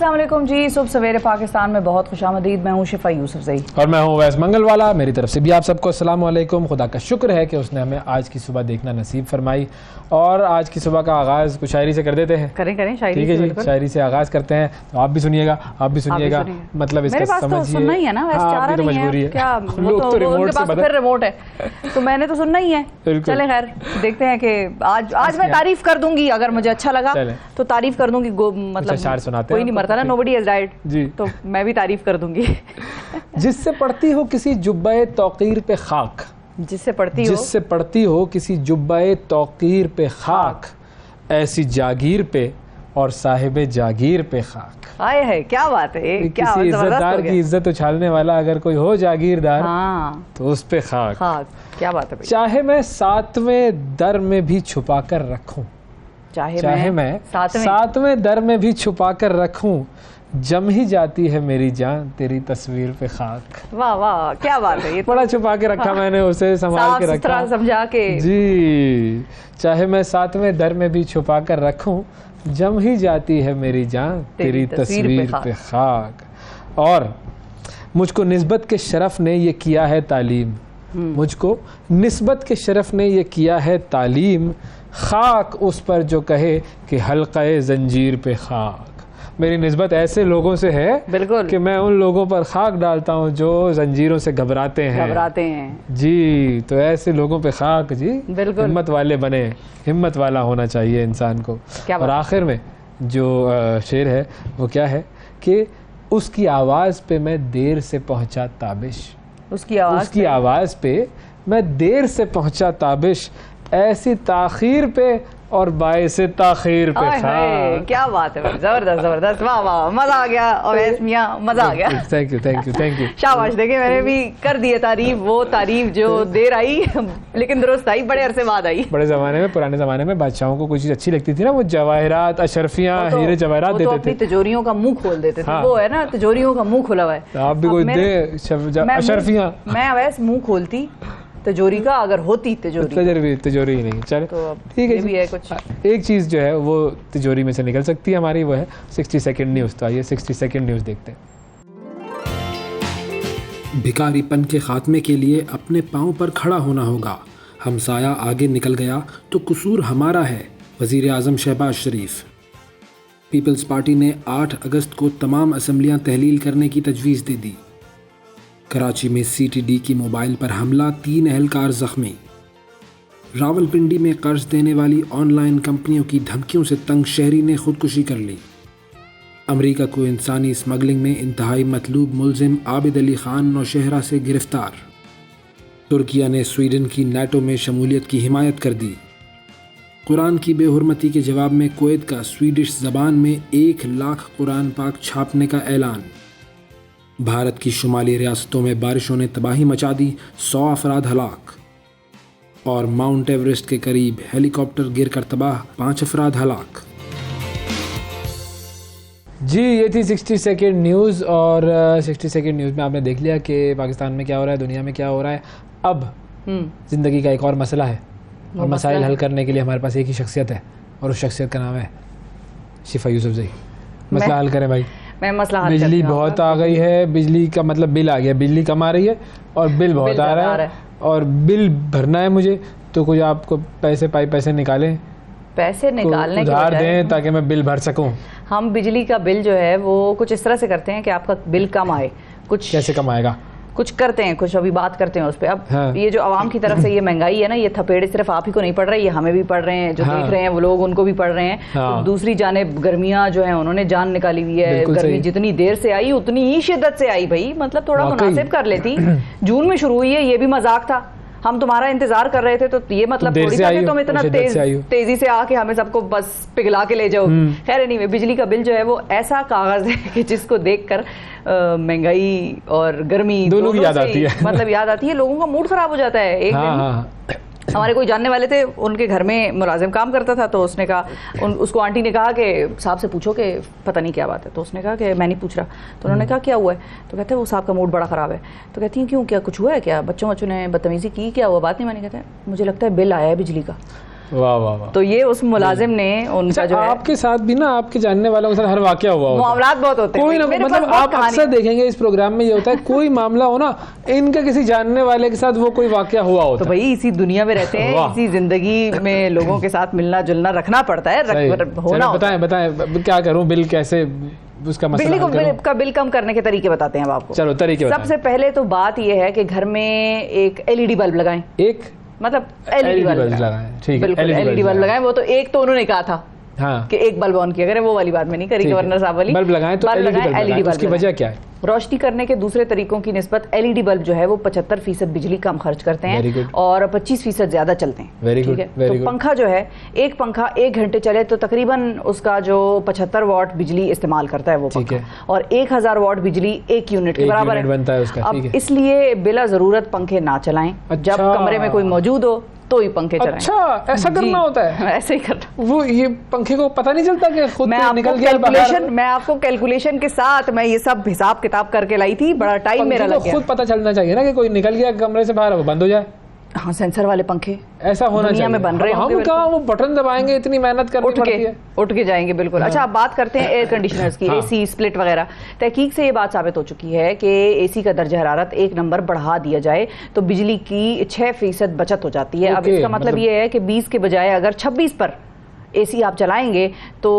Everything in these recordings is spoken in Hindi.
अस्सलाम वालेकुम जी। सुबह सवेरे पाकिस्तान में बहुत खुशामदीद। मैं हूँ शिफा यूसुफजई और मैं हूँ वैस मंगलवाला। मेरी तरफ से भी आप सबको अस्सलाम वालेकुम। खुदा का शुक्र है कि उसने हमें आज की सुबह देखना नसीब फरमाई। और आज की सुबह का आगाज़ कुछ शायरी से कर देते हैं। करें शायरी। ठीक है जी, शायरी से आगाज़ करते हैं। तो आप भी सुनिएगा, आप भी सुनिएगा। मतलब इसका समझिए, सुनना ही है ना, वैसे चाह तो मजबूरी है क्या, लोग तो रिमोट से फिर रिमोट है तो मैंने तो सुनना ही है। चले खैर देखते हैं कि आज मैं तारीफ कर दूंगी, अगर मुझे अच्छा लगा तो तारीफ कर दूंगी। मतलब कोई नहीं मरता ना, नोबडी हैज डाइड जी, तो मैं भी तारीफ कर दूंगी। जिससे पड़ती हो किसी जुब्बे तौकीर पे खाक, जिससे पड़ती हो किसी जुब्बे तौकीर पे खाक, ऐसी जागीर पे और साहिबे जागीर पे खाक। आए है, क्या बात है, क्या किसी इज्जतदार की इज्जत उछालने वाला अगर कोई हो जागीरदार, तो उस पे खाक। क्या बात है। चाहे मैं 7वें दर में भी छुपा कर रखूं, चाहे मैं 7वें दर में भी छुपा कर रखूं, जम ही जाती है मेरी जान तेरी तस्वीर पे खाक। वाह वाह, क्या बात है। ये बड़ा छुपा के रखा मैंने उसे, संभाल के रखा, समझा के जी। चाहे मैं 7वें दर में भी छुपा कर रखूं, जम ही जाती है मेरी जान तेरी तस्वीर पे खाक। और मुझको निस्बत के शरफ ने ये किया है तालीम, मुझको निस्बत के शरफ ने ये किया है तालीम, खाक उस पर जो कहे कि हल्क़े जंजीर पे खाक। मेरी निस्बत ऐसे लोगों से है बिल्कुल कि मैं उन लोगों पर खाक डालता हूँ जो जंजीरों से घबराते हैं जी। तो ऐसे लोगों पे खाक जी, हिम्मत वाले बने, हिम्मत वाला होना चाहिए इंसान को। और आखिर में जो शेर है वो क्या है कि उसकी आवाज़ पे मैं देर से पहुँचा ताबिश, उसकी आवाज़ पे मैं देर से पहुँचा ताबिश, ऐसी ताखीर पे और बायसे ताखीर पे खाक। क्या बात है, जबरदस्त जबरदस्त, वाह वाह, मजा आ गया। और मियां मजा आ गया। थैंक यू शाबाश। देखिए मैंने भी कर दिए तारीफ, वो तारीफ जो देर आई लेकिन दुरुस्त आई, बड़े अरसे बाद आई। बड़े ज़माने में, पुराने ज़माने में बादशाहों को कोई चीज़ अच्छी लगती थी ना, वो जवाहरात, अशरफियाँ, हीरे जवाहरात देते थे, अपनी तिजोरियों का मुंह खोल देते थे। वो है ना, तिजोरियों का मुंह खुला हुआ है। आप भी कोई दे अशरफियाँ, मैं वैसे मुंह खोलती तिजोरी का, अगर होती तिजोरी ही नहीं। चलो तो ठीक है भी है। कुछ एक चीज़ जो है वो तिजोरी में से निकल सकती है हमारी, वो है 60 सेकंड न्यूज़। तो आइए 60 सेकंड न्यूज़ देखते हैं। भिखारीपन के खात्मे के लिए अपने पाँव पर खड़ा होना होगा। हमसाया आगे निकल गया तो कसूर हमारा है, वज़ीर आज़म शहबाज शरीफ। पीपल्स पार्टी ने 8 अगस्त को तमाम असम्बलियाँ तहलील करने की तजवीज़ दे दी। कराची में CTD की मोबाइल पर हमला, 3 एहलकार जख्मी। रावलपिंडी में कर्ज देने वाली ऑनलाइन कंपनियों की धमकियों से तंग शहरी ने खुदकुशी कर ली। अमेरिका को इंसानी स्मगलिंग में इंतहाई मतलूब मुलजिम आबिद अली खान नौशहरा से गिरफ्तार। तुर्किया ने स्वीडन की NATO में शमूलियत की हिमायत कर दी। कुरान की बेहुरमती के जवाब में कुवैत का स्वीडिश ज़बान में 1 लाख कुरान पाक छापने का ऐलान। भारत की शुमाली रियासतों में बारिशों ने तबाही मचा दी, 100 अफराद हलाक। और माउंट एवरेस्ट के करीब हेलीकॉप्टर गिरकर तबाह, 5 अफराद हलाक। जी ये थी 60 सेकंड न्यूज़। और 60 सेकंड न्यूज़ में आपने देख लिया कि पाकिस्तान में क्या हो रहा है, दुनिया में क्या हो रहा है। अब ज़िंदगी का एक और मसला है, और मसाइल हल करने के लिए हमारे पास एक ही शख्सियत है, और उस शख्सियत का नाम है शिफा यूसुफजई। मसला हल करें भाई। मैं मसला हल बिजली बहुत आ गई है, बिजली का मतलब बिल आ गया, बिजली कम आ रही है और बिल बहुत आ रहा है, और बिल भरना है मुझे, तो कुछ आपको पैसे निकालें, पैसे निकालने उधार दें ताकि मैं बिल भर सकूं। हम बिजली का बिल जो है वो कुछ इस तरह से करते हैं कि आपका बिल कम आए। कुछ कैसे कम आएगा, कुछ करते हैं, कुछ अभी बात करते हैं उस पर। अब हाँ। ये जो आवाम की तरफ से ये महंगाई है ना, ये थपेड़े सिर्फ आप ही को नहीं पड़ रहे, ये हमें भी पड़ रहे हैं, जो हाँ। देख रहे हैं वो लोग, उनको भी पड़ रहे हैं। हाँ। तो दूसरी जानिब गर्मियाँ जो हैं उन्होंने जान निकाली हुई है। गर्मी जितनी देर से आई उतनी ही शिद्दत से आई भाई, मतलब थोड़ा मुनासिब कर लेती। जून में शुरू हुई है, ये भी मजाक था, हम तुम्हारा इंतजार कर रहे थे, तो ये मतलब थोड़ी सा कि तुम इतना तेजी से आके हमें सबको बस पिघला के ले जाओ। खैर नहीं, बिजली का बिल जो है वो ऐसा कागज है कि जिसको देखकर महंगाई और गर्मी दोनों की याद आती है। मतलब याद आती है, लोगों का मूड खराब हो जाता है। एक दिन हमारे कोई जानने वाले थे, उनके घर में मुलाजिम काम करता था, तो उसने कहा, उसको आंटी ने कहा कि साहब से पूछो कि पता नहीं क्या बात है। तो उसने कहा कि मैं नहीं पूछ रहा। तो उन्होंने कहा क्या हुआ है? तो कहते हैं वो साहब का मूड बड़ा ख़राब है। तो कहती हैं क्यों, क्या कुछ हुआ है क्या, बच्चों ने बदतमीज़ी की, क्या हुआ, बात नहीं मानी? कहते हैं मुझे लगता है बिल आया है बिजली का। वाह वाह वाह। तो ये उस मुलाजिम ने उनका जो है, आपके साथ भी ना, आपके जानने वालों के साथ हर वाकया हुआ होता है, मामलात बहुत होते हैं, कोई ना, मतलब आप अक्सर देखेंगे इस प्रोग्राम में ये होता है, कोई मामला हो ना, इनका किसी जानने वाले के साथ वो कोई वाकया हुआ होता है। तो भाई इसी दुनिया में रहते हैं, इसी जिंदगी में लोगों के साथ मिलना जुलना रखना पड़ता है, होना। बताएं क्या करूं, बिल कैसे, उसका बिल कम करने के तरीके बताते हैं अब आपको। चलो तरीके। सबसे पहले तो बात यह है कि घर में एक LED बल्ब लगाएं, एक मतलब LED बल्ब लगाएं, ठीक है, LED बल्ब लगाएं। वो तो एक तो उन्होंने कहा था कि एक बल्ब ऑन किया करें, वो वाली बात में नहीं करी गवर्नर साहब वाली। बल्ब लगाएं तो LED बल्ब, उसकी वजह क्या है? रोशनी करने के दूसरे तरीकों की निस्बत LED बल्ब जो है वो 75% बिजली कम खर्च करते हैं और 25% ज्यादा चलते हैं। ठीक है, तो पंखा जो है, एक पंखा 1 घंटे चले तो तकरीबन उसका जो 75 वॉट बिजली इस्तेमाल करता है वो पंखा, और 1000 वॉट बिजली 1 यूनिट के बराबर है। अब इसलिए बिला जरूरत पंखे ना चलाएं, जब कमरे में कोई मौजूद हो तो ही पंखे चलाएं। अच्छा, ऐसा करना होता है? ऐसे ही करना। वो ये पंखे को पता नहीं चलता कि खुद निकल गया बाहर? मैं आपको कैलकुलेशन के साथ मैं ये सब हिसाब किताब करके लाई थी, बड़ा टाइम मेरा लग गया। खुद पता चलना चाहिए ना कि कोई निकल गया कमरे से बाहर, वो बंद हो जाए। हाँ, सेंसर वाले पंखे ऐसा होना चाहिए। में बन रहे हैं, हम कहाँ वो बटन दबाएंगे, इतनी मेहनत करनी पड़ती है, उठ के जाएंगे बिल्कुल। अच्छा, अब बात करते हैं एयर कंडीशनर्स की, AC स्प्लिट वगैरह। तहकीक से ये बात साबित हो चुकी है कि AC का दर्जा हरारत 1 नंबर बढ़ा दिया जाए तो बिजली की 6% बचत हो जाती है। अब इसका मतलब ये है कि 20 के बजाय अगर 26 पर AC आप चलाएंगे तो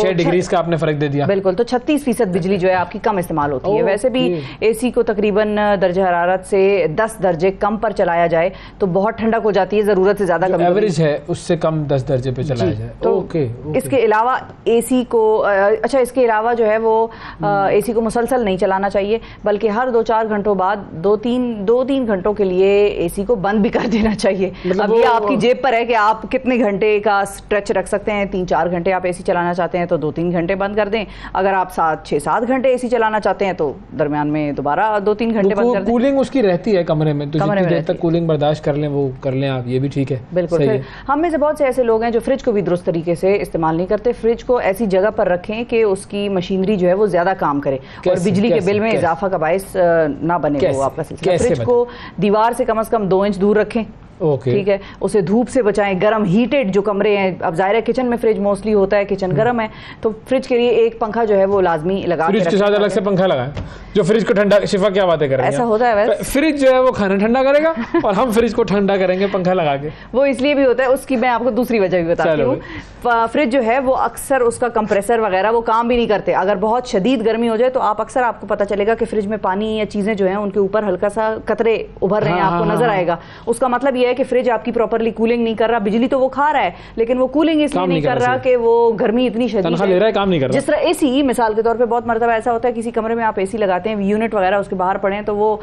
6 डिग्री का आपने फर्क दे दिया, बिल्कुल, तो 36% बिजली जो है आपकी कम इस्तेमाल होती है। वैसे भी AC को तकरीबन दर्जा हरारत से 10 दर्जे कम पर चलाया जाए तो बहुत ठंडक हो जाती है, जरूरत से ज्यादा एवरेज है उससे कम 10 दर्जे पे चलाया जाए तो इसके अलावा AC को अच्छा, इसके अलावा जो है वो AC को मुसलसल नहीं चलाना चाहिए, बल्कि हर 2-4 घंटों बाद 2-3 घंटों के लिए AC को बंद भी कर देना चाहिए। अब ये आपकी जेब पर है कि आप कितने घंटे का स्ट्रेच रख सकते हैं। 3-4 घंटे आप AC चलाना चाहते हैं तो 2-3 घंटे बंद कर दें। अगर आप 6-7 घंटे AC चलाना चाहते हैं तो दरमियान में दोबारा 2-3 घंटे बंद कर दें। कूलिंग उसकी रहती है कमरे में, तो जितनी देर तक कूलिंग बर्दाश्त कर लें वो कर लें आप, ये भी ठीक है। बिल्कुल। फिर हम में से बहुत से ऐसे लोग हैं जो फ्रिज को भी दुरुस्त तरीके से इस्तेमाल नहीं करते। फ्रिज को ऐसी जगह पर रखें कि उसकी मशीनरी जो है वो ज्यादा काम करे और बिजली के बिल में इजाफा का बायस ना बने वो आपका सिलसिला। फ्रिज को दीवार से कम 2 इंच दूर रखें, ठीक है, उसे धूप से बचाएं। गर्म हीटेड जो कमरे हैं, अब जाहिर है किचन में फ्रिज मोस्टली होता है, किचन गर्म है, तो फ्रिज के लिए एक पंखा जो है वो लाजमी लगा, फ्रिज के साथ अलग से पंखा लगाएं जो फ्रिज को ठंडा। शिफा क्या बातें कर रही हैं? ऐसा होता है वैसे, फ्रिज जो है वो खाना ठंडा करेगा और हम फ्रिज को ठंडा करेंगे पंखा लगा के। वो इसलिए भी होता है, उसकी मैं आपको दूसरी वजह भी बताती हूँ। फ्रिज जो है वो अक्सर उसका कंप्रेसर वगैरह वो काम भी नहीं करते। अगर बहुत शदीद गर्मी हो जाए तो अक्सर आपको पता चलेगा कि फ्रिज में पानी या चीजें जो है उनके ऊपर हल्का सा कतरे उभर रहे हैं, आपको नजर आएगा। उसका मतलब ये है कि फ्रिज आपकी प्रॉपर्ली कूलिंग नहीं कर रहा। बिजली तो वो खा रहा है लेकिन वो कूलिंग इसलिए नहीं कर रहा कि वो गर्मी इतनी शदीद ले रहा है, काम नहीं कर रहा। जिस तरह AC, मिसाल के तौर पे बहुत मरतबा ऐसा होता है किसी कमरे में आप AC लगाते हैं, यूनिट वगैरह उसके बाहर पड़े हैं, तो वो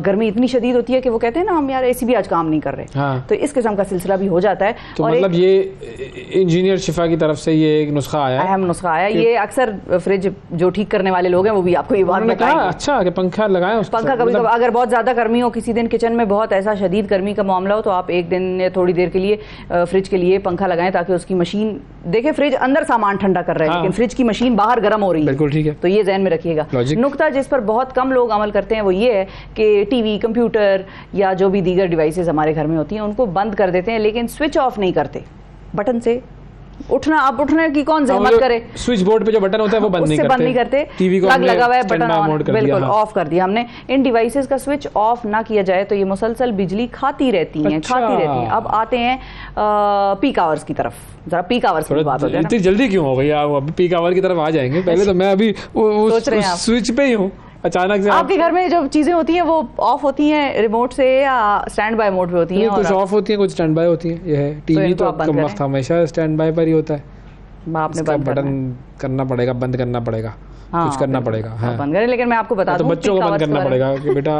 गर्मी इतनी शदीद होती है कि वो कहते हैं ना हम यार AC भी आज काम नहीं कर रहे। तो इस किस्म का सिलसिला भी हो जाता है। तो मतलब ये इंजीनियर शिफा की तरफ से ये एक नुस्खा आया, अहम नुस्खा आया। ये अक्सर फ्रिज जो ठीक करने वाले लोग हैं वो भी आपको ये बात बताएंगे। अच्छा कि पंखा लगाएं, पंखा कभी कभी अगर बहुत ज्यादा गर्मी हो, किसी दिन किचन में बहुत ऐसा शदीद गर्मी का मामला हो, तो आप एक दिन थोड़ी देर के लिए फ्रिज के लिए पंखा लगाएं ताकि उसकी मशीन, देखिए फ्रिज अंदर सामान ठंडा कर रहा है लेकिन फ्रिज की मशीन बाहर गर्म हो रही है। बिल्कुल ठीक है, तो ये ज़हन में रखिएगा। नुक्ता जिस पर बहुत कम लोग अमल करते हैं वो ये है कि टीवी, कंप्यूटर या जो भी दीगर डिवाइसेस हमारे घर में होती हैं उनको बंद कर देते हैं लेकिन स्विच ऑफ नहीं करते बटन से। उठने की कौन जहमत करे, स्विच बोर्ड पे जो बटन होता है वो बंद नहीं करते। टीवी को लगा हुआ है, बटन ऑन, बिल्कुल ऑफ कर दिया हमने। इन डिवाइसेस का स्विच ऑफ ना किया जाए तो ये मुसलसल बिजली खाती रहती हैं। अब आते हैं पीक आवर्स की तरफ। जरा पीक आवर्स की बात होती है। इतनी जल्दी क्यों हो गई? आप पीक आवर की तरफ आ जाएंगे, पहले तो मैं अभी स्विच पे ही हूँ। अचानक से आपके घर में जो चीजें होती हैं वो ऑफ होती हैं रिमोट से या स्टैंड बाय मोड पे होती हैं? कुछ ऑफ होती हैं, कुछ स्टैंड बाय होती हैं। ये है टीवी तो कम वक्त हमेशा स्टैंड बाय पर ही होता है। आपने बटन करना पड़ेगा, बंद करना पड़ेगा, कुछ करना पड़ेगा। बंद करें, लेकिन मैं आपको बता दूं बच्चों को बंद करना पड़ेगा कि बेटा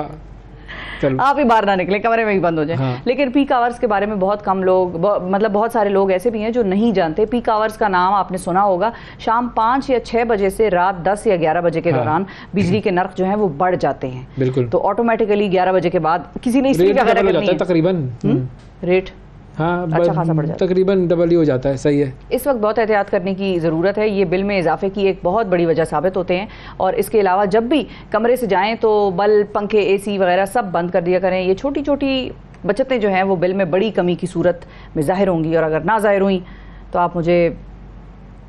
आप ही बाहर ना निकले, कमरे में ही बंद हो जाए। लेकिन पीक आवर्स के बारे में बहुत कम लोग, मतलब बहुत सारे लोग ऐसे भी हैं जो नहीं जानते। पीक आवर्स का नाम आपने सुना होगा। शाम 5 या 6 बजे से रात 10 या 11 बजे के दौरान बिजली के नर्ख जो है वो बढ़ जाते हैं। बिल्कुल। तो ऑटोमेटिकली 11 बजे के बाद किसी ने इसलिए वगैरह करनी है तकरीबन रेट अच्छा खासा बढ़ जाता है, तकरीबन डबल ही हो जाता है। सही है, इस वक्त बहुत एहतियात करने की ज़रूरत है। ये बिल में इजाफे की एक बहुत बड़ी वजह साबित होते हैं। और इसके अलावा जब भी कमरे से जाएं तो बल्ब, पंखे, AC वगैरह सब बंद कर दिया करें। ये छोटी छोटी बचतें जो हैं वो बिल में बड़ी कमी की सूरत में ज़ाहिर होंगी, और अगर ना ज़ाहिर हुई तो आप मुझे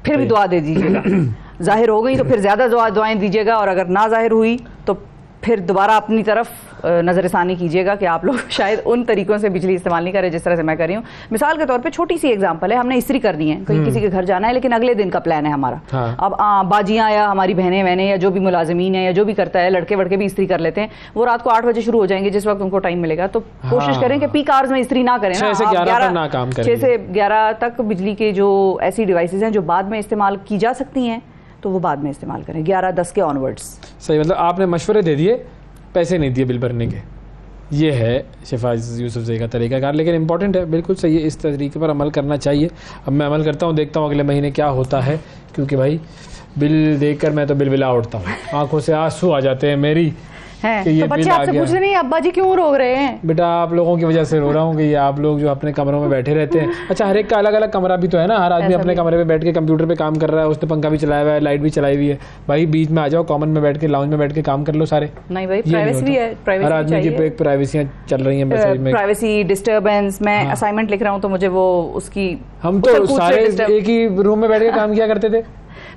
फिर भी दुआ दे दीजिएगा। ज़ाहिर हो गई तो फिर ज़्यादा दुआएं दीजिएगा, और अगर ना ज़ाहिर हुई तो फिर दोबारा अपनी तरफ नज़रसानी कीजिएगा कि आप लोग शायद उन तरीक़ों से बिजली इस्तेमाल नहीं करें जिस तरह से मैं कर रही हूँ। मिसाल के तौर पे छोटी सी एग्जांपल है, हमने इस्त्री करनी है, कहीं किसी के घर जाना है, लेकिन अगले दिन का प्लान है हमारा। हाँ। अब बाजियाँ या हमारी बहनें वहनें या जो भी मुलाजिमीन है या जो भी करता है, लड़के वड़के भी इस्त्री कर लेते हैं, वो रात को 8 बजे शुरू हो जाएंगे जिस वक्त उनको टाइम मिलेगा। तो कोशिश करें कि पीक आवर्स में इस्त्री ना करें, 6 से 11 तक बिजली के जो ऐसी डिवाइसेज हैं जो बाद में इस्तेमाल की जा सकती हैं तो वो बाद में इस्तेमाल करें, 11-10 के ऑनवर्ड्स। सही, मतलब आपने मशवरे दे दिए, पैसे नहीं दिए बिल भरने के। ये है शिफाज यूसुफजई का तरीक़ाकार, लेकिन इंपॉर्टेंट है, बिल्कुल सही है, इस तरीके पर अमल करना चाहिए। अब मैं अमल करता हूँ, देखता हूँ अगले महीने क्या होता है, क्योंकि भाई बिल देखकर मैं तो बिलबिला उठता हूँ, आंखों से आंसू आ जाते हैं मेरी कि ये तो बच्चे आपसे पूछ रहे हैं अब्बा जी क्यों रो रहे हैं? बेटा आप लोगों की वजह से रो रहा हूँ कि ये आप लोग जो अपने कमरों में बैठे रहते हैं। अच्छा, हर एक का अलग अलग कमरा भी तो है ना, हर आदमी अपने कमरे में बैठ के कंप्यूटर पे काम कर रहा है, उसने पंखा भी चलाया हुआ है, लाइट भी चलाई हुई है। भाई बीच में आ जाओ, कॉमन में बैठ के, लाउंज में बैठ के काम कर लो सारे। नहीं भाई, प्राइवेसी है, हर आदमी की एक प्राइवेसियां चल रही हैं मैसेज में, प्राइवेसी, डिस्टर्बेंस। मैं असाइनमेंट लिख रहा हूँ तो मुझे वो उसकी, हम तो सारे एक ही रूम में बैठ के काम किया करते थे,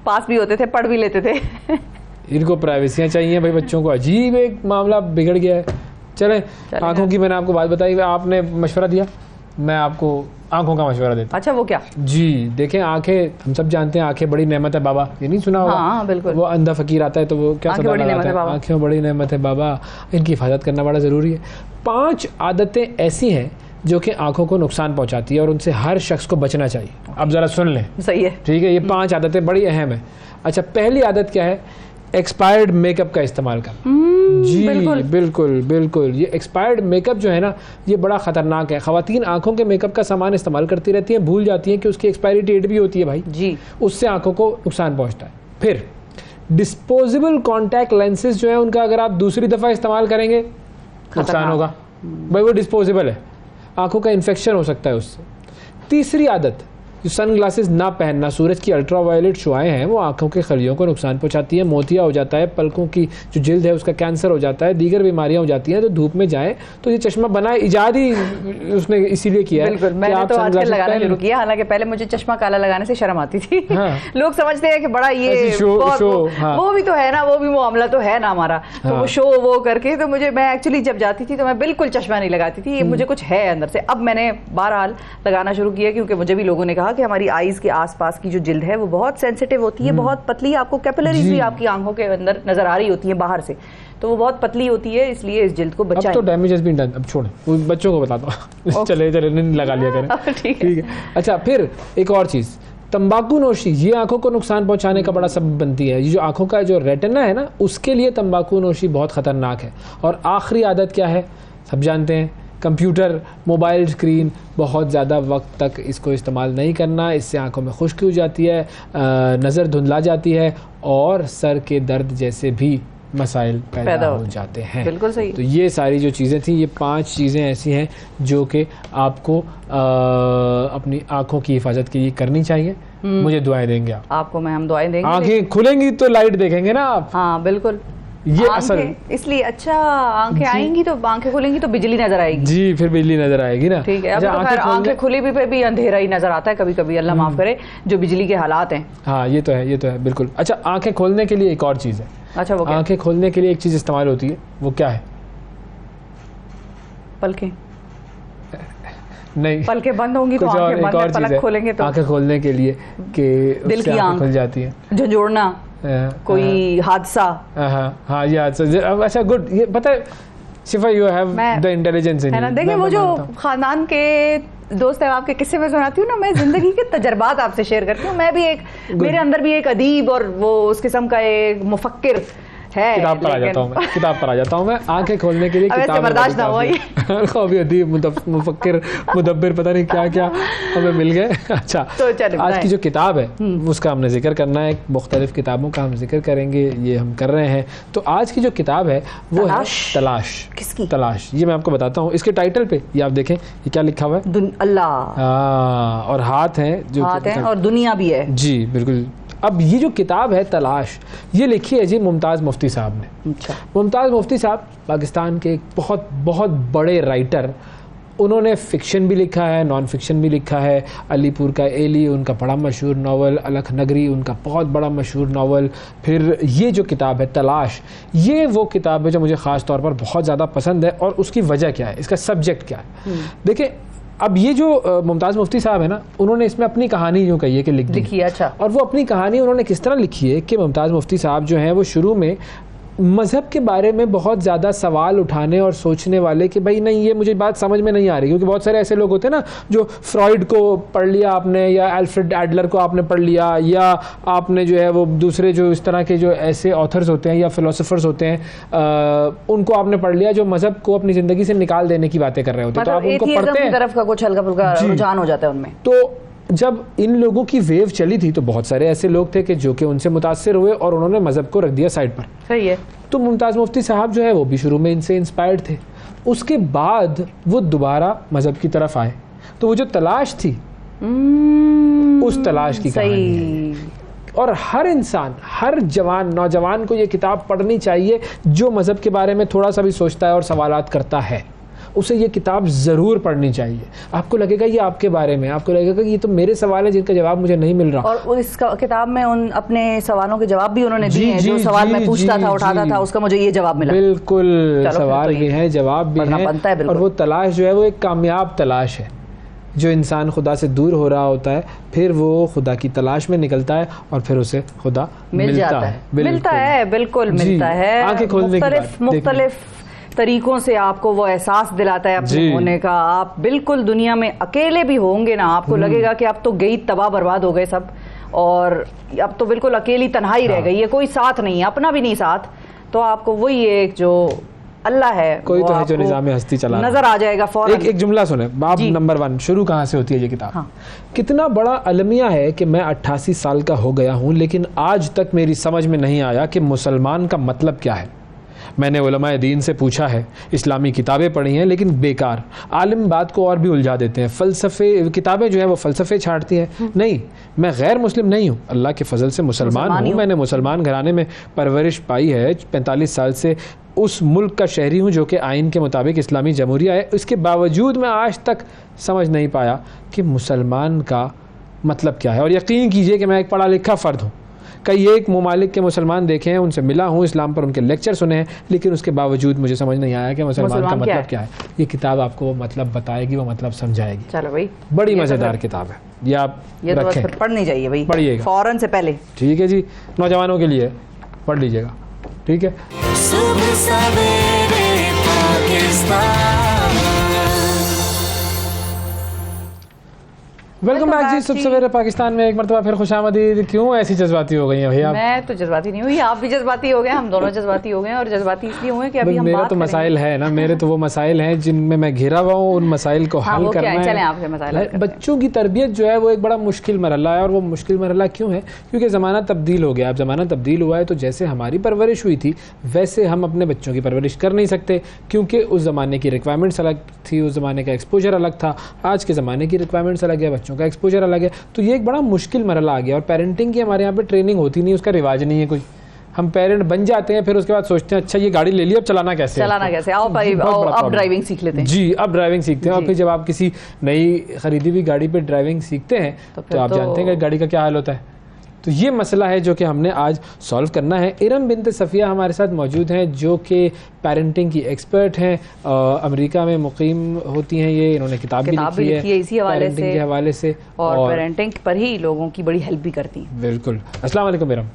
पास भी होते थे, पढ़ भी लेते थे। इनको प्राइवेसियां चाहिए भाई, बच्चों को अजीब एक मामला बिगड़ गया है। चले आंखों की मैंने आपको बात बताई, आपने मशवरा दिया, मैं आपको आंखों का मशवरा देता। अच्छा, वो क्या? जी देखें, आंखें हम सब जानते हैं, आंखें बड़ी नेमत है बाबा, ये नहीं सुना होगा? हाँ, बिल्कुल। वो अंधा फकीर आता है तो वो क्या सदा लगाता है, आंखें बड़ी नेमत है बाबा, इनकी हिफाजत करना बड़ा ज़रूरी है। 5 आदतें ऐसी हैं जो कि आंखों को नुकसान पहुंचाती है और उनसे हर शख्स को बचना चाहिए। अब ज़रा सुन लें, सही है, ठीक है? ये 5 आदतें बड़ी अहम है। अच्छा, पहली आदत क्या है? एक्सपायर्ड मेकअप का इस्तेमाल करना। जी बिल्कुल बिल्कुल, ये एक्सपायर्ड मेकअप जो है ना, ये बड़ा ख़तरनाक है। ख़वातीन आंखों के मेकअप का सामान इस्तेमाल करती रहती हैं, भूल जाती हैं कि उसकी एक्सपायरी डेट भी होती है भाई जी, उससे आंखों को नुकसान पहुंचता है। फिर डिस्पोजेबल कॉन्टैक्ट लेंसेज जो है उनका अगर आप दूसरी दफ़ा इस्तेमाल करेंगे नुकसान होगा भाई, वो डिस्पोजेबल है, आंखों का इन्फेक्शन हो सकता है उससे। तीसरी आदत, जो सन ग्लासेस ना पहनना, सूरज की अल्ट्रावायलेट शुआएं हैं वो आंखों के खलियों को नुकसान पहुंचाती हैं, मोतिया हो जाता है, पलकों की जो जिल्द है उसका कैंसर हो जाता है, दीगर बीमारियां हो जाती हैं। तो धूप में जाएं तो ये चश्मा बना इजाद ही उसने इसीलिए किया है। बिल्कुल, मैंने तो आजकल लगाना शुरू किया, हालांकि पहले मुझे चश्मा काला लगाने से शर्म आती थी। हाँ। लोग समझते हैं कि बड़ा ये वो भी तो है ना, वो भी मामला तो है ना हमारा, तो वो शो वो करके, तो मुझे, मैं एक्चुअली जब जाती थी तो मैं बिल्कुल चश्मा नहीं लगाती थी, ये मुझे कुछ है अंदर से। अब मैंने बहरहाल लगाना शुरू किया, क्योंकि मुझे भी लोगों ने कहा कि हमारी आईज आसपास की जो जिल्द है वो बहुत सेंसिटिव होती है, बहुत पतली, आपको कैपिलरीज भी आपकी आंखों के अंदर नजर आ रही होती है बाहर से, तो वो बहुत पतली होती है, इसलिए इस जिल्द को बचाएं। अब तो डैमेज हैज बीन डन, अब छोड़, बच्चों को बताता हूं। चले नहीं लगा लिया करें, ठीक है। अच्छा, फिर एक और चीज, तंबाकू नोशी, ये आंखों को नुकसान पहुंचाने का बड़ा सबब बनती है। ये जो आंखों का जो रेटिना है ना, उसके लिए तंबाकू नोशी बहुत खतरनाक है। और आखिरी आदत क्या है, सब जानते हैं, कंप्यूटर, मोबाइल स्क्रीन, बहुत ज़्यादा वक्त तक इसको इस्तेमाल नहीं करना, इससे आंखों में खुश्की हो जाती है, नज़र धुंधला जाती है और सर के दर्द जैसे भी मसाइल पैदा हो जाते हैं। बिल्कुल सही। तो ये सारी जो चीज़ें थी, ये 5 चीज़ें ऐसी हैं जो कि आपको अपनी आंखों की हिफाजत के लिए करनी चाहिए। मुझे दुआएं देंगे आपको, मैं हम दुआएं देंगे। आंखें खुलेंगी तो लाइट देखेंगे ना आप। हाँ बिल्कुल, ये असल, इसलिए अच्छा आंखें आएंगी तो आंखें खुलेंगी तो बिजली नजर आएगी। जी, फिर बिजली नजर आएगी ना। ठीक है, अब तो खैर आंखें खुली भी पे भी अंधेरा ही नजर आता है कभी कभी, अल्लाह माफ करे, जो बिजली के हालात हैं। हाँ ये तो है, ये तो है बिल्कुल। अच्छा, आंखें खोलने के लिए एक और चीज़ है। अच्छा, वो आंखें खोलने के लिए एक चीज़ इस्तेमाल होती है, वो क्या है? पलकें। नहीं, पलकें बंद होंगी तो आंखें बंद है, पलक खोलेंगे तो आंखें खोलने के लिए कि दिल की आंख खुल जाती है, झंझोड़ना, कोई हादसा। हाँ ये हादसा। अच्छा गुड, ये पता है शिफा, you have the intelligence in you. देखिए, वो जो खानदान के दोस्त है आपके किस्से में सुनाती हूँ ना, मैं जिंदगी के तजर्बात आपसे शेयर करती हूँ। मैं भी एक, मेरे अंदर भी एक अदीब और वो उस किस्म का एक मुफक्किर है। किताब पर आ जाता हूँ मैं, किताब पर आ जाता हूँ मैं। आंखें खोलने के लिए किताब बर्दाश्त ना हुआ ये। अभी अदीब, मुफक्किर, मुदब्बिर, पता नहीं क्या क्या हमें मिल गए। अच्छा, तो आज की जो किताब है उसका हमने जिक्र करना है, मुख्तलिफ किताबों का हम जिक्र करेंगे, ये हम कर रहे हैं। तो आज की जो किताब है वो है तलाश। किसकी तलाश? ये मैं आपको बताता हूँ। इसके टाइटल पे ये आप देखें, ये क्या लिखा हुआ है? अल्लाह। और हाथ है, जो हाथ है और दुनिया भी है। जी बिल्कुल। अब ये जो किताब है तलाश, ये लिखी है जी मुमताज़ मुफ्ती साहब ने। अच्छा। मुमताज़ मुफ्ती साहब पाकिस्तान के एक बहुत बहुत बड़े राइटर उन्होंने फ़िक्शन भी लिखा है, नॉन फिक्शन भी लिखा है। अलीपुर का एली उनका बड़ा मशहूर नावल, अलख नगरी उनका बहुत बड़ा मशहूर नावल। फिर ये जो किताब है तलाश, ये वो किताब है जो मुझे ख़ास तौर पर बहुत ज़्यादा पसंद है। और उसकी वजह क्या है, इसका सब्जेक्ट क्या है? देखिए, अब ये जो मुमताज़ मुफ्ती साहब है ना, उन्होंने इसमें अपनी कहानी यूँ कही है कि लिखी है। अच्छा। और वो अपनी कहानी उन्होंने किस तरह लिखी है कि मुमताज़ मुफ्ती साहब जो हैं वो शुरू में मज़हब के बारे में बहुत ज़्यादा सवाल उठाने और सोचने वाले कि भाई नहीं, ये मुझे बात समझ में नहीं आ रही। क्योंकि बहुत सारे ऐसे लोग होते हैं ना, जो फ्रॉइड को पढ़ लिया आपने, या अल्फ्रेड एडलर को आपने पढ़ लिया, या आपने जो है वो दूसरे जो इस तरह के जो ऐसे ऑथर्स होते हैं या फिलोसोफर्स होते हैं, उनको आपने पढ़ लिया जो मज़हब को अपनी ज़िंदगी से निकाल देने की बातें कर रहे होते हैं। तो आप उनको पढ़ते हैं, तरफ का कुछ हल्का फुल्का रुझान हो जाता है उनमें। तो जब इन लोगों की वेव चली थी तो बहुत सारे ऐसे लोग थे कि जो कि उनसे मुतासिर हुए और उन्होंने मज़हब को रख दिया साइड पर। सही है। तो मुमताज़ मुफ्ती साहब जो है वो भी शुरू में इनसे इंस्पायर्ड थे। उसके बाद वो दोबारा मज़हब की तरफ आए, तो वो जो तलाश थी उस तलाश की कहानी है। और हर इंसान, हर जवान नौजवान को ये किताब पढ़नी चाहिए जो मज़हब के बारे में थोड़ा सा भी सोचता है और सवालात करता है। उसे ये किताब ज़रूर पढ़नी चाहिए। आपको लगेगा ये आपके बारे में, आपको लगेगा कि ये तो मेरे सवाल है जिनका जवाब मुझे नहीं मिल रहा। और इस किताब में उन अपने सवालों के जवाब भी उन्होंने दिए हैं। जो सवाल मैं पूछता था, उठाता था, उसका मुझे ये जवाब मिला। बिल्कुल, सवाल भी हैं, जवाब भी हैं। और वो तलाश जो है वो एक कामयाब तलाश है। जो इंसान खुदा से दूर हो रहा होता है, फिर वो खुदा की तलाश में निकलता है और फिर उसे खुदा मिलता है। बिल्कुल मिलता है। आंखें खोलने की बात, मुख्तलिफ तरीकों से आपको वो एहसास दिलाता है अपने होने का। आप बिल्कुल दुनिया में अकेले भी होंगे ना, आपको लगेगा कि अब तो गई, तबाह बर्बाद हो गए सब, और अब तो बिल्कुल अकेली तन्हाई रह गई है, कोई साथ नहीं है, अपना भी नहीं साथ। तो आपको वही एक जो अल्लाह है, कोई तो है जो निज़ाम हस्ती चला नजर आ जाएगा फौरन। एक जुमला सुने, बाब नंबर 1, शुरू कहाँ से होती है ये किताब? कितना बड़ा अलमिया है कि मैं 88 साल का हो गया हूँ, लेकिन आज तक मेरी समझ में नहीं आया कि मुसलमान का मतलब क्या है। मैंने उलमाए दीन से पूछा है, इस्लामी किताबें पढ़ी हैं, लेकिन बेकार। आलिम बात को और भी उलझा देते हैं। फ़लसफ़े किताबें जो है वो फ़लसफ़े छाँटती हैं। नहीं, मैं गैर मुस्लिम नहीं हूँ, अल्लाह के फ़ज़ल से मुसलमान हूँ। मैंने मुसलमान घराने में परवरिश पाई है। 45 साल से उस मुल्क का शहरी हूँ जो कि आइन के मुताबिक इस्लामी जमहूरिया है। इसके बावजूद मैं आज तक समझ नहीं पाया कि मुसलमान का मतलब क्या है। और यकीन कीजिए कि मैं एक पढ़ा लिखा फ़र्द हूँ। कई एक ममालिक के मुसलमान देखे हैं, उनसे मिला हूँ, इस्लाम पर उनके लेक्चर सुने हैं, लेकिन उसके बावजूद मुझे समझ नहीं आया कि मुसलमान का मतलब क्या है। ये किताब आपको वो मतलब बताएगी, वो मतलब समझाएगी। चलो भाई, बड़ी मज़ेदार किताब है ये, आप रखें, तो पढ़नी चाहिए भाई, पढ़िएगा फौरन से पहले। ठीक है जी, नौजवानों के लिए पढ़ लीजिएगा। ठीक है। वेलकम बैक जी, सुबह सवेरे पाकिस्तान में एक मरतबा फिर खुशामदीद। क्यों ऐसी जज्बाती हो गई हैं भैया? मैं तो जज्बाती नहीं हुई, आप भी जज्बाती हो गए, हम दोनों जज्बाती हो गए। और जज्बाती इसलिए हुए कि अभी हम मेरा तो मसाइल है ना, मेरे तो वो मसाइल हैं जिनमें मैं घिरा हुआ हूँ, उन मसाइल को हल करना है। चलें आपके मसाइल। बच्चों की तरबियत जो है वो एक बड़ा मुश्किल मरहला है। और वो मुश्किल मरहला क्यों है? क्योंकि ज़माना तब्दील हो गया। अब ज़माना तब्दील हुआ है तो जैसे हमारी परवरिश हुई थी वैसे हम अपने बच्चों की परवरिश कर नहीं सकते, क्योंकि उस ज़माने की रिक्वायरमेंट्स अलग थी, उस ज़माने का एक्सपोजर अलग था। आज के ज़माने की रिक्वायरमेंट्स अलग है, बच्चों का एक्सपोजर अलग है। तो ये एक बड़ा मुश्किल मरहला आ गया। और पेरेंटिंग की हमारे यहाँ पे ट्रेनिंग होती नहीं, उसका रिवाज नहीं है कोई। हम पेरेंट बन जाते हैं, फिर उसके बाद सोचते हैं अच्छा ये गाड़ी ले ली, अब चलाना कैसे, आओ अब ड्राइविंग सीख लेते हैं। जी, अब ड्राइविंग सीखते हैं। और फिर जब आप किसी नई खरीदी हुई गाड़ी पे ड्राइविंग सीखते हैं तो आप जानते हैं कि गाड़ी का क्या हाल होता है। तो ये मसला है जो कि हमने आज सॉल्व करना है। इरम बिनत सफ़िया हमारे साथ मौजूद हैं जो कि पेरेंटिंग की एक्सपर्ट हैं, अमेरिका में मुकीम होती हैं ये। इन्होंने किताब भी लिखी है इसी हवाले से और पेरेंटिंग पर ही लोगों की बड़ी हेल्प भी करती हैं। बिल्कुल। अस्सलाम वालेकुम इरम।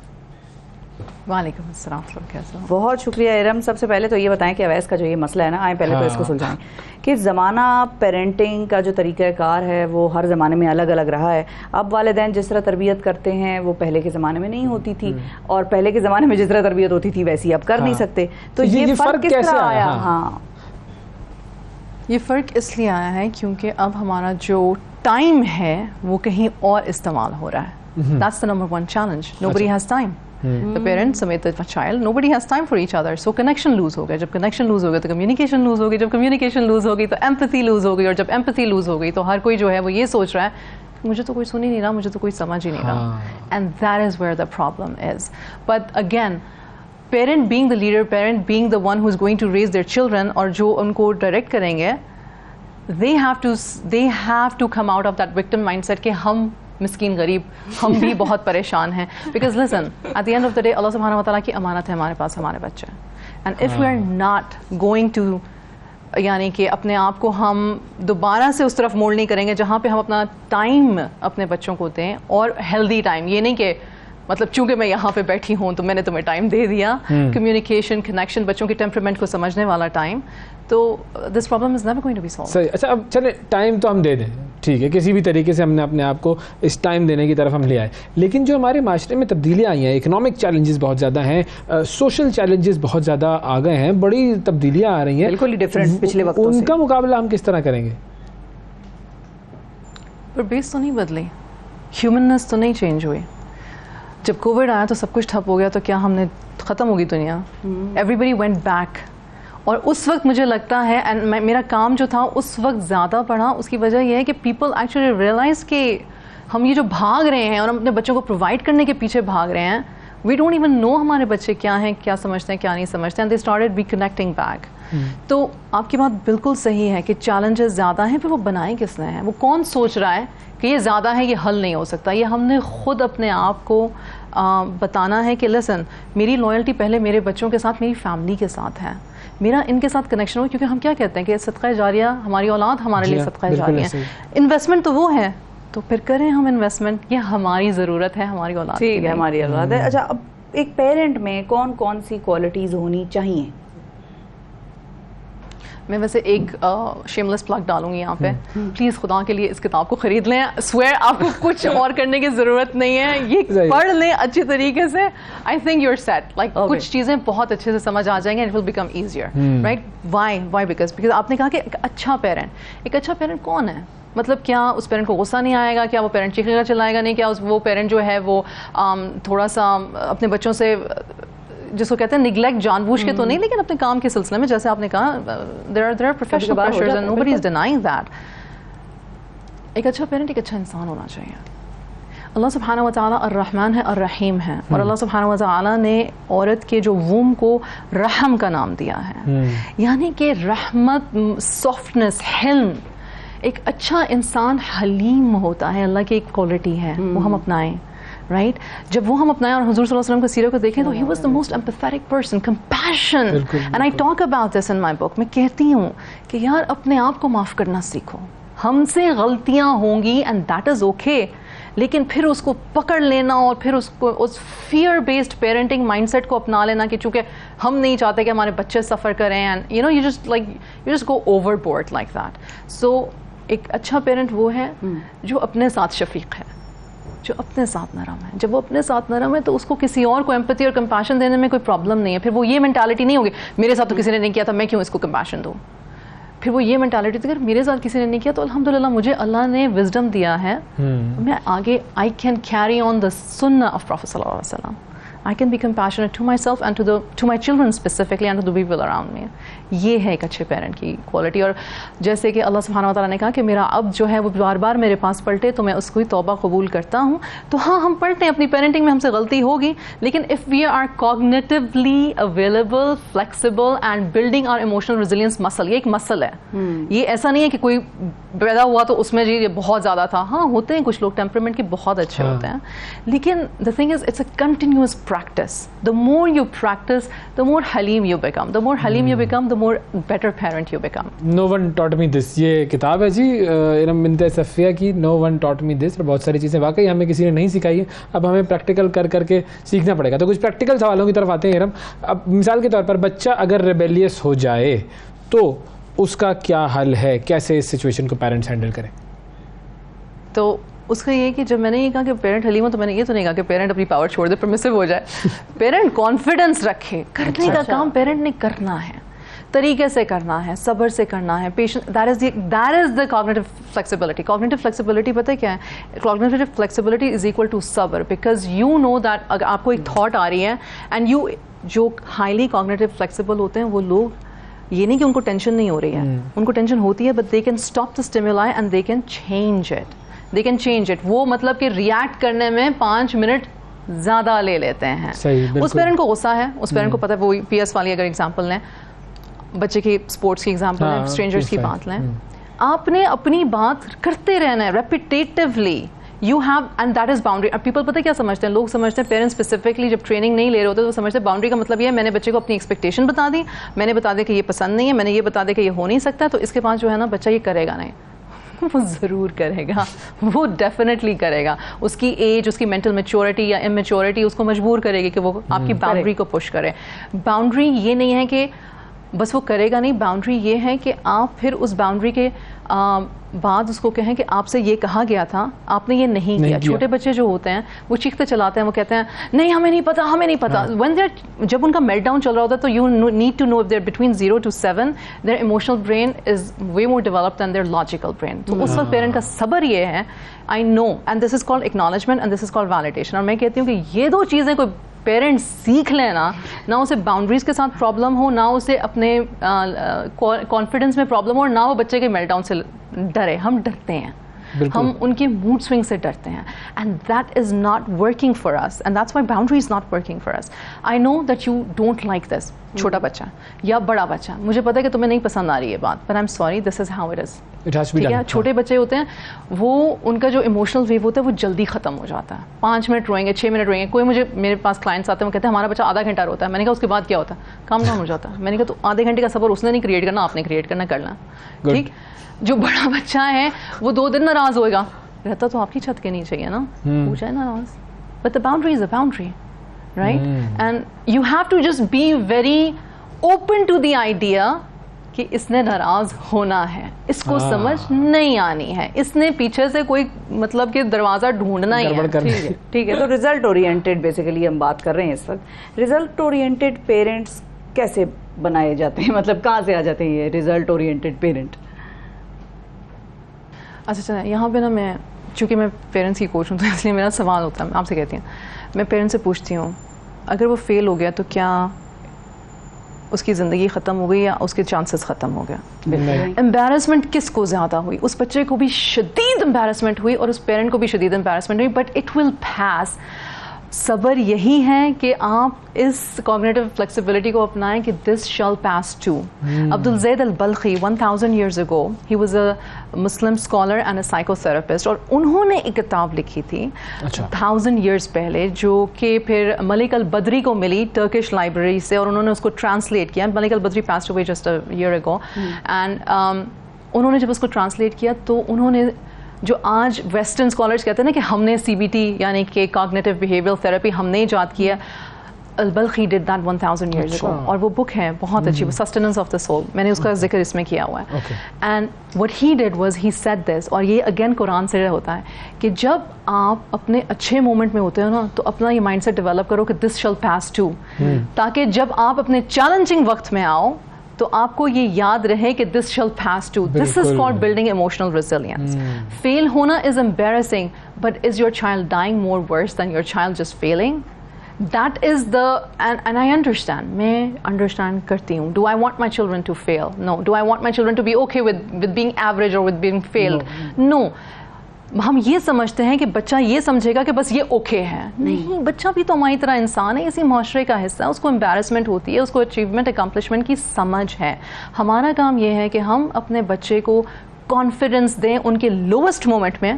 वालेकुम अस्सलाम। कैसा? बहुत शुक्रिया इरम। सबसे पहले तो ये बताएं कि अवैस का जो ये मसला है ना, आए पहले तो इसको सुलझाएं कि ज़माना पेरेंटिंग का जो तरीक़ाकार है वो हर ज़माने में अलग अलग रहा है। अब वालिदैन जिस तरह तरबियत करते हैं वो पहले के ज़माने में नहीं होती थी, और पहले के ज़माने में जिस तरह तरबियत होती थी वैसी अब कर नहीं सकते। तो ये फ़र्क किस तरह आया? हाँ, ये फ़र्क इसलिए आया है क्योंकि अब हमारा जो टाइम है वो कहीं और इस्तेमाल हो रहा है। That's the number one challenge. Nobody has time. The parents समेत the child, nobody has time for each other. So connection lose हो गया। जब connection lose हो गया तो communication lose हो गई। जब communication lose हो गई तो empathy lose हो गई। और जब empathy lose हो गई तो हर कोई जो है वो ये सोच रहा है मुझे तो कोई सुन ही नहीं रहा, मुझे तो कोई समझ ही नहीं रहा। And that is where the problem is. But again, parent being the leader, parent being the one who is going to raise their children और जो उनको direct करेंगे, they have to come out of that victim mindset कि हम मिस्कीन गरीब, हम भी बहुत परेशान हैं. Because listen, at the end of the day, Allah subhanahu wa ta'ala की अमानत है हमारे पास, हमारे बच्चे. And if we are not going to, यानी कि अपने आप को हम दोबारा से उस तरफ मोल्ड नहीं करेंगे जहाँ पे हम अपना टाइम अपने बच्चों को दें, और हेल्दी टाइम, ये नहीं कि मतलब चूंकि मैं यहाँ पे बैठी हूँ तो मैंने तुम्हें टाइम दे दिया. कम्युनिकेशन, कनेक्शन, बच्चों के टेम्परामेंट को समझने वाला टाइम, तो this problem is never going to be solved. सही. अच्छा, अब चले टाइम तो हम दे दें, ठीक है, किसी भी तरीके से हमने अपने आप को इस टाइम देने की तरफ हम ले आए, लेकिन जो हमारे माशरे में तब्दीलियाँ आई हैं, इकोनॉमिक चैलेंजेस बहुत ज़्यादा हैं, सोशल चैलेंजेस बहुत ज़्यादा आ गए हैं, बड़ी तब्दीलियाँ आ रही हैं, बिल्कुल डिफरेंट पिछले वक्त. उनका मुकाबला हम किस तरह करेंगे? पर बेस तो नहीं बदली, ह्यूमननेस तो नहीं चेंज हुई. जब कोविड आया तो सब कुछ ठप हो गया, तो क्या हमने ख़त्म होगी दुनिया? Everybody went back. और उस वक्त मुझे लगता है, एंड मेरा काम जो था उस वक्त ज़्यादा पड़ा, उसकी वजह यह है कि पीपल एक्चुअली रियलाइज़ कि हम ये जो भाग रहे हैं और हम अपने बच्चों को प्रोवाइड करने के पीछे भाग रहे हैं, वी डोंट इवन नो हमारे बच्चे क्या हैं, क्या समझते हैं, क्या नहीं समझते हैं. They started reconnecting back. तो आपकी बात बिल्कुल सही है कि चैलेंजेस ज़्यादा हैं, फिर वो बनाए किसने हैं? वो कौन सोच रहा है कि ये ज़्यादा है, ये हल नहीं हो सकता? ये हमने ख़ुद अपने आप को बताना है कि लिसन, मेरी लॉयल्टी पहले मेरे बच्चों के साथ, मेरी फैमिली के साथ है, मेरा इनके साथ कनेक्शन हो. क्योंकि हम क्या कहते हैं कि सदका जारिया, हमारी औलाद हमारे लिए सदका जारिया है. इन्वेस्टमेंट तो वो है, तो फिर करें हम इन्वेस्टमेंट, ये हमारी ज़रूरत है, हमारी औलाद, ठीक है, हमारी औलाद है. अच्छा, अब एक पेरेंट में कौन कौन सी क्वालिटीज़ होनी चाहिए? मैं वैसे एक शेमलेस प्लग डालूंगी यहाँ पे. प्लीज़ खुदा के लिए इस किताब को ख़रीद लें. स्वेयर आपको कुछ और करने की ज़रूरत नहीं है, ये पढ़ लें अच्छी तरीके से. I think you're set, like कुछ चीज़ें बहुत अच्छे से समझ आ जाएंगे, it will become easier, right? Why because आपने कहा कि एक अच्छा पेरेंट कौन है? मतलब क्या उस पेरेंट को गुस्सा नहीं आएगा? क्या वो पेरेंट चीखेगा चिल्लाएगा नहीं? क्या वो पेरेंट जो है वो थोड़ा सा अपने बच्चों से, जिसको कहते हैं निगलेक्ट, जानबूझ के तो नहीं, लेकिन अपने काम के सिलसिले में, जैसे आपने कहा, there are professional pressures and nobody is denying that. एक अच्छा पेरेंट एक अच्छा इंसान होना चाहिए. अल्लाह सुब्हानहू व तआला अर्रहमान है, अर्रहीम है, और अल्लाह सुब्हानहू व तआला ने औरत के जो वूम को रहम का नाम दिया है, यानी कि रहमत, सॉफ्टनेस, हिल्म. एक अच्छा इंसान हलीम होता है, अल्लाह की एक क्वालिटी है, वो हम अपनाएं, राइट? जब वो हम अपनाएं और हुजूर सल्लल्लाहु अलैहि वसल्लम की सीरत को देखें तो he was the most empathetic person, compassion. And I talk about this in my book. मैं कहती हूँ कि यार अपने आप को माफ़ करना सीखो. हमसे गलतियाँ होंगी एंड दैट इज़ ओके, लेकिन फिर उसको पकड़ लेना और फिर उसको उस फियर बेस्ड पेरेंटिंग माइंडसेट को अपना लेना कि चूँकि हम नहीं चाहते कि हमारे बच्चे सफ़र करें, and you know you just go overboard like that. So एक अच्छा पेरेंट वो है जो अपने साथ शफीक है, जो अपने साथ नरम है. जब वो अपने साथ नरम है तो उसको किसी और को एम्पैथी और कंपैशन देने में कोई प्रॉब्लम नहीं है. फिर वो ये मेंटालिटी नहीं होगी मेरे साथ तो किसी ने नहीं किया था, मैं क्यों इसको कंपैशन दूँ. फिर वो ये मेंटालिटी थी, अगर मेरे साथ किसी ने नहीं किया तो अल्हम्दुलिल्लाह मुझे अल्लाह ने विजडम दिया है, मैं आगे I can carry on the सुन्नह ऑफ प्रॉफेट सल्लल्लाहु अलैहि वसल्लम. I can be compassionate to myself and to my children specifically and to the people around me. ये है एक अच्छे पेरेंट की क्वालिटी. और जैसे कि अल्लाह सुब्हानहू व तआला ने कहा कि मेरा अब जो है वो बार बार मेरे पास पलटे तो मैं उसको ही तौबा कबूल करता हूँ. तो हाँ, हम पलटे, अपनी पेरेंटिंग में हमसे गलती होगी, लेकिन if we are cognitively available, flexible and building our emotional resilience muscle. ये एक मसल है. ये ऐसा नहीं है कि कोई पैदा हुआ तो उसमें जी ये बहुत ज़्यादा था. हाँ, होते हैं कुछ लोग टेम्परामेंट के बहुत अच्छे होते हैं, लेकिन the thing is it's a continuous practice. The more you practice, the more halim you become. The more halim you become, the more better parent you become. No one taught me this. ये किताब है जी इरम बिन्ते सफ़िया की, No one taught me this. और बहुत सारी चीज़ें वाकई हमें किसी ने नहीं सिखाई है, अब हमें प्रैक्टिकल कर करके सीखना पड़ेगा. तो कुछ प्रैक्टिकल सवालों की तरफ आते हैं इरम. अब मिसाल के तौर पर बच्चा अगर रेबेलियस हो जाए तो उसका क्या हल है, कैसे इस सिचुएशन को पेरेंट्स हैंडल करें? तो उसका ये कि जब मैंने ये कहा कि पेरेंट हलीम हो, तो मैंने ये तो नहीं कहा कि पेरेंट अपनी पावर छोड़ दे, परमिसिव हो जाए. पेरेंट कॉन्फिडेंस रखे, करने का काम पेरेंट ने करना है, तरीके से करना है, सब्र से करना है, patience. That is the cognitive flexibility. Cognitive flexibility पता है क्या है? Cognitive flexibility is equal to सब्र, बिकॉज यू नो दैट अगर आपको एक थॉट आ रही है एंड यू, जो हाईली कॉग्निटिव फ्लेक्सिबल होते हैं वो लोग, ये नहीं कि उनको टेंशन नहीं हो रही है, उनको टेंशन होती है, but they can stop the stimuli and they can change it. They can change it. वो मतलब कि रिएक्ट करने में 5 मिनट ज़्यादा ले लेते हैं. उस पेरेंट को गुस्सा है, उस पेरेंट को पता है, वो PS वाली अगर एग्जांपल लें, बच्चे की स्पोर्ट्स की एग्जांपल लें, स्ट्रेंजर्स की बात लें, आपने अपनी बात करते रहना है repetitively. You have, and that is boundary. People पता क्या समझते हैं, लोग समझते हैं पेरेंट्स स्पेसिफिकली जब ट्रेनिंग नहीं ले रहे होते तो समझते हैं बाउंड्री का मतलब ये है मैंने बच्चे को अपनी एक्सपेक्टेशन बता दी, मैंने बता दिया कि ये पसंद नहीं है, मैंने ये बता दिया कि ये हो नहीं सकता, तो इसके बाद जो है ना बच्चा ये करेगा नहीं. वो ज़रूर करेगा, वो डेफिनेटली करेगा. उसकी एज, उसकी मेंटल मैच्योरिटी या इमेच्योरिटी उसको मजबूर करेगी कि वो आपकी बाउंड्री को पुश करे. बाउंड्री ये नहीं है कि बस वो करेगा नहीं, बाउंड्री ये है कि आप फिर उस बाउंड्री के बाद उसको कहें कि आपसे ये कहा गया था, आपने ये नहीं किया. छोटे बच्चे जो होते हैं वो चीखते चलाते हैं, वो कहते हैं नहीं हमें नहीं पता, हमें नहीं पता. When they're, जब उनका मेल्टडाउन चल रहा होता है तो you need to know if they're between 0 to 7 their emotional brain is way more developed than their logical brain. तो उस वक्त पेरेंट का सब्र ये है, I know, and this is called acknowledgement and this is called validation. और मैं कहती हूँ कि ये दो चीज़ें कोई पेरेंट्स सीख लेना, ना उसे बाउंड्रीज के साथ प्रॉब्लम हो, ना उसे अपने कॉन्फिडेंस में प्रॉब्लम हो, और ना वो बच्चे के मेल्टडाउन से डरे. हम डरते हैं, हम उनके मूड स्विंग से डरते हैं, and that is not working for us, and that's why boundary is not working for us. I know that you don't like this. छोटा बच्चा या बड़ा बच्चा, मुझे पता है कि तुम्हें नहीं पसंद आ रही है बात, but I am sorry, this is how it is. ठीक है, छोटे बच्चे होते हैं वो, उनका जो इमोशनल वेव होता है वो जल्दी खत्म हो जाता है. 5 मिनट रोएंगे, 6 मिनट रोएंगे. कोई मेरे पास क्लाइंट्स आते हैं, वो कहते हैं हमारा बच्चा आधा घंटा रोता है. मैंने कहा उसके बाद क्या होता है? काम हो जाता है. मैंने कहा तो आधे घंटे का सफर उसने नहीं क्रिएट करना, आपने क्रिएट करना, करना. ठीक. जो बड़ा बच्चा है वो 2 दिन नाराज होएगा, रहता तो आपकी छत के नीचे है ना, हो जाए नाराज. But the boundary is a boundary, right? And you have to just be very open to the idea कि इसने नाराज होना है, इसको समझ नहीं आनी है, इसने पीछे से कोई मतलब कि दरवाजा ढूंढना ही है. ठीक है. तो रिजल्ट ओरिएंटेड बेसिकली हम बात कर रहे हैं इस वक्त. रिजल्ट ओरिएंटेड पेरेंट्स कैसे बनाए जाते हैं, मतलब कहाँ से आ जाते हैं ये रिजल्ट ओरिएंटेड पेरेंट? अच्छा, यहाँ पे ना मैं, चूँकि मैं पेरेंट्स की कोच हूँ तो इसलिए मेरा सवाल होता है, मैं आपसे कहती हूँ, मैं पेरेंट्स से पूछती हूँ अगर वो फेल हो गया तो क्या उसकी ज़िंदगी ख़त्म हो गई या उसके चांसेस ख़त्म हो गया? एम्बैरसमेंट किसको ज़्यादा हुई? उस बच्चे को भी शदीद एम्बैरसमेंट हुई और उस पेरेंट को भी शदीद एम्बैरसमेंट हुई, बट इट विल पास. सब्र यही है कि आप इस कॉग्निटिव फ्लेक्सिबिलिटी को अपनाएं कि दिस शैल पास टू. अब्दुल ज़ैद अल-बल्खी 1000 years ago, he was a Muslim scholar and a psychotherapist, और उन्होंने एक किताब लिखी थी 1000 years पहले, जो कि फिर मलिक अल-बदरी को मिली टर्किश लाइब्रेरी से, और उन्होंने उसको ट्रांसलेट किया. Malik अल-बदरी passed away just a year ago, and उन्होंने जब उसको ट्रांसलेट किया तो उन्होंने, जो आज वेस्टर्न स्कॉलर्स कहते हैं ना कि हमने CBT यानी कि कॉग्निटिव बिहेवियरल थेरेपी हमने इजाद किया, अल-बल्खी डिड दैट 1000 years ago, और वो बुक है बहुत अच्छी, वो सस्टेनेंस ऑफ द सोल, मैंने उसका जिक्र इसमें किया हुआ है. And what he did was he said this, और ये अगेन कुरान से होता है कि जब आप अपने अच्छे मोमेंट में होते हो ना तो अपना ये माइंडसेट डेवलप करो कि दिस शैल पास टू, ताकि जब आप अपने चैलेंजिंग वक्त में आओ तो आपको ये याद रहे कि this shall pass too. This is called building emotional resilience. Fail होना is embarrassing, but is your child dying more worse than your child just failing? That is the, and I understand, मैं अंडरस्टैंड करती हूँ. Do I want my children to fail? No. Do I want my children to be okay with being average और विद बीइंग फेल्ड? नो. हम ये समझते हैं कि बच्चा ये समझेगा कि बस ये ओके है. नहीं, बच्चा भी तो हमारी तरह इंसान है, इसी माशरे का हिस्सा है. उसको एम्बैरसमेंट होती है, उसको अचीवमेंट अकम्पलिशमेंट की समझ है. हमारा काम ये है कि हम अपने बच्चे को कॉन्फिडेंस दें उनके लोवेस्ट मोमेंट में,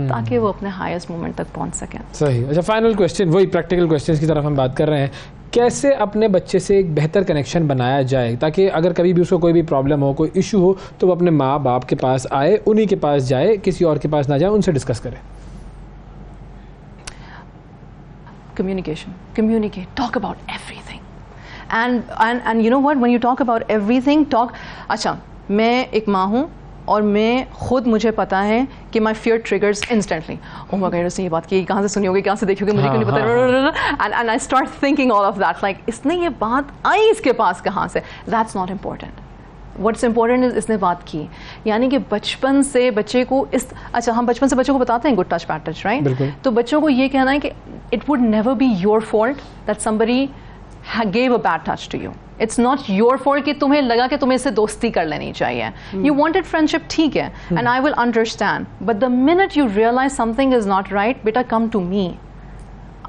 ताकि वो अपने हाईएस्ट मोमेंट तक पहुंच सकें. सही. अच्छा, फाइनल क्वेश्चन, वही प्रैक्टिकल क्वेश्चंस की तरफ हम बात कर रहे हैं. कैसे अपने बच्चे से एक बेहतर कनेक्शन बनाया जाए ताकि अगर कभी भी उसको कोई भी प्रॉब्लम हो, कोई इशू हो, तो वो अपने माँ बाप के पास आए, उन्हीं के पास जाए, किसी और के पास ना जाए, उनसे डिस्कस करें? Communication. Communicate. Talk about everything. And you know what? When you talk about everything, talk. अच्छा, मैं एक माँ हूँ और मैं खुद, मुझे पता है कि my fear triggers instantly. Oh my God, उसने ये बात की, कहाँ से सुनी होगी, कहाँ से देखी होगी, मुझे क्यों नहीं पता. And I start thinking all of that, like इसने ये बात आई इसके पास कहाँ से. That's not important. What's important is इसने बात की. यानी कि बचपन से बच्चे को इस, अच्छा हम बचपन से बच्चों को बताते हैं good touch bad touch, right? तो बच्चों को ये कहना है कि it would never be your fault that somebody gave a bad touch to you. It's not your fault कि तुम्हें लगा कि तुम्हें इससे दोस्ती कर लेनी चाहिए. You wanted friendship, ठीक है, and I will understand. But the minute you realize something is not right, बेटा come to me.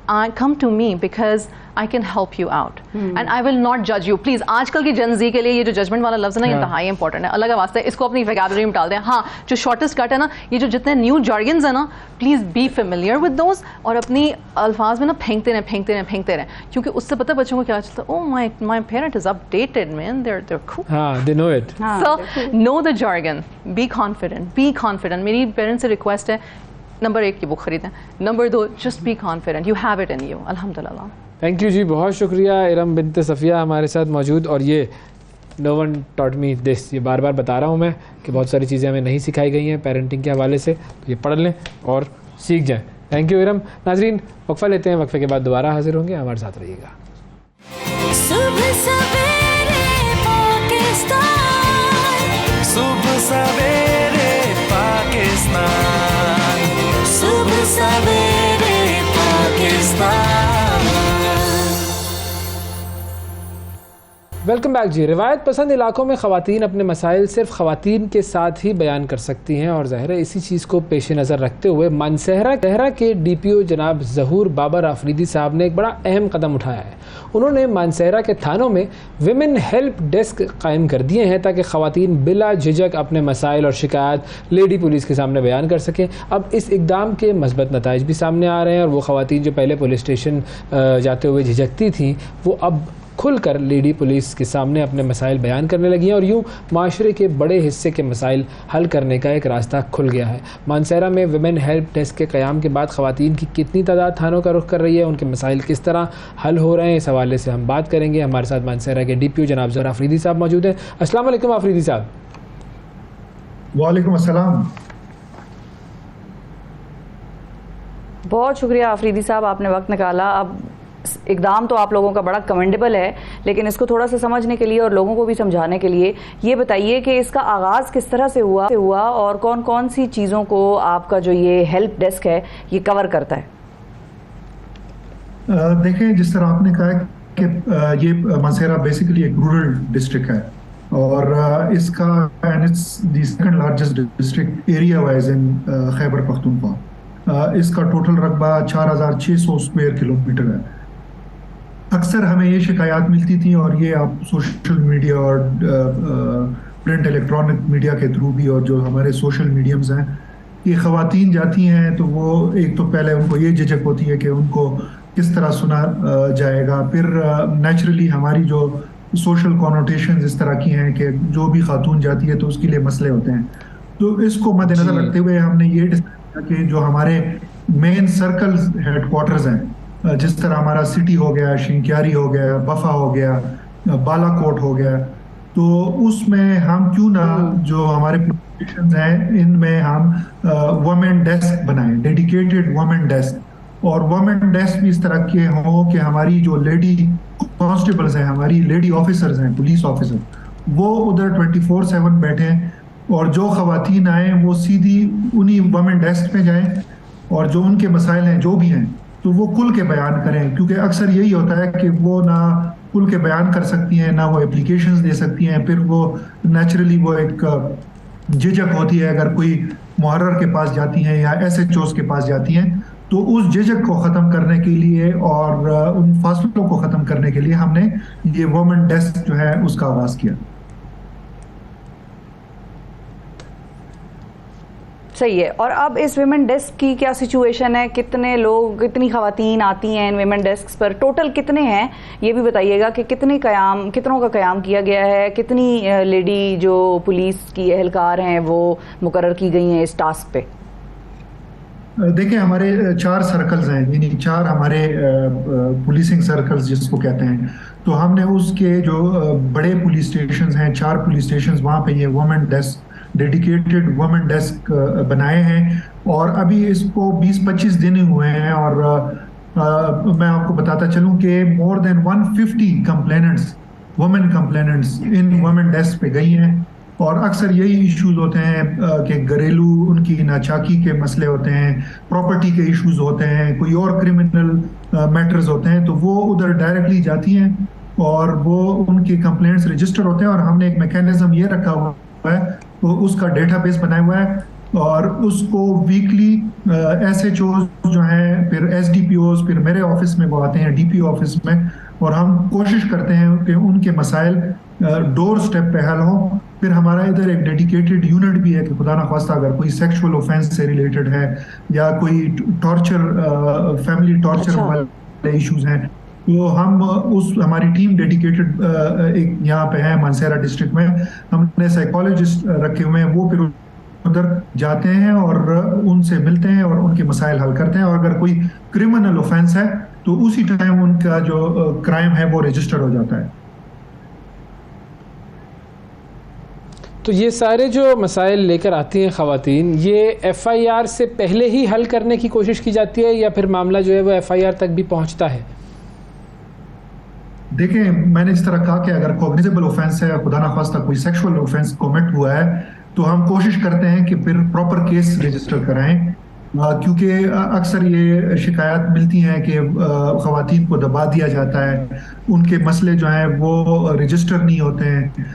come to me because I can help you out and I will not judge you. Please, आजकल की Gen Z के लिए ये जो जजमेंट वाला लफ्ज़ है ना, ये इंतहाई इंपॉर्टेंट है. अल्लाह का वास्ता है इसको अपनी वोकैबुलरी में डाल दें. हाँ, जो शॉर्टेस्ट कट है ना, ये जो जितने न्यू jargons है ना, please be familiar with those और अपनी अल्फाज में ना फेंकते रहें क्योंकि उससे पता है बच्चों को क्या चलता है. Oh my parent is updated man, they're cool. हाँ, they know it. So know the jargon, be confident. मेरी पेरेंट्स से रिक्वेस्ट है, नंबर 1 की बुक खरीदें, number 2 just be confident, you have it in you. अल्हम्दुलिल्लाह. थैंक यू जी, बहुत शुक्रिया. इरम बिन्त सफ़िया हमारे साथ मौजूद. और ये no one taught me this, ये बार बार बता रहा हूँ मैं कि बहुत सारी चीज़ें हमें नहीं सिखाई गई हैं पेरेंटिंग के हवाले से, तो ये पढ़ लें और सीख जाएँ. Thank you Iram. नाजरीन, वक्फ़ा लेते हैं, वक्फ़े के बाद दोबारा हाजिर होंगे. हमारे साथ रहिएगा. सुबह सवेरे पाकिस्तान. वेलकम बैक जी. रिवायत पसंद इलाकों में ख़वातीन अपने मसाइल सिर्फ ख़वातीन के साथ ही बयान कर सकती हैं और ज़ाहिर है इसी चीज़ को पेश नज़र रखते हुए मानसहरा के DPO जनाब ज़हूर बाबर आफरीदी साहब ने एक बड़ा अहम कदम उठाया है. उन्होंने मानसहरा के थानों में विमेन हेल्प डेस्क कायम कर दिए हैं ताकि ख़वातीन बिला झिझक अपने मसाइल और शिकायत लेडी पुलिस के सामने बयान कर सकें. अब इस इक़दाम के मस्बत नताइज भी सामने आ रहे हैं और वो ख़वातीन जो पहले पुलिस स्टेशन जाते हुए झिझकती थीं वो अब खुलकर लेडी पुलिस के सामने अपने मसाइल बयान करने लगी हैं और यूँ माशरे के बड़े हिस्से के मसाइल हल करने का एक रास्ता खुल गया है. मानसहरा में विमेन हेल्प डेस्क के क़याम के बाद ख़वातीन की कितनी तादाद थानों का रुख कर रही है, उनके मसाइल किस तरह हल हो रहे हैं, इस हवाले से हम बात करेंगे. हमारे साथ मानसहरा के DPO जनाब ज़हूर आफरीदी साहब मौजूद हैं. अस्सलाम वालेकुम आफरीदी साहब. वालेकुम अस्सलाम. बहुत शुक्रिया आफरीदी साहब, आपने वक्त निकाला. अब इक़दाम तो आप लोगों का बड़ा कमेंडेबल है, लेकिन इसको थोड़ा सा समझने के लिए और लोगों को भी समझाने के लिए ये बताइए कि इसका आगाज़ किस तरह से हुआ और कौन कौन सी चीज़ों को आपका जो ये हेल्प डेस्क है ये कवर करता है. देखें, जिस तरह आपने कहा कि ये मानसहरा बेसिकली एक रूरल डिस्ट्रिक्ट है और इसका and it's the second largest district area wise इन खैबर पख्तूनख्वा. इसका टोटल रकबा 4600 स्क्वायर किलोमीटर है. अक्सर हमें ये शिकायत मिलती थी और ये आप सोशल मीडिया और प्रिंट इलेक्ट्रॉनिक मीडिया के थ्रू भी और जो हमारे सोशल मीडियम्स हैं, ये ख़वातीन जाती हैं तो वो एक तो पहले उनको ये झिझक होती है कि उनको किस तरह सुना जाएगा. फिर नेचुरली हमारी जो सोशल कॉनोटेशंस इस तरह की हैं कि जो भी खातून जाती है तो उसके लिए मसले होते हैं. तो इसको मद्देनज़र रखते हुए हमने ये डिसाइड किया कि जो हमारे मेन सर्कल हेडक्वार्टर्स हैं, जिस तरह हमारा सिटी हो गया, शिंक्यारी हो गया, बफा हो गया, बालाकोट हो गया, तो उसमें हम क्यों ना जो हमारे स्टेशन हैं इनमें हम वुमेन डेस्क बनाएं, डेडिकेटेड वुमेन डेस्क. और वुमेन डेस्क भी इस तरह के हों कि हमारी जो लेडी कॉन्स्टेबल्स हैं, हमारी लेडी ऑफिसर्स हैं, पुलिस ऑफिसर, वो उधर 24/7 बैठें और जो ख़वातीन आए वो सीधी उन्हीं वुमेन डेस्क पे जाएं और जो उनके मसाइल हैं जो भी हैं तो वो खुल के बयान करें. क्योंकि अक्सर यही होता है कि वो ना खुल के बयान कर सकती हैं, ना वो एप्लीकेशंस दे सकती हैं. फिर वो नेचुरली वो एक झिझक होती है अगर कोई मुहर्रर के पास जाती हैं या SHOs के पास जाती हैं. तो उस झिझक को ख़त्म करने के लिए और उन फासलों को ख़त्म करने के लिए हमने ये वुमेन डेस्क जो है उसका आगाज़ किया. सही है. और अब इस विमेन डेस्क की क्या सिचुएशन है, कितने लोग, कितनी ख़वातीन आती हैं इन विमेन डेस्क पर, टोटल कितने हैं ये भी बताइएगा कि कितनों का क़याम किया गया है, कितनी लेडी जो पुलिस की एहलकार हैं वो मुकर्रर की गई हैं इस टास्क पे. देखिए, हमारे 4 सर्कल्स हैं, यानी 4 हमारे पुलिसिंग सर्कल्स जिसको कहते हैं. तो हमने उसके जो बड़े पुलिस स्टेशन हैं, 4 पुलिस स्टेशन, वहाँ पे ये women desk, dedicated women desk बनाए हैं और अभी इसको 20-25 दिन हुए हैं. और मैं आपको बताता चलूँ कि more than 150 complainants, women complainants इन वुमेन डेस्क पे गई हैं. और अक्सर यही इश्यूज होते हैं कि घरेलू उनकी नाचाकी के मसले होते हैं, प्रॉपर्टी के इश्यूज होते हैं, कोई और क्रिमिनल मैटर्स होते हैं, तो वो उधर डायरेक्टली जाती हैं और वो उनके कंप्लेंट्स रजिस्टर होते हैं. और हमने एक मैकेनिज्म ये रखा हुआ है, तो उसका डेटाबेस बनाया हुआ है और उसको वीकली SHOs जो हैं, फिर SDPOs, फिर मेरे ऑफिस में वो आते हैं DPO ऑफिस में, और हम कोशिश करते हैं कि उनके मसाइल डोर स्टेप पे हल हो। फिर हमारा इधर एक डेडिकेटेड यूनिट भी है कि खुदा ना खास्ता अगर कोई सेक्सुअल ऑफेंस से रिलेटेड है या कोई टॉर्चर, फैमिली टॉर्चर वाले इश्यूज हैं, तो हम हमारी टीम डेडिकेटेड एक यहाँ पे है मानसेरा डिस्ट्रिक्ट में, हमने साइकोलॉजिस्ट रखे हुए हैं, वो फिर उधर जाते हैं और उनसे मिलते हैं और उनके मसाइल हल करते हैं। और अगर कोई क्रिमिनल ऑफेंस है तो उसी टाइम उनका जो क्राइम है वो रजिस्टर हो जाता है। तो ये सारे जो मसाइल लेकर आती हैं ख़वातीन, ये FIR से पहले ही हल करने की कोशिश की जाती है या फिर मामला जो है वो FIR तक भी पहुंचता है? देखिए, मैंने इस तरह कहा कि अगर कॉग्निजेबल ऑफेंस है, खुदा ना खास्ता कोई सेक्सुअल ऑफेंस कमिट हुआ है, तो हम कोशिश करते हैं कि फिर प्रॉपर केस रजिस्टर कराएं, क्योंकि अक्सर ये शिकायत मिलती हैं कि ख़वातीन को दबा दिया जाता है, उनके मसले जो हैं वो रजिस्टर नहीं होते हैं,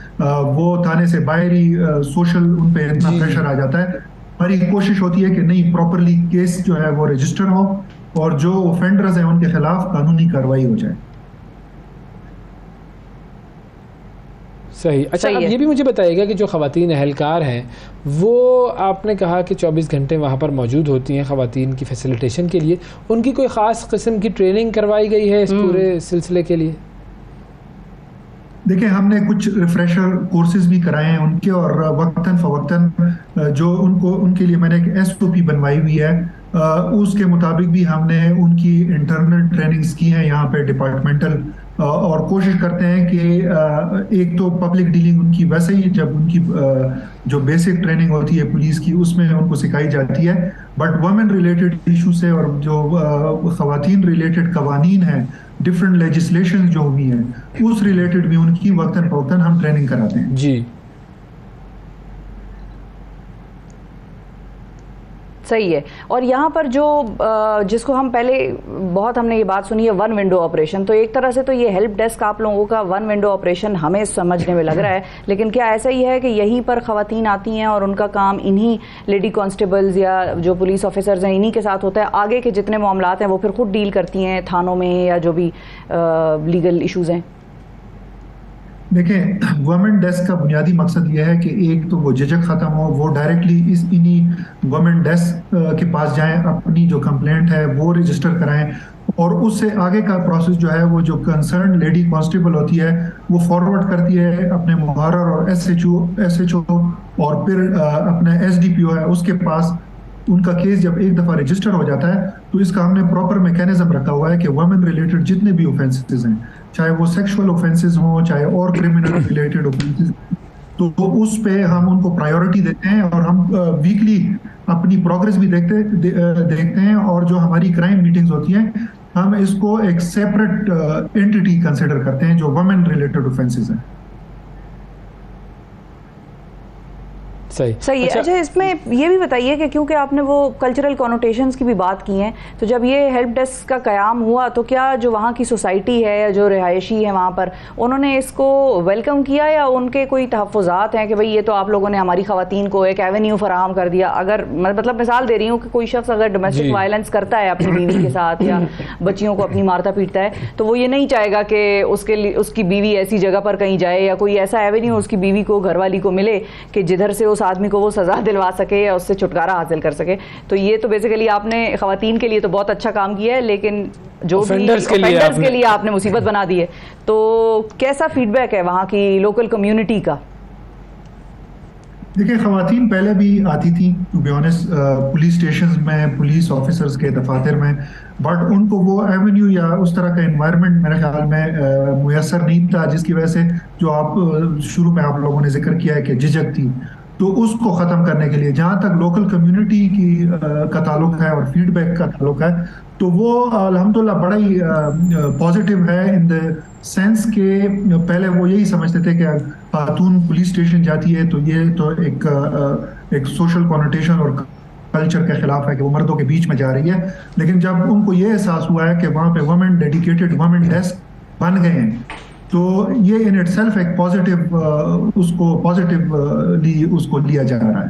वो थाने से बाहर ही सोशल उन पे इतना प्रेशर आ जाता है। हमारी कोशिश होती है कि नहीं, प्रॉपरली केस जो है वो रजिस्टर हो और जो ऑफेंडर्स हैं उनके खिलाफ कानूनी कार्रवाई हो जाए। सही। अच्छा, अब ये भी मुझे बताइएगा कि जो ख़वातीन अहलकार हैं वो आपने कहा कि 24 घंटे वहाँ पर मौजूद होती हैं ख़वातीन की फैसिलिटेशन के लिए, उनकी कोई ख़ास किस्म की ट्रेनिंग करवाई गई है इस पूरे सिलसिले के लिए? देखिए, हमने कुछ रिफ्रेशर कोर्सेज भी कराए हैं उनके, और वक्तन फ़वक्तन जो उनके लिए मैंने एक SOP बनवाई हुई है, उसके मुताबिक भी हमने उनकी इंटरनल ट्रेनिंग्स की हैं यहाँ पे डिपार्टमेंटल, और कोशिश करते हैं कि एक तो पब्लिक डीलिंग उनकी वैसे ही जब उनकी जो बेसिक ट्रेनिंग होती है पुलिस की उसमें उनको सिखाई जाती है, बट वुमेन रिलेटेड इशू से और जो ख़वातीन रिलेटेड कवानीन हैं, डिफरेंट लेजिस्लेशन जो हुई हैं, उस रिलेटेड भी उनकी वक्तन फ़वक्तन हम ट्रेनिंग कराते हैं। जी, सही है। और यहाँ पर जो जिसको हम पहले बहुत हमने ये बात सुनी है, वन विंडो ऑपरेशन, तो एक तरह से तो ये हेल्प डेस्क आप लोगों का वन विंडो ऑपरेशन हमें समझने में लग रहा है, लेकिन क्या ऐसा ही है कि यहीं पर ख़वातीन आती हैं और उनका काम इन्हीं लेडी कांस्टेबल्स या जो पुलिस ऑफिसर्स हैं इन्हीं के साथ होता है, आगे के जितने मामलात हैं वो फिर खुद डील करती हैं थानों में या जो भी लीगल इशूज़ हैं? देखिए, वुमेन डेस्क का बुनियादी मकसद यह है कि एक तो वो झिझक ख़त्म हो, वो डायरेक्टली इन्हीं वुमेन डेस्क के पास जाएं, अपनी जो कंप्लेंट है वो रजिस्टर कराएं, और उससे आगे का प्रोसेस जो है वो जो कंसर्न लेडी कांस्टेबल होती है वो फॉरवर्ड करती है अपने मुहर्रर और SHO और फिर अपने SDPO है उसके पास। उनका केस जब एक दफ़ा रजिस्टर हो जाता है तो इसका हमने प्रॉपर मैकेनिज्म रखा हुआ है कि वुमेन रिलेटेड जितने भी ऑफेंसेस हैं, चाहे वो सेक्सुअल ऑफेंसेस हों, चाहे और क्रिमिनल रिलेटेड ऑफेंसेस, तो उस पे हम उनको प्रायोरिटी देते हैं और हम वीकली अपनी प्रोग्रेस भी देखते हैं, और जो हमारी क्राइम मीटिंग्स होती हैं हम इसको एक सेपरेट एंटिटी कंसिडर करते हैं जो वुमेन रिलेटेड ऑफेंसेस हैं। सही है। अच्छा, इसमें ये भी बताइए कि क्योंकि आपने वो कल्चरल कॉनोटेशंस की भी बात की हैं, तो जब ये हेल्प डेस्क का क़याम हुआ तो क्या जो वहाँ की सोसाइटी है या जो रिहायशी है वहाँ पर, उन्होंने इसको वेलकम किया या उनके कोई तहफ़्फ़ुज़ात हैं कि भाई ये तो आप लोगों ने हमारी ख़वातीन को एक एवेन्यू फराहम कर दिया? अगर मतलब मिसाल दे रही हूँ कि कोई शख्स अगर डोमेस्टिक वायलेंस करता है अपनी बीवी के साथ या बच्चियों को अपनी मारता पीटता है, तो वो ये नहीं चाहेगा कि उसकी बीवी ऐसी जगह पर कहीं जाए या कोई ऐसा एवेन्यू उसकी बीवी को, घरवाली को मिले कि जिधर से उस आदमी को वो सजा दिलवा सके या उससे छुटकारा हासिल कर सके। तो ये तो बेसिकली आपने ख़वातीन के लिए तो बहुत अच्छा काम किया है, लेकिन जो ऑफेंडर्स के लिए आपने मुसीबत बना दी है। तो कैसा फीडबैक है वहाँ की लोकल कम्युनिटी का? देखिए, ख़वातीन पहले भी आती थी to be honest police stations में, पुलिस ऑफिसर्स के दफातर में, बट उनको वो एवेन्यू या उस तरह का एनवायरनमेंट मेरे ख्याल में मुयसर नहीं था, जिसकी वजह से जो आप शुरू में आप लोगों ने जिक्र किया है कि झिझक थी, तो उसको ख़त्म करने के लिए जहाँ तक लोकल कम्युनिटी की का ताल्लुक है और फीडबैक का ताल्लुक है, तो वो अल्हम्दुलिल्लाह बड़ा ही पॉजिटिव है इन द सेंस के पहले वो यही समझते थे कि खातून पुलिस स्टेशन जाती है तो ये तो एक सोशल कॉनोटेशन और कल्चर के खिलाफ है कि वो मर्दों के बीच में जा रही है। लेकिन जब उनको ये एहसास हुआ है कि वहाँ पे वुमेन डेडिकेटेड वुमेन डेस्क बन गए हैं, तो ये इन इटसेल्फ एक पॉजिटिव उसको पॉजिटिवली उसको लिया जा रहा है।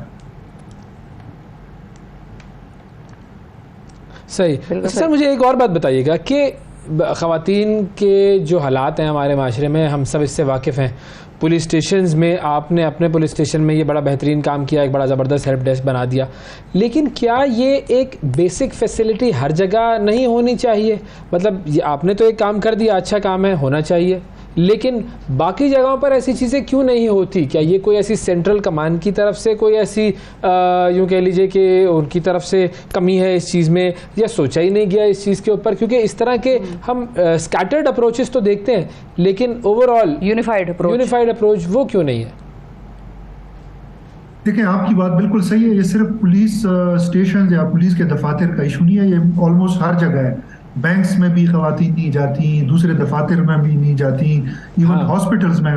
सही। सर मुझे एक और बात बताइएगा कि ख़वातीन के जो हालात हैं हमारे माशरे में, हम सब इससे वाकिफ़ हैं। पुलिस स्टेशंस में आपने अपने पुलिस स्टेशन में ये बड़ा बेहतरीन काम किया, एक बड़ा ज़बरदस्त हेल्प डेस्क बना दिया, लेकिन क्या ये एक बेसिक फैसिलिटी हर जगह नहीं होनी चाहिए? मतलब ये आपने तो एक काम कर दिया, अच्छा काम है, होना चाहिए, लेकिन बाकी जगहों पर ऐसी चीज़ें क्यों नहीं होती? क्या ये कोई ऐसी सेंट्रल कमान की तरफ से कोई ऐसी यूँ कह लीजिए कि उनकी तरफ से कमी है इस चीज़ में, या सोचा ही नहीं गया इस चीज़ के ऊपर? क्योंकि इस तरह के हम स्कैटर्ड अप्रोचेस तो देखते हैं, लेकिन ओवरऑल यूनिफाइड अप्रोच वो क्यों नहीं है? देखिए, आपकी बात बिल्कुल सही है। ये सिर्फ पुलिस स्टेशन या पुलिस के दफातर का इशू नहीं है, ये ऑलमोस्ट हर जगह है। बैंक्स में भी ख़वातीन नहीं जाती, दूसरे दफातर में भी नहीं जाती, इवन हॉस्पिटल्स में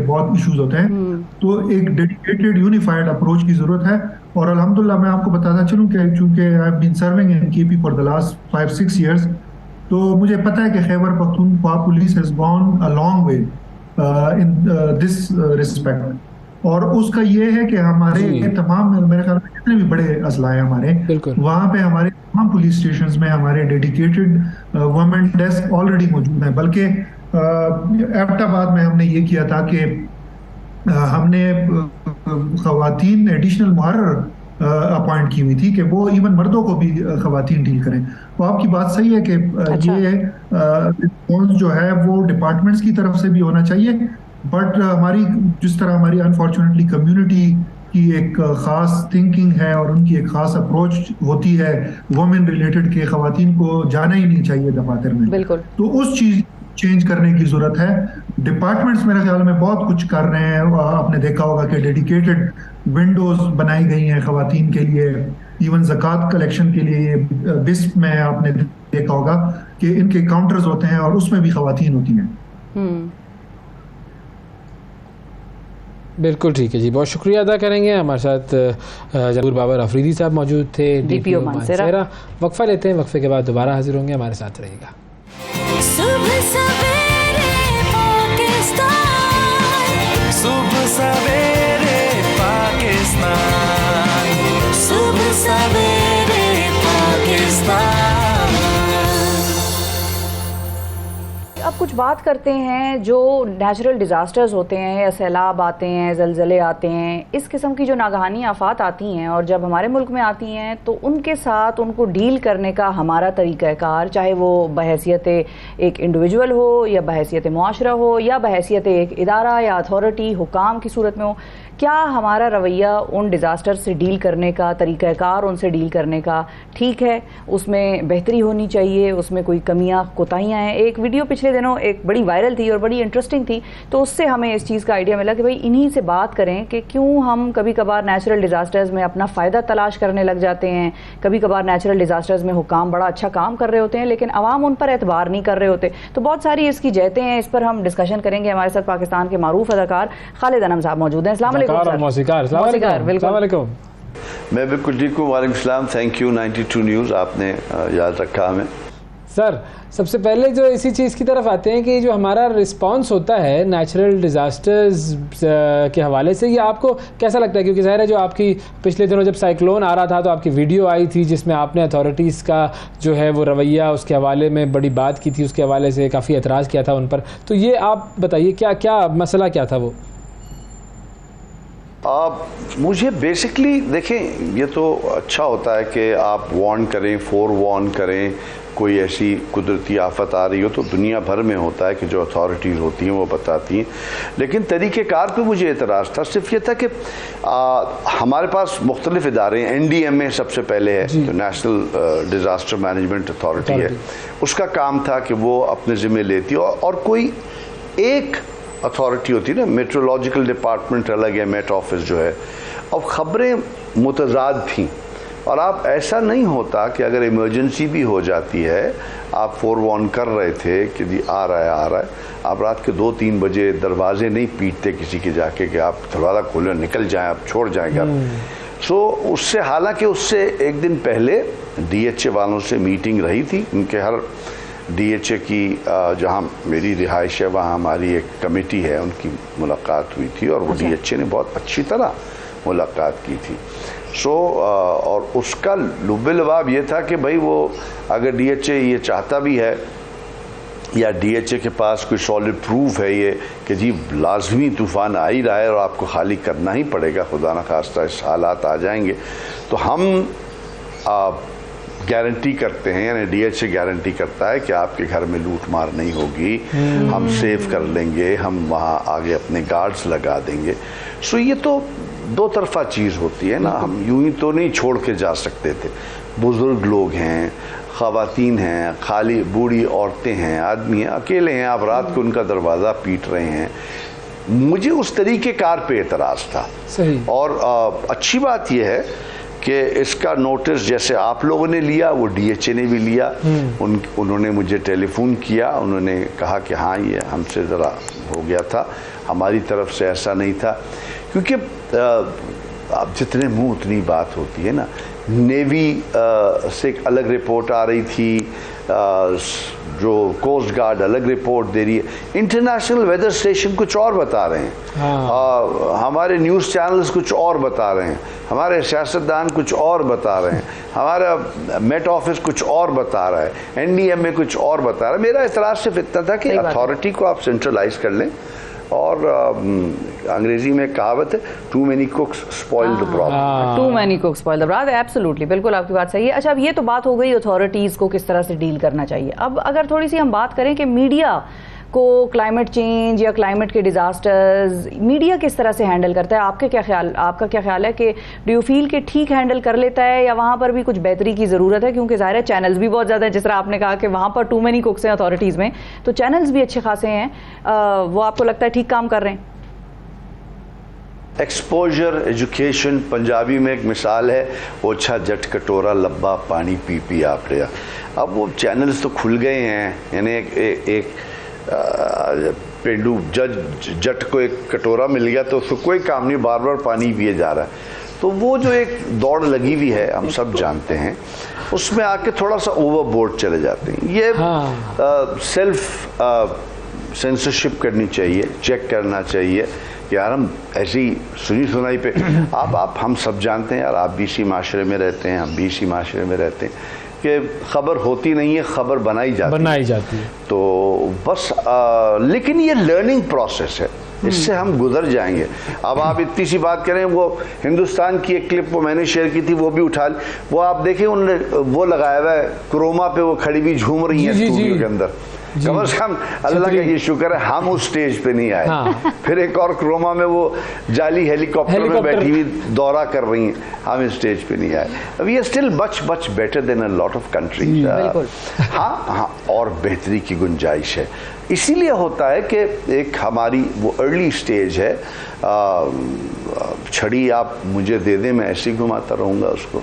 बहुत इश्यूज होते हैं। तो एक डेडिकेटेड यूनिफाइड अप्रोच की ज़रूरत है। और अल्हम्दुलिल्लाह मैं आपको बताना चलूँ कि चूँकि I have been serving in KP for the last 5-6 years, तो मुझे पता है कि Khyber Pakhtunkhwa police has gone a long way in this respect. और उसका ये है कि हमारे तमाम, मेरे ख्याल में जितने भी बड़े अजला हैं हमारे, वहाँ पे हमारे तमाम पुलिस स्टेशंस में हमारे डेडिकेटेड वुमेन डेस्क ऑलरेडी मौजूद हैं। बल्कि एबटाबाद में हमने ये किया था कि हमने ख़वातीन एडिशनल मुहर्रर अपॉइंट की हुई थी कि वो इवन मर्दों को भी ख़वातीन डील करें। तो आपकी बात सही है कि ये रिस्पॉन्स जो है वो डिपार्टमेंट्स की तरफ से भी होना चाहिए, बट हमारी जिस तरह हमारी अनफॉर्चुनेटली कम्युनिटी की एक ख़ास थिंकिंग है और उनकी एक ख़ास अप्रोच होती है वुमेन रिलेटेड के ख़वातीन को जाना ही नहीं चाहिए दफातर में, बिल्कुल, तो उस चीज़ चेंज करने की ज़रूरत है। डिपार्टमेंट्स मेरे ख्याल में बहुत कुछ कर रहे हैं। आपने देखा होगा कि डेडिकेटेड विंडोज़ बनाई गई हैं ख़वातीन के लिए, इवन ज़कात कलेक्शन के लिए। बिस्प में आपने देखा होगा कि इनके काउंटर्स होते हैं और उसमें भी ख़वातीन होती हैं। बिल्कुल ठीक है जी, बहुत शुक्रिया अदा करेंगे। हमारे साथ जबूर बाबर अफरीदी साहब मौजूद थे, DPO मानसेरा। वक्फा लेते हैं, वक्फे के बाद दोबारा हाजिर होंगे, हमारे साथ रहिएगा। सुबह सवेरे पाकिस्तान, सुबह सवेरे पाकिस्तान, सुबह सवेरे पाकिस्तान। अब कुछ बात करते हैं जो नेचुरल डिज़ास्टर्स होते हैं, या सैलाब आते हैं, ज़लज़ले आते हैं, इस किस्म की जो नागहानी आफात आती हैं और जब हमारे मुल्क में आती हैं तो उनके साथ उनको डील करने का हमारा तरीक़ाकार, चाहे वो बहैसियत एक इंडिविजुअल हो या बहैसियत मुआशरा हो या बहैसियत एक इदारा या अथॉरिटी हुकाम की सूरत में हो, क्या हमारा रवैया उन डिज़ास्टर से डील करने का तरीक़ाकार, उनसे डील करने का ठीक है? उसमें बेहतरी होनी चाहिए, उसमें कोई कमियां कोताहियां हैं? एक वीडियो पिछले दिनों एक बड़ी वायरल थी और बड़ी इंटरेस्टिंग थी, तो उससे हमें इस चीज़ का आइडिया मिला कि भाई इन्हीं से बात करें कि क्यों हम कभी कभार नेचुरल डिज़ास्टर्स में अपना फ़ायदा तलाश करने लग जाते हैं। कभी कभार नेचुरल डिज़ास्टर्स में हुकाम बड़ा अच्छा काम कर रहे होते हैं लेकिन आवाम उन पर एतबार नहीं कर रहे होते। तो बहुत सारी इसकी जहतें हैं, इस पर हम डिस्कशन करेंगे। हमारे साथ पाकिस्तान के मारूफ अदाकार खालिद अनम साहब मौजूद हैं। अस्सलाम वालेकुम। मैं बिल्कुल ठीक हूँ। वालेकुम सलाम। थैंक यू 92 न्यूज़, आपने याद रखा हमें। सर, सबसे पहले जो इसी चीज़ की तरफ आते हैं कि जो हमारा रिस्पांस होता है नेचुरल डिज़ास्टर्स के हवाले से, ये आपको कैसा लगता है? क्योंकि ज़ाहिर है जो आपकी पिछले दिनों जब साइक्लोन आ रहा था तो आपकी वीडियो आई थी जिसमें आपने अथॉरिटीज़ का जो है वो रवैया, उसके हवाले में बड़ी बात की थी, उसके हवाले से काफ़ी एतराज़ किया था उन पर। तो ये आप बताइए क्या मसला क्या था वो? मुझे बेसिकली देखें, ये तो अच्छा होता है कि आप वार्न करें, वार्न करें, कोई ऐसी कुदरती आफत आ रही हो तो दुनिया भर में होता है कि जो अथॉरिटीज़ होती हैं वो बताती हैं। लेकिन तरीक़ेकार पे मुझे एतराज़ था, सिर्फ ये था कि हमारे पास मुख्तलिफ इदारे हैं। NDMA सबसे पहले है, जो नेशनल डिज़ास्टर मैनेजमेंट अथॉरिटी है, उसका काम था कि वो अपने ज़िम्मे लेती है, और कोई एक अथॉरिटी होती है ना, मेट्रोलॉजिकल डिपार्टमेंट अलग है, मेट ऑफिस जो है। अब ख़बरें मुतज़ाद थीं, और आप ऐसा नहीं होता कि अगर इमरजेंसी भी हो जाती है, आप फोरवार्न कर रहे थे कि जी आ रहा है, आप रात के 2-3 बजे दरवाजे नहीं पीटते किसी के जाके कि आप दरवाज़ा खोलें, निकल जाएं, आप छोड़ जाएंगे आप। सो उससे, हालांकि उससे एक दिन पहले DHA वालों से मीटिंग रही थी। उनके हर DHA की जहाँ मेरी रिहाइश है वहाँ हमारी एक कमेटी है, उनकी मुलाकात हुई थी और वो DHA ने बहुत अच्छी तरह मुलाकात की थी। और उसका लुब-ए-लबाब ये था कि भाई वो अगर DHA ये चाहता भी है या DHA के पास कोई सॉलिड प्रूफ है ये कि जी लाजमी तूफ़ान आ ही रहा है और आपको खाली करना ही पड़ेगा, खुदा न खास्ता इस हालात आ जाएंगे, तो हम गारंटी करते हैं, यानी DHA गारंटी करता है कि आपके घर में लूट मार नहीं होगी, हम सेव कर लेंगे, हम वहाँ आगे अपने गार्ड्स लगा देंगे। सो ये तो दो तरफा चीज़ होती है ना, हम यूं ही तो नहीं छोड़ के जा सकते थे। बुज़ुर्ग लोग हैं, ख़वातीन हैं, खाली बूढ़ी औरतें हैं, आदमी हैं, अकेले हैं, आप रात को उनका दरवाज़ा पीट रहे हैं। मुझे उस तरीक़ेकार पे एतराज़ था। सही। और अच्छी बात यह है कि इसका नोटिस जैसे आप लोगों ने लिया वो DHA ने भी लिया। उन्होंने मुझे टेलीफोन किया, उन्होंने कहा कि हाँ ये हमसे ज़रा हो गया था, हमारी तरफ से ऐसा नहीं था, क्योंकि अब जितने मुंह उतनी बात होती है ना। नेवी से एक अलग रिपोर्ट आ रही थी, जो कोस्ट गार्ड अलग रिपोर्ट दे रही है, इंटरनेशनल वेदर स्टेशन कुछ और बता रहे हैं, हमारे न्यूज़ चैनल्स कुछ और बता रहे हैं, हमारे सियासतदान कुछ और बता रहे हैं, हमारा मेट ऑफिस कुछ और बता रहा है, NDMA कुछ और बता रहा है। मेरा एतराज़ सिर्फ इतना था कि अथॉरिटी को आप सेंट्रलाइज कर लें, और अंग्रेजी में कहावत है, too many cooks spoil the broth. Too many cooks spoil the broth, absolutely, बिल्कुल आपकी बात सही है। अच्छा, अब ये तो बात हो गई अथॉरिटीज़ को किस तरह से डील करना चाहिए। अब अगर थोड़ी सी हम बात करें कि मीडिया को क्लाइमेट चेंज या क्लाइमेट के डिज़ास्टर्स मीडिया किस तरह से हैंडल करता है, आपका क्या ख्याल है कि डू यू फील कि ठीक हैंडल कर लेता है या वहाँ पर भी कुछ बेहतरी की ज़रूरत है? क्योंकि ज़ाहिर है चैनल्स भी बहुत ज़्यादा है, जिस तरह आपने कहा कि वहाँ पर टू मैनी कुक्स हैं अथॉरिटीज़ में, तो चैनल्स भी अच्छे खासे हैं, वो आपको लगता है ठीक काम कर रहे हैं? एक्सपोजर एजुकेशन, पंजाबी में एक मिसाल है, ओछा जट कटोरा लब्बा पानी पी पी आप रहा। अब वो चैनल्स तो खुल गए हैं, यानी एक पेंडू जट को एक कटोरा मिल गया तो उसको कोई काम नहीं, बार बार पानी पिए जा रहा है। तो वो जो एक दौड़ लगी हुई है, हम सब जानते हैं, उसमें आके थोड़ा सा ओवरबोर्ड चले जाते हैं। ये सेल्फ सेंसरशिप करनी चाहिए, चेक करना चाहिए कि यार हम ऐसी सुनी सुनाई पे आप हम सब जानते हैं यार, आप भी इसी माशरे में रहते हैं, हम भी इसी माशरे में रहते हैं कि खबर होती नहीं है, खबर बनाई जाती है। तो बस लेकिन ये लर्निंग प्रोसेस है, इससे हम गुजर जाएंगे। अब आप इतनी सी बात करें, वो हिंदुस्तान की एक क्लिप वो मैंने शेयर की थी, वो भी उठा ली, वो आप देखें, उन्होंने वो लगाया हुआ है क्रोमा पे, वो खड़ी भी झूम रही है स्टूडियो के अंदर। कम से कम अल्लाह का ये शुक्र है हम उस स्टेज पे नहीं आए। फिर एक और क्रोमा में वो जाली हेलीकॉप्टर में बैठी हुई दौरा कर रही हैं, हम इस स्टेज पे नहीं आए। We are still much better than a lot of countries. हाँ, और बेहतरी की गुंजाइश है। इसीलिए होता है कि एक हमारी वो अर्ली स्टेज है, छड़ी आप मुझे दे दें, मैं ऐसे ही घुमाता रहूँगा, उसको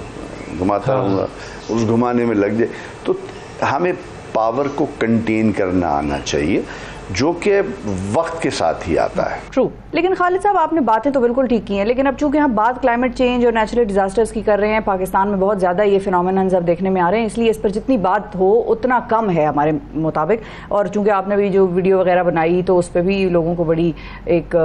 घुमाता रहूँगा, उस घुमाने में लग जाए। तो हमें पावर को कंटेन करना आना चाहिए, जो कि वक्त के साथ ही आता है। ट्रू। लेकिन खालिद साहब, आपने बातें तो बिल्कुल ठीक की हैं, लेकिन अब चूंकि हम बात क्लाइमेट चेंज और नेचुरल डिजास्टर्स की कर रहे हैं, पाकिस्तान में बहुत ज़्यादा ये फिनोमेनन्स अब देखने में आ रहे हैं, इसलिए इस पर जितनी बात हो उतना कम है हमारे मुताबिक। और चूंकि आपने भी जो वीडियो वगैरह बनाई तो उस पर भी लोगों को बड़ी एक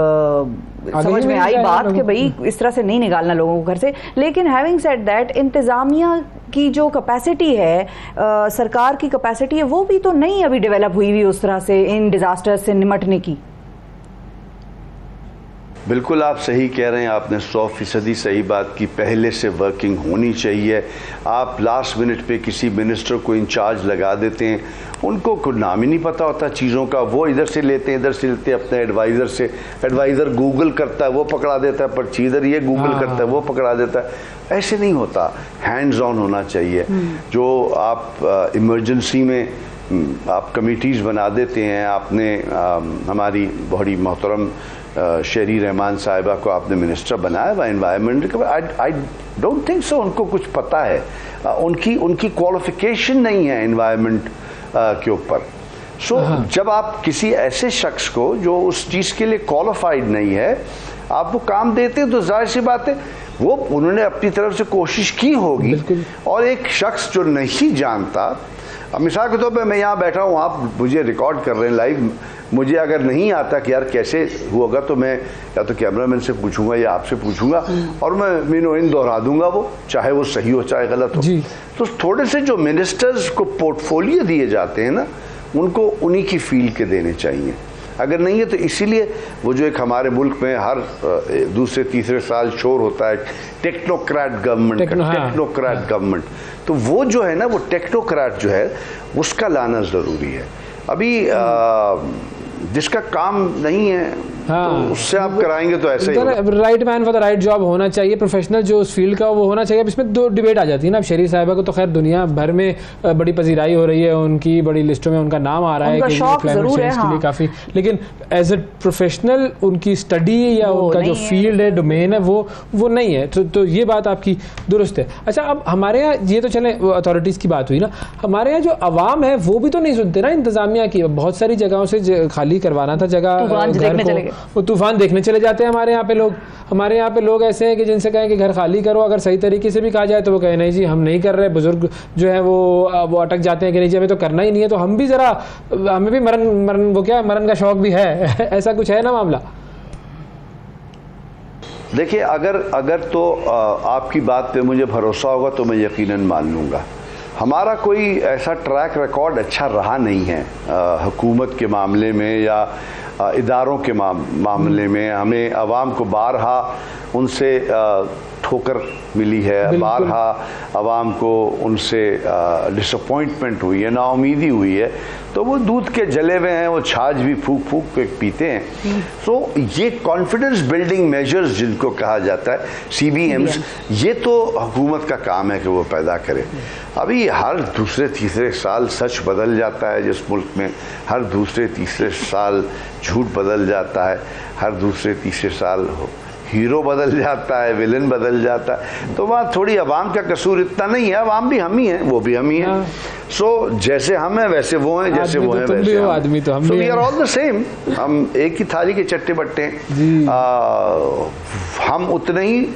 समझ में आई बात कि भाई इस तरह से नहीं निकालना लोगों को घर से। लेकिन हैविंग सेड दैट, इंतज़ामिया की जो कैपेसिटी है, सरकार की कैपेसिटी है, वो भी तो नहीं अभी डेवलप हुई हुई उस तरह से इन डिजास्टर से निपटने की। बिल्कुल आप सही कह रहे हैं, आपने 100% सही बात की। पहले से वर्किंग होनी चाहिए। आप लास्ट मिनट पे किसी मिनिस्टर को इंचार्ज लगा देते हैं, उनको कुछ नाम ही नहीं पता होता चीज़ों का, वो इधर से लेते हैं, इधर से लेते हैं अपने एडवाइज़र से, एडवाइज़र गूगल करता है, वो पकड़ा देता है पर्ची, इधर ये गूगल करता है, वो पकड़ा देता है। ऐसे नहीं होता, हैंड्स ऑन होना चाहिए। जो आप इमरजेंसी में आप कमिटीज़ बना देते हैं, आपने हमारी बड़ी मोहतरम शहरी रहमान साहिबा को आपने मिनिस्टर बनाया हुआ एनवायरनमेंट का, आई डोंट थिंक सो उनको कुछ पता है, उनकी क्वालिफिकेशन नहीं है एनवायरनमेंट के ऊपर। सो जब आप किसी ऐसे शख्स को जो उस चीज़ के लिए क्वालिफाइड नहीं है, आप वो काम देते हैं, तो जाहिर सी बात है वो उन्होंने अपनी तरफ से कोशिश की होगी। और एक शख्स जो नहीं जानता अब मिसाल के तौर पे मैं यहाँ बैठा हूँ, आप मुझे रिकॉर्ड कर रहे हैं लाइव, मुझे अगर नहीं आता कि यार कैसे होगा तो मैं या तो कैमरामैन से पूछूंगा या आपसे पूछूंगा और मैं मीनो इन दोहरा दूंगा, वो चाहे वो सही हो चाहे गलत हो। तो थोड़े से जो मिनिस्टर्स को पोर्टफोलियो दिए जाते हैं ना, उनको उन्हीं की फील्ड के देने चाहिए। अगर नहीं है तो इसीलिए वो जो एक हमारे मुल्क में हर दूसरे तीसरे साल शोर होता है टेक्नोक्रेट गवर्नमेंट का, टेक्नोक्रेट गवर्नमेंट, तो वो जो है ना, वो टेक्नोक्रेट जो है उसका लाना ज़रूरी है। अभी जिसका काम नहीं है तो उससे आप कराएंगे तो ऐसे ही right man for the right job होना चाहिए, प्रोफेशनल जो उस फील्ड का वो होना चाहिए। अब इसमें दो डिबेट आ जाती है ना। अब शरीफ साहिबा को तो खैर दुनिया भर में बड़ी पजीराई हो रही है, उनकी बड़ी लिस्टों में उनका नाम आ रहा है कि क्लाइमेट चेंज के लिए काफ़ी, लेकिन एज ए प्रोफेशनल उनकी स्टडी या उनका जो फील्ड है, डोमेन है, वो नहीं है। तो ये बात आपकी दुरुस्त है। अच्छा, अब हमारे यहाँ ये तो चले अथॉरिटीज़ की बात हुई ना, हमारे यहाँ जो अवाम है वो भी तो नहीं सुनते ना इंतजामिया की। बहुत सारी जगहों से खाली करवाना था जगह, वो तूफान देखने चले जाते हैं हमारे यहाँ पे लोग। हमारे यहाँ पे लोग ऐसे हैं कि जिनसे कहें कि घर खाली करो, अगर सही तरीके से भी कहा जाए तो वो कहे नहीं जी हम नहीं कर रहे। बुजुर्ग जो है वो अटक जाते हैं कि नहीं जी हमें तो करना ही नहीं है। तो हम भी ज़रा, हमें भी मरण का शौक भी है ऐसा कुछ है ना मामला? देखिए, अगर तो आपकी बात पे मुझे भरोसा होगा तो मैं यकीनन मान लूँगा। हमारा कोई ऐसा ट्रैक रिकॉर्ड अच्छा रहा नहीं है हुकूमत के मामले में या इदारों के मामले में। हमें अवाम को बारहा उनसे ठोकर मिली है, बारहा अवाम को उनसे डिसअपॉइंटमेंट हुई है, नाउमीदी हुई है। तो वो दूध के जले हुए हैं, वो छाछ भी फूक फूक के पीते हैं। तो ये कॉन्फिडेंस बिल्डिंग मेजर्स जिनको कहा जाता है, CBMs, ये तो हुकूमत का काम है कि वो पैदा करे। अभी हर दूसरे तीसरे साल सच बदल जाता है जिस मुल्क में, हर दूसरे तीसरे साल झूठ बदल जाता है, हर दूसरे तीसरे साल हीरो बदल जाता है, विलन बदल जाता है। तो वहाँ थोड़ी अवाम का कसूर इतना नहीं है, अवाम भी हम ही हैं, वो भी हम ही हैं। सो जैसे हम हैं वैसे वो हैं, जैसे वो हैं वैसे हम। आदमी तो हम, we are all the same, हम एक ही थाली के चट्टे बट्टे हैं। हम उतने ही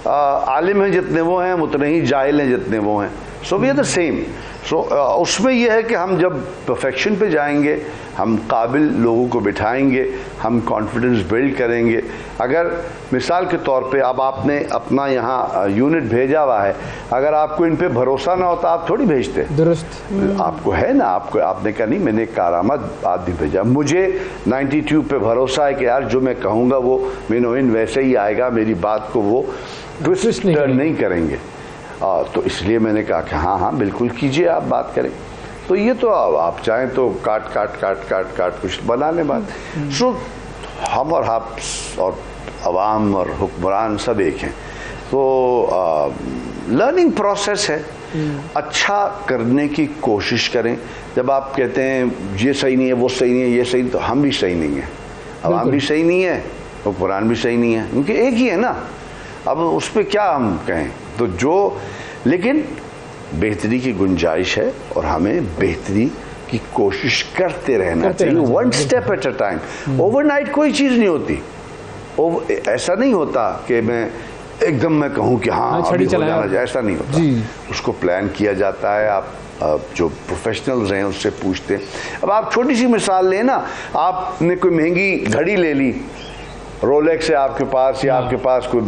आलिम हैं जितने वो हैं, हम उतने ही जाहिल हैं जितने वो हैं। So we are the same. So उसमें यह है कि हम जब परफेक्शन पे जाएंगे, हम काबिल लोगों को बिठाएंगे, हम कॉन्फिडेंस बिल्ड करेंगे। अगर मिसाल के तौर पे अब आपने अपना यहाँ यूनिट भेजा हुआ है, अगर आपको इन पे भरोसा ना होता आप थोड़ी भेजते। दुरुस्त। आपको है ना, आपने कहा नहीं मैंने कारामद आदमी भेजा। मुझे 92 पे भरोसा है कि यार जो मैं कहूँगा वो मिनोइन वैसे ही आएगा, मेरी बात को वो ट्विस्ट नहीं करेंगे। तो इसलिए मैंने कहा कि हाँ बिल्कुल कीजिए, आप बात करें। तो ये तो आप चाहें तो काट कुछ बना लें बात। सो हम और आप और अवाम और हुक्मरान सब एक हैं। तो लर्निंग प्रोसेस है, अच्छा करने की कोशिश करें। जब आप कहते हैं ये सही नहीं है, वो सही नहीं है, ये सही, तो हम भी सही नहीं है, अवाम भी सही नहीं है, हुक्मरान भी सही नहीं है, क्योंकि एक ही है ना। अब उस पर क्या हम कहें? तो जो, लेकिन बेहतरी की गुंजाइश है और हमें बेहतरी की कोशिश करते रहना चाहिए, one step at a time. Overnight कोई चीज़ नहीं होती। ऐसा नहीं होता कि मैं एकदम मैं कहूँ कि हाँ अभी हो जाना चाहिए, ऐसा नहीं होता। उसको प्लान किया जाता है। आप जो प्रोफेशनल्स हैं उससे पूछते हैं। अब आप छोटी सी मिसाल लें ना, आपने कोई महंगी घड़ी ले ली, रोलेक्स है आपके पास, या आपके पास कोई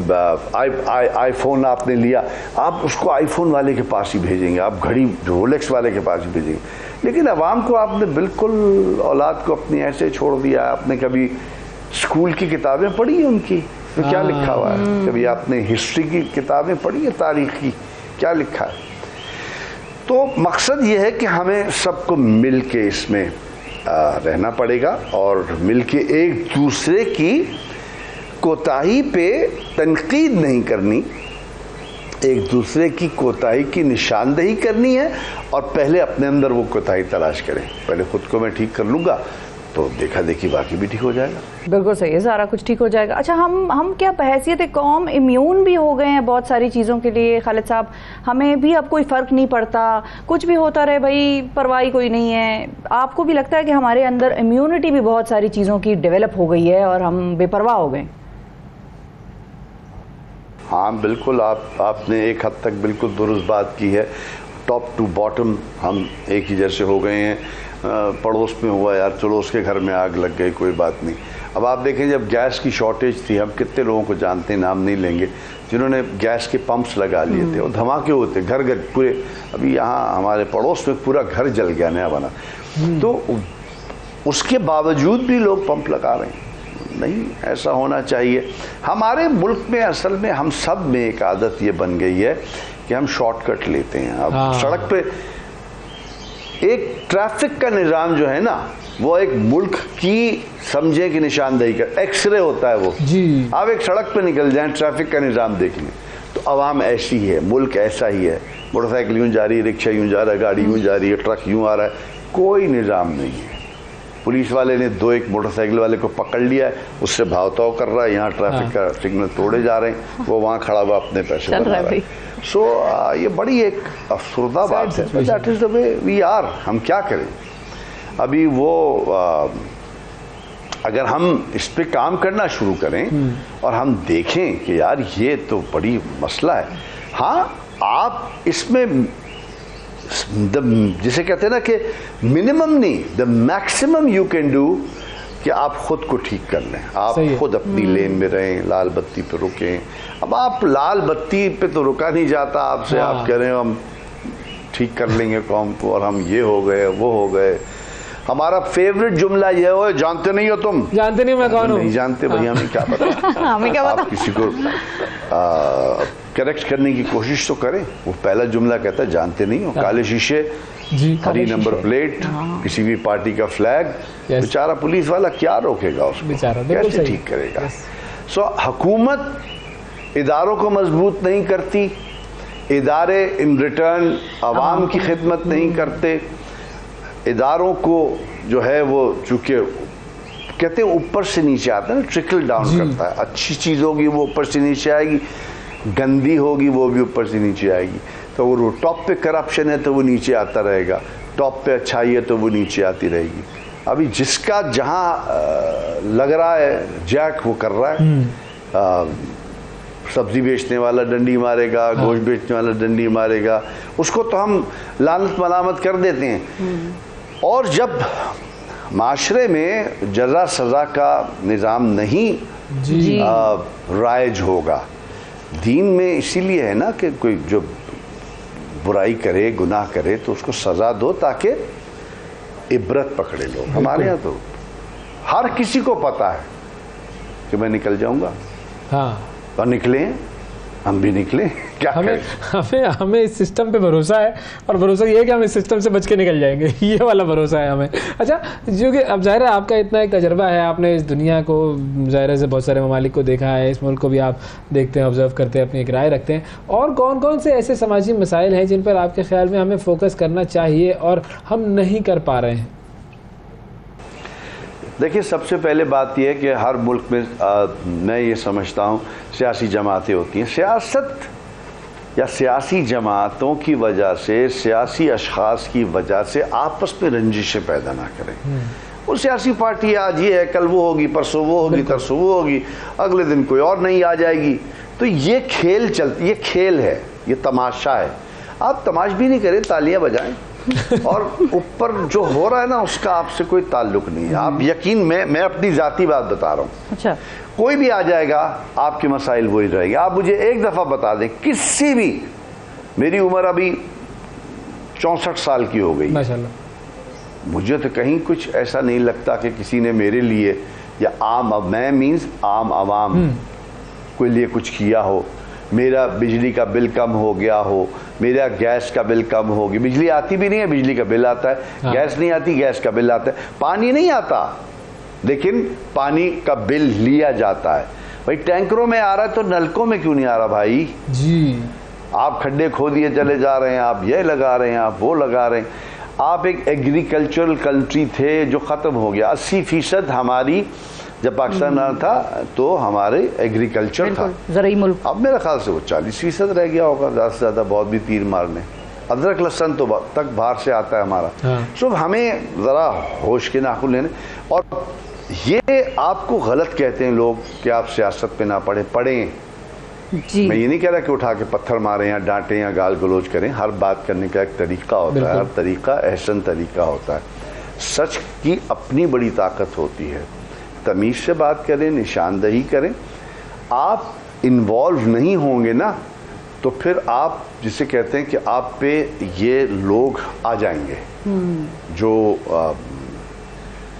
आईफोन आपने लिया, आप उसको आईफोन वाले के पास ही भेजेंगे, आप घड़ी रोलेक्स वाले के पास ही भेजेंगे। लेकिन अवाम को आपने बिल्कुल, औलाद को अपनी ऐसे छोड़ दिया। आपने कभी स्कूल की किताबें पढ़ी हैं उनकी, तो क्या लिखा हुआ है? कभी आपने हिस्ट्री की किताबें पढ़ी है, तारीख की, क्या लिखा है? तो मकसद ये है कि हमें सबको मिल के इसमें रहना पड़ेगा और मिल के एक दूसरे की कोताही पे तनकीद नहीं करनी, एक दूसरे की कोताही की निशानदेही करनी है और पहले अपने अंदर वो कोताही तलाश करें। पहले खुद को मैं ठीक कर लूँगा तो देखा देखी बाकी भी ठीक हो जाएगा। बिल्कुल सही है, सारा कुछ ठीक हो जाएगा। अच्छा, हम क्या बहैसियत कौम इम्यून भी हो गए हैं बहुत सारी चीज़ों के लिए खालिद साहब? हमें भी अब कोई फ़र्क नहीं पड़ता, कुछ भी होता रहे भाई, परवाही कोई नहीं है। आपको भी लगता है कि हमारे अंदर इम्यूनिटी भी बहुत सारी चीज़ों की डेवलप हो गई है और हम बेपरवाह हो गए? हाँ बिल्कुल, आपने एक हद तक बिल्कुल दुरुस्त बात की है। टॉप टू बॉटम हम एक ही जैसे हो गए हैं। पड़ोस में हुआ यार, चलो उसके घर में आग लग गई, कोई बात नहीं। अब आप देखें, जब गैस की शॉर्टेज थी, हम कितने लोगों को जानते हैं, नाम नहीं लेंगे, जिन्होंने गैस के पंप्स लगा लिए थे और धमाके होते घर घर पूरे। अभी यहाँ हमारे पड़ोस में पूरा घर जल गया नया बना, तो उसके बावजूद भी लोग पंप लगा रहे हैं। नहीं, ऐसा होना चाहिए। हमारे मुल्क में असल में हम सब में एक आदत ये बन गई है कि हम शॉर्टकट लेते हैं। अब सड़क पे एक ट्रैफिक का निज़ाम जो है ना, वो एक मुल्क की समझे कि निशानदेही का एक्सरे होता है वो जी। आप एक सड़क पे निकल जाएं, ट्रैफिक का निज़ाम देख लें, तो आवाम ऐसी है, मुल्क ऐसा ही है। मोटरसाइकिल यूँ जा रही है, रिक्शा यूँ जा रहा है, गाड़ी यूँ जा रही है, ट्रक यूँ आ रहा है, कोई निज़ाम नहीं है। पुलिस वाले ने एक मोटरसाइकिल वाले को पकड़ लिया है, उससे भाव-ताव कर रहा है, यहाँ ट्रैफिक का सिग्नल तोड़े जा रहे हैं, वो वहाँ खड़ा हुआ अपने पैसे बना रहा है। सो ये बड़ी एक अफसरदा बात है। That is the way we are. हम क्या करें? अभी वो अगर हम इस पे काम करना शुरू करें और हम देखें कि यार ये तो बड़ी मसला है। हाँ, आप इसमें जिसे कहते हैं ना कि मिनिमम नहीं, the maximum you can do, कि आप खुद को ठीक कर लें। आप खुद अपनी लेन में रहें, लाल बत्ती पे रुकें। अब आप लाल बत्ती पे तो रुका नहीं जाता आपसे, आप कह रहे हो हम ठीक कर लेंगे कौम को और हम ये हो गए वो हो गए। हमारा फेवरेट जुमला ये हो, जानते नहीं हो तुम? जानते नहीं मैं कौन हूँ? नहीं जानते भाई, हमें क्या पता। हमें क्या पता? आप किसी को करेक्ट करने की कोशिश तो करें। वो पहला जुमला कहता है जानते नहीं हो, काले शीशे, हरी नंबर प्लेट, किसी भी पार्टी का फ्लैग। बेचारा पुलिस वाला क्या रोकेगा उसको, कैसे ठीक करेगा? सो हुकूमत इदारों को मजबूत नहीं करती, इदारे इन रिटर्न आवाम की खिदमत नहीं करते। इदारों को जो है वो चूँकि कहते हैं ऊपर से नीचे आता है ना, ट्रिकल डाउन करता है। अच्छी चीज़ होगी वो ऊपर से नीचे आएगी, गंदी होगी वो भी ऊपर से नीचे आएगी। तो वो टॉप पे करप्शन है तो वो नीचे आता रहेगा, टॉप पे अच्छाई है तो वो नीचे आती रहेगी। अभी जिसका जहाँ लग रहा है जैक वो कर रहा है। सब्जी बेचने वाला डंडी मारेगा, गोश्त बेचने वाला डंडी मारेगा, उसको तो हम लानत मलामत कर देते हैं। और जब माशरे में जज़ा सज़ा का निज़ाम नहीं राइज होगा, दीन में इसीलिए है ना कि कोई जो बुराई करे, गुनाह करे तो उसको सज़ा दो ताकि इबरत पकड़े लोग। हमारे यहाँ तो हर किसी को पता है कि मैं निकल जाऊंगा। हाँ, और निकले, हम भी निकले, क्या हमें इस सिस्टम पे भरोसा है, और भरोसा ये है कि हम इस सिस्टम से बच के निकल जाएंगे, ये वाला भरोसा है हमें। अच्छा, जो कि अब ज़ाहिर है आपका इतना एक तजर्बा है, आपने इस दुनिया को ज़ाहिर से बहुत सारे ममालिक को देखा है, इस मुल्क को भी आप देखते हैं, ऑब्जर्व करते हैं, अपनी एक राय रखते हैं। और कौन कौन से ऐसे समाजी मसाइल हैं जिन पर आपके ख्याल में हमें फोकस करना चाहिए और हम नहीं कर पा रहे हैं? देखिए, सबसे पहले बात यह है कि हर मुल्क में मैं ये समझता हूँ सियासी जमातें होती हैं। सियासत या सियासी जमातों की वजह से, सियासी अशखास की वजह से आपस में रंजिशें पैदा ना करें। वो सियासी पार्टी आज ये है, कल वो होगी, परसों वो होगी, तरसों वो होगी, अगले दिन कोई और नहीं आ जाएगी। तो ये खेल चलती, ये खेल है, ये तमाशा है। आप तमाश भी नहीं करें, तालियां बजाएं और ऊपर जो हो रहा है ना उसका आपसे कोई ताल्लुक नहीं है। आप यकीन, मैं अपनी ज़ाती बात बता रहा हूँ। अच्छा, कोई भी आ जाएगा, आपके मसाइल वही रहेंगे। आप मुझे एक दफ़ा बता दें, किसी भी, मेरी उम्र अभी 64 साल की हो गई, माशाल्लाह, मुझे तो कहीं कुछ ऐसा नहीं लगता कि किसी ने मेरे लिए या मैं मीन्स आम आवाम के लिए कुछ किया हो। मेरा बिजली का बिल कम हो गया हो, मेरा गैस का बिल कम हो गया। बिजली आती भी नहीं है, बिजली का बिल आता है। गैस नहीं आती, गैस का बिल आता है। पानी नहीं आता, लेकिन पानी का बिल लिया जाता है। भाई टैंकरों में आ रहा है तो नलकों में क्यों नहीं आ रहा भाई जी? आप खड्डे खोदिए चले जा रहे हैं, आप ये लगा रहे हैं, आप वो लगा रहे हैं। आप एक एग्रीकल्चरल कंट्री थे जो ख़त्म हो गया। 80% हमारी, जब पाकिस्तान था तो हमारे एग्रीकल्चर था, ज़रूरी मुल्क। अब मेरा ख्याल से वो 40% रह गया होगा, ज़्यादा से ज़्यादा, बहुत भी तीर मारने। अदरक लहसुन तो तक बाहर से आता है हमारा। सो हमें ज़रा होश के नाखुन लेने। और ये आपको गलत कहते हैं लोग कि आप सियासत पे ना पढ़ें। मैं ये नहीं कह रहा कि उठा के पत्थर मारें या डांटें या गाल गलोच करें, हर बात करने का एक तरीका होता है, हर तरीका एहसन तरीका होता है। सच की अपनी बड़ी ताकत होती है, तमीज़ से बात करें, निशानदही करें। आप इन्वॉल्व नहीं होंगे ना तो फिर आप जिसे कहते हैं कि आप पे ये लोग आ जाएंगे जो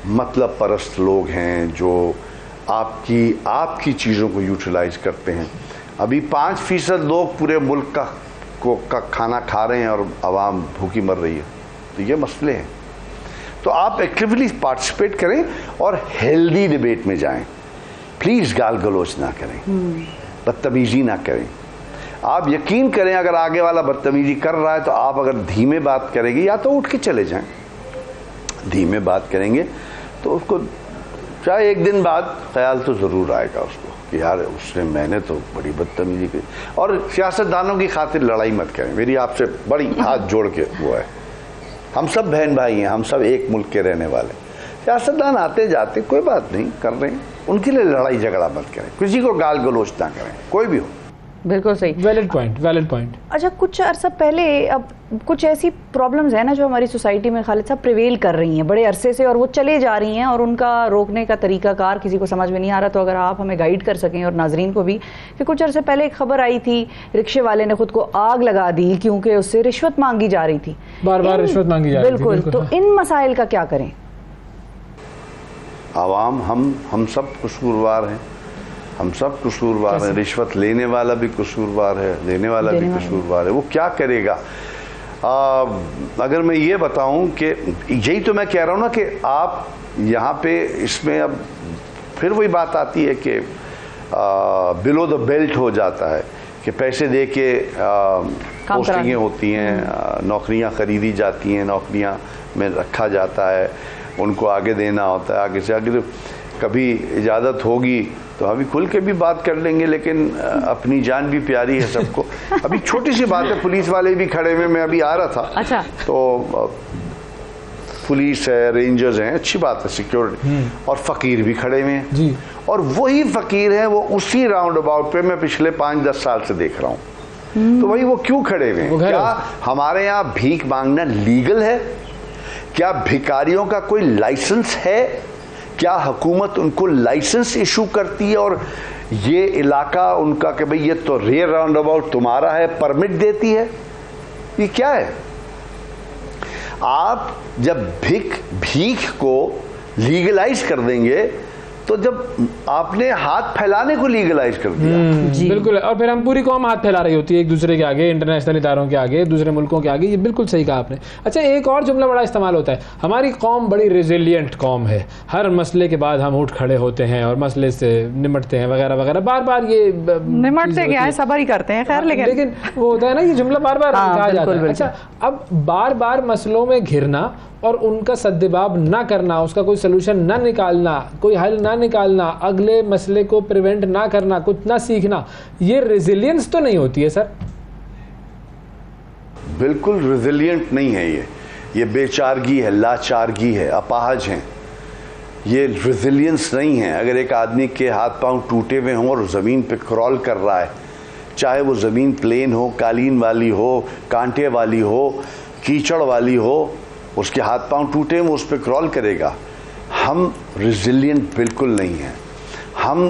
मतलब परस्त लोग हैं, जो आपकी चीज़ों को यूटिलाइज करते हैं। अभी 5% लोग पूरे मुल्क का खाना खा रहे हैं और आवाम भूखी मर रही है, तो ये मसले हैं। तो आप एक्टिवली पार्टिसिपेट करें और हेल्दी डिबेट में जाएं। प्लीज़ गाल गलोच ना करें, बदतमीजी ना करें। आप यकीन करें अगर आगे वाला बदतमीजी कर रहा है तो आप अगर धीमे बात करेंगे या तो उठ के चले जाएं। धीमे बात करेंगे तो उसको चाहे एक दिन बाद ख्याल तो ज़रूर आएगा उसको कि यार उसने मैंने तो बड़ी बदतमीजी की। और सियासतदानों की खातिर लड़ाई मत करें, मेरी आपसे बड़ी हाथ जोड़ के वो है। हम सब बहन भाई हैं, हम सब एक मुल्क के रहने वाले। सियासतदान आते जाते कोई बात नहीं कर रहे हैं, उनके लिए लड़ाई झगड़ा मत करें, किसी को गाल गलोच ना करें, कोई भी हो। बिल्कुल सही, वैलिड पॉइंट। अच्छा, कुछ अर्सा पहले अब कुछ ऐसी प्रॉब्लम्स है ना जो हमारी सोसाइटी में खालिद साहब प्रिवेल कर रही हैं बड़े अरसे से, और वो चले जा रही हैं और उनका रोकने का तरीकाकार किसी को समझ में नहीं आ रहा। तो अगर आप हमें गाइड कर सकें और नाजरीन को भी, कि कुछ अरसे पहले एक खबर आई थी, रिक्शे वाले ने खुद को आग लगा दी क्योंकि उससे रिश्वत मांगी जा रही थी, बार-बार रिश्वत मांगी जा रही थी। बिल्कुल। तो इन मसाइल का क्या करें? आवाम हम सब कसूरवार हैं, हम सब कसूरवार हैं। रिश्वत लेने वाला भी कसूरवार है, देने वाला भी कसूरवार है। वो क्या करेगा? अगर मैं ये बताऊं कि यही तो मैं कह रहा हूं ना कि आप यहाँ पे इसमें अब फिर वही बात आती है कि बिलो द बेल्ट हो जाता है कि पैसे दे के पोस्टिंगें होती हैं, नौकरियां खरीदी जाती हैं, नौकरियां में रखा जाता है, उनको आगे देना होता है। आगे से आगे तो कभी इजाज़त होगी तो अभी खुल के भी बात कर लेंगे, लेकिन अपनी जान भी प्यारी है सबको। अभी छोटी सी बात है, पुलिस वाले भी खड़े हुए, मैं अभी आ रहा था। अच्छा। तो पुलिस है, रेंजर्स हैं, अच्छी बात है, सिक्योरिटी, और फ़कीर भी खड़े हुए हैं जी। और वही फ़कीर है, वो उसी राउंड अबाउट पे मैं पिछले 5-10 साल से देख रहा हूँ। तो वही वो क्यों खड़े हुए हैं? क्या हमारे यहाँ भीख मांगना लीगल है? क्या भिखारियों का कोई लाइसेंस है? क्या हुकूमत उनको लाइसेंस इशू करती है और ये इलाका उनका कि भाई ये तो रेयर राउंड अबाउट तुम्हारा है, परमिट देती है? ये क्या है? आप जब भीख को लीगलाइज कर देंगे तो जब आपने हाथ फैलाने को लीगलाइज कर दिया। बिल्कुल, और फिर हम पूरी कौम हाथ फैला रही होती है एक दूसरे के आगे, इंटरनेशनल इदारों के आगे, दूसरे मुल्कों के आगे। ये बिल्कुल सही कहा आपने। अच्छा, एक और जुमला बड़ा इस्तेमाल होता है, हमारी कौम बड़ी रेजिलियंट कौम है, हर मसले के बाद हम उठ खड़े होते हैं और मसले से निमटते हैं वगैरह वगैरह। बार बार ये निमटते क्या है, सब्र ही करते हैं, खैर। लेकिन वो होता है ना, ये जुमला बार बार कहा जाता है। अच्छा, अब बार बार मसलों में घिरना और उनका सद्जवाब ना करना, उसका कोई सलूशन ना निकालना, कोई हल ना निकालना, अगले मसले को प्रिवेंट ना करना, कुछ ना सीखना, ये रेजिलियंस तो नहीं होती है सर? बिल्कुल रेजिलियंट नहीं है ये बेचारगी है, लाचारगी है, अपाहज हैं। ये रेजिलियंस नहीं है। अगर एक आदमी के हाथ पांव टूटे हुए हों और ज़मीन पे क्रॉल कर रहा है, चाहे वो ज़मीन प्लेन हो, कालीन वाली हो, कांटे वाली हो, कीचड़ वाली हो, उसके हाथ पांव टूटे वो उस पर क्रॉल करेगा। हम रेजिलियंट बिल्कुल नहीं हैं, हम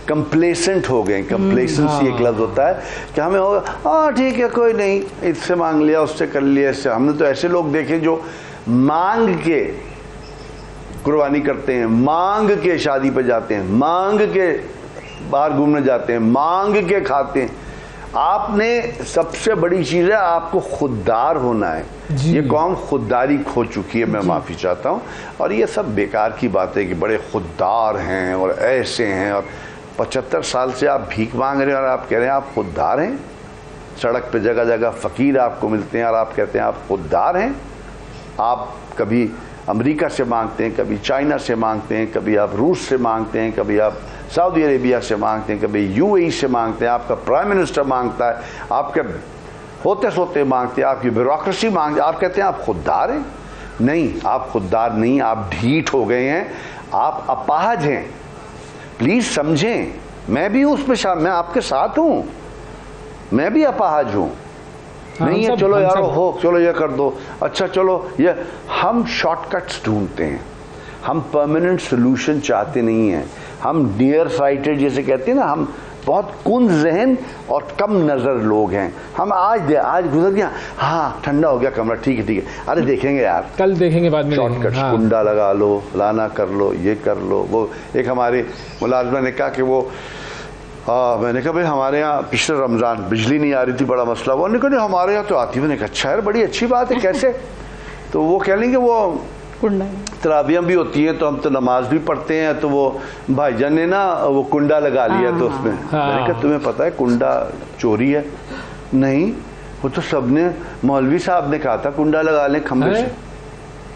कंप्लेसेंट हो गए। कंप्लेसेंसी एक लफ्ज़ होता है कि हमें होगा हाँ ठीक है कोई नहीं, इससे मांग लिया, उससे कर लिया, इससे। हमने तो ऐसे लोग देखे जो मांग के कुर्बानी करते हैं, मांग के शादी पे जाते हैं, मांग के बाहर घूमने जाते हैं, मांग के खाते हैं। आपने सबसे बड़ी चीज़ है आपको खुददार होना है। ये कौम खुददारी खो चुकी है, मैं माफ़ी चाहता हूँ। और ये सब बेकार की बात है कि बड़े खुददार हैं और ऐसे हैं, और 75 साल से आप भीख मांग रहे हैं और आप कह रहे हैं आप खुददार हैं। सड़क पे जगह जगह फ़कीर आपको मिलते हैं और आप कहते हैं आप खुददार हैं। आप कभी अमेरिका से मांगते हैं, कभी चाइना से मांगते हैं, कभी आप रूस से मांगते हैं, कभी आप सऊदी अरेबिया से मांगते हैं, कभी यूएई से मांगते हैं, आपका प्राइम मिनिस्टर मांगता है, आपके होते सोते मांगते हैं, आपकी ब्यूरोक्रेसी मांगते हैं। आप कहते हैं आप खुददार हैं? नहीं, आप खुददार नहीं, आप ढीठ हो गए हैं, आप अपाहज हैं। प्लीज़ समझें, मैं भी उस पे मैं आपके साथ हूँ। मैं भी अपाहज हूँ, नहीं है चलो यार हो चलो ये कर दो, अच्छा चलो ये, हम शॉर्टकट्स ढूंढते हैं, हम परमानेंट सोल्यूशन चाहते नहीं हैं, हम डियर साइटेड जैसे कहते हैं ना, हम बहुत कुंद ज़हन और कम नज़र लोग हैं। हम आज गुजर गया, हाँ ठंडा हो गया कमरा, ठीक है अरे देखेंगे यार, कल देखेंगे, बाद में शॉर्टकट, कुंडा लगा लो, लाना कर लो, ये कर लो वो। एक हमारे मुलाजमा ने कहा कि वो मैंने कहा भाई हमारे यहाँ पिछले रमज़ान बिजली नहीं आ रही थी, बड़ा मसला, वो निकले हमारे यहाँ तो आती। मैंने कहा अच्छा यार बड़ी अच्छी बात है, कैसे? तो वो कह लेंगे वो तराबियाँ भी होती हैं तो हम तो नमाज भी पढ़ते हैं, तो वो भाईजान ने ना वो कुंडा लगा लिया तो उसमें। मैंने कहा तुम्हें पता है कुंडा चोरी है? नहीं, वो तो सबने, मौलवी साहब ने कहा था कुंडा लगा लें खंबे से।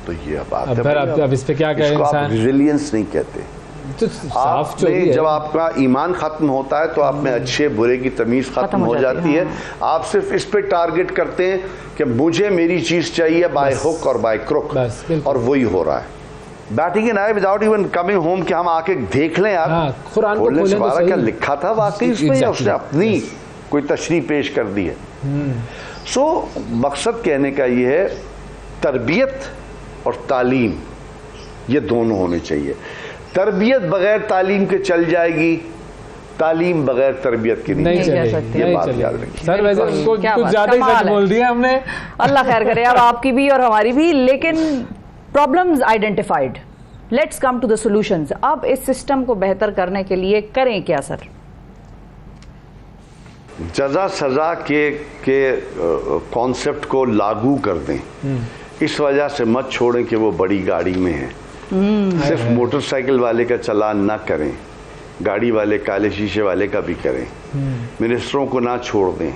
तो ये बात है, अब इस पे क्या कहें, आप रिजिलियंस नहीं कहते। तो आपने जब आपका ईमान खत्म होता है तो आप में अच्छे बुरे की तमीज़ खत्म हो जाती है। आप सिर्फ इस पे टारगेट करते हैं कि मुझे मेरी चीज़ चाहिए बाय हुक और बाय क्रुक, और वही हो रहा है। बैटिंग इन आए विदाउट इवन कमिंग होम, कि हम आके देख लें यार कुरान को खोलें तो क्या लिखा था वाकई उसमें, या उसने अपनी कोई तशरीह पेश कर दी है। सो मकसद कहने का ये है, तरबियत और तालीम ये दोनों होने चाहिए। तरबियत बगैर तालीम के चल जाएगी, तालीम बगैर तरबियत की नहीं चल सकती। ये बात याद रखिए। सर वैसे उनको कुछ ज्यादा ही सच बोल दिया हमने, अल्लाह खैर करे अब आपकी भी और हमारी भी। लेकिन problems identified, let's come to the solutions. अब इस सिस्टम को बेहतर करने के लिए करें क्या सर? जजा सजा के कॉन्सेप्ट को लागू कर दें, इस वजह से मत छोड़ें कि वो बड़ी गाड़ी में है। सिर्फ मोटरसाइकिल वाले का चालान ना करें, गाड़ी वाले, काले शीशे वाले का भी करें। मिनिस्टरों को ना छोड़ दें,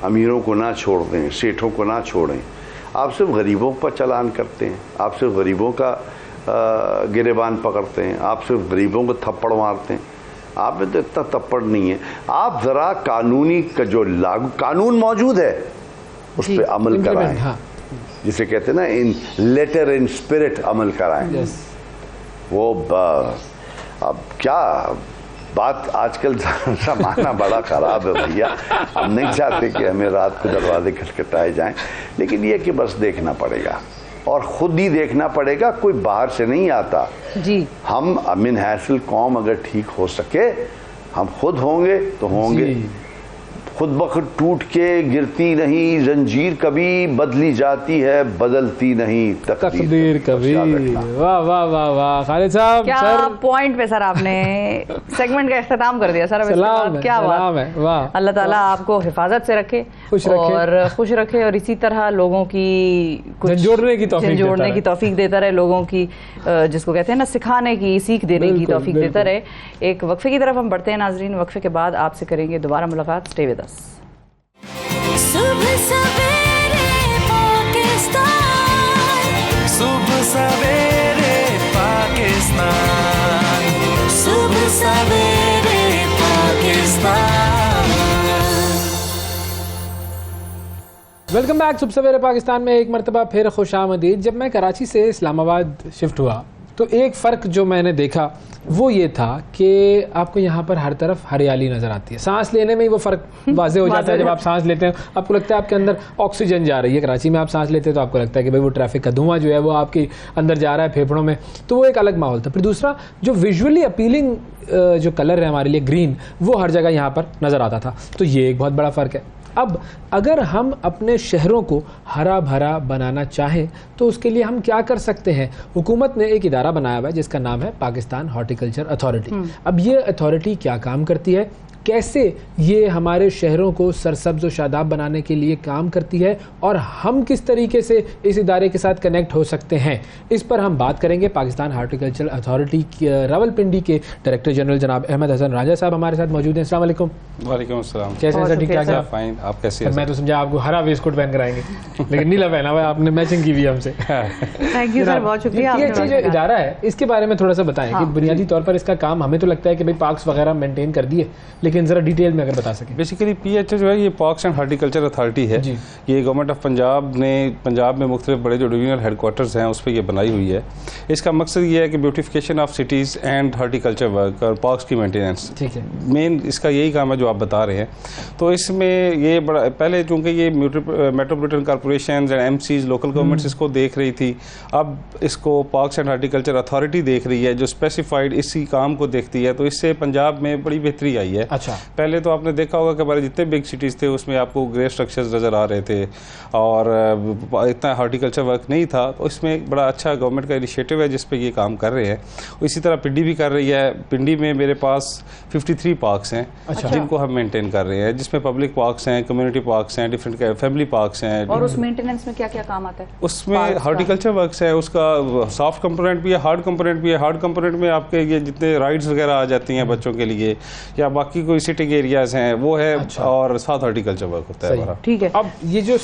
अमीरों को ना छोड़ दें, सेठों को ना छोड़ें। आप सिर्फ गरीबों पर चालान करते हैं, आप सिर्फ गरीबों का गिरेबान पकड़ते हैं, आप सिर्फ गरीबों को थप्पड़ मारते हैं। आप में तो इतना थप्पड़ नहीं है। आप ज़रा कानूनी का जो लागू कानून मौजूद है उस पर अमल कराएं, जिसे कहते हैं ना इन लेटर इन स्पिरिट अमल कराएं। वो अब क्या बात, आजकल ज़माना बड़ा ख़राब है भैया, हम नहीं चाहते कि हमें रात को दरवाजे खटखटाए जाएं, लेकिन ये कि बस देखना पड़ेगा और ख़ुद ही देखना पड़ेगा, कोई बाहर से नहीं आता जी। हम मिन हैसिल कौम अगर ठीक हो सके, हम खुद होंगे तो होंगे, खुद बखुद टूट के गिरती नहीं जंजीर, कभी बदली जाती है बदलती नहीं तकदीर कभी। वाह वाह वाह वाह खालिद साहब, क्या पॉइंट पे सर आपने सेगमेंट का इख्तिताम कर दिया सर। क्या बात है, वाह। अल्लाह ताला आपको हिफाजत से रखे, और खुश रखे, और इसी तरह लोगों की जोड़ने की तौफीक देता रहे, लोगों की जिसको कहते हैं ना सिखाने की, सीख देने की तौफीक देता रहे। एक वक्फे की तरफ हम बढ़ते हैं नाजरीन, वक्फे के बाद आपसे करेंगे दोबारा मुलाकात। Stay with us. सुबह सवेरे पाकिस्तान, सुबह सवेरे पाकिस्तान, सुबह सवेरे पाकिस्तान। वेलकम बैक सुबह सवेरे पाकिस्तान में एक मरतबा फिर खुशामदीद। जब मैं कराची से इस्लामाबाद शिफ्ट हुआ तो एक फ़र्क जो मैंने देखा वो ये था कि आपको यहाँ पर हर तरफ हरियाली नज़र आती है। सांस लेने में ही वो फ़र्क वाज़े हो जाता है। जब आप सांस लेते हैं आपको लगता है आपके अंदर ऑक्सीजन जा रही है। कराची में आप सांस लेते हैं तो आपको लगता है कि भाई वो ट्रैफिक का धुआं जो है वो आपके अंदर जा रहा है फेफड़ों में, तो वो एक अलग माहौल था। फिर दूसरा जो विजुअली अपीलिंग जो कलर है हमारे लिए ग्रीन, वो हर जगह यहाँ पर नज़र आता था, तो ये एक बहुत बड़ा फ़र्क है। अब अगर हम अपने शहरों को हरा भरा बनाना चाहें तो उसके लिए हम क्या कर सकते हैं? हुकूमत ने एक इदारा बनाया हुआ है जिसका नाम है पाकिस्तान हॉर्टिकल्चर अथॉरिटी। अब ये अथॉरिटी क्या काम करती है, कैसे ये हमारे शहरों को सरसब्ज व शादाब बनाने के लिए काम करती है, और हम किस तरीके से इस इदारे के साथ कनेक्ट हो सकते हैं, इस पर हम बात करेंगे। पाकिस्तान हॉर्टिकल्चर अथॉरिटी रावलपिंडी के डायरेक्टर जनरल जनाब अहमद हसन राजा साहब हमारे साथ मौजूद हैं। अस्सलाम वालेकुम। वालेकुम अस्सलाम। कैसे हैं सर? ठीक ठाक है? फाइन, आप कैसे हैं? मैं तो समझा आपको हरा वेस्टकोट पहन कर आएंगे लेकिन नीला पहना हुआ है आपने, मैचिंग की हुई हमसे। थैंक यू सर, बहुत शुक्रिया। ये जो इदारा है इसके बारे में थोड़ा सा बताएं कि बुनियादी तौर पर इसका काम, हमें तो लगता है कि भाई पार्क्स वगैरह मेंटेन कर दिए, लेकिन लेकिन ज़रा डिटेल में अगर बता सकें। बेसिकली PHA जो है ये पार्क्स एंड हार्टिकल्चर अथॉरिटी है, ये गवर्नमेंट ऑफ पंजाब ने पंजाब में मुख्तलिफ बड़े जो डिवीजनल हेडक्वार्टर्स हैं उस पर ये बनाई हुई है। इसका मकसद ये है कि beautification of cities and horticulture work और पार्क्स की मेंटेनेंस, ठीक है, मेन इसका यही काम है जो आप बता रहे हैं। तो इसमें ये बड़ा पहले चूँकि ये metropolitan corporation and MCs local governments इसको देख रही थी, अब इसको पार्क्स एंड हार्टिकल्चर अथॉरिटी देख रही है जो स्पेसिफाइड इसी काम को देखती है। तो इससे पंजाब में बड़ी बेहतरी आई है। अच्छा, पहले तो आपने देखा होगा कि हमारे जितने बिग सिटीज़ थे उसमें आपको ग्रे स्ट्रक्चर्स नज़र आ रहे थे और इतना हार्टिकल्चर वर्क नहीं था। तो इसमें बड़ा अच्छा गवर्नमेंट का इनिशिएटिव है जिस पे ये काम कर रहे हैं। इसी तरह पिंडी भी कर रही है। पिंडी में मेरे पास 53 पार्क्स हैं, अच्छा, जिनको हम मेंटेन कर रहे हैं, जिसमें पब्लिक पार्क्स हैं, कम्युनिटी पार्क्स हैं, डिफरेंट फैमिली पार्क्स हैं। और उस मेंटेनेंस में क्या क्या काम आता है? उसमें हार्टिकल्चर वर्क्स है, उसका सॉफ्ट कंपोनेंट भी है, हार्ड कंपोनेंट भी है। हार्ड कंपोनेंट में आपके ये जितने राइड्स वगैरह आ जाती हैं बच्चों के लिए या बाकी कोई सिटिंग एरियाज हैं वो है। अच्छा, और साथ हार्टिकल्चर वर्क होता है हमारा। ठीक है। अब ये जो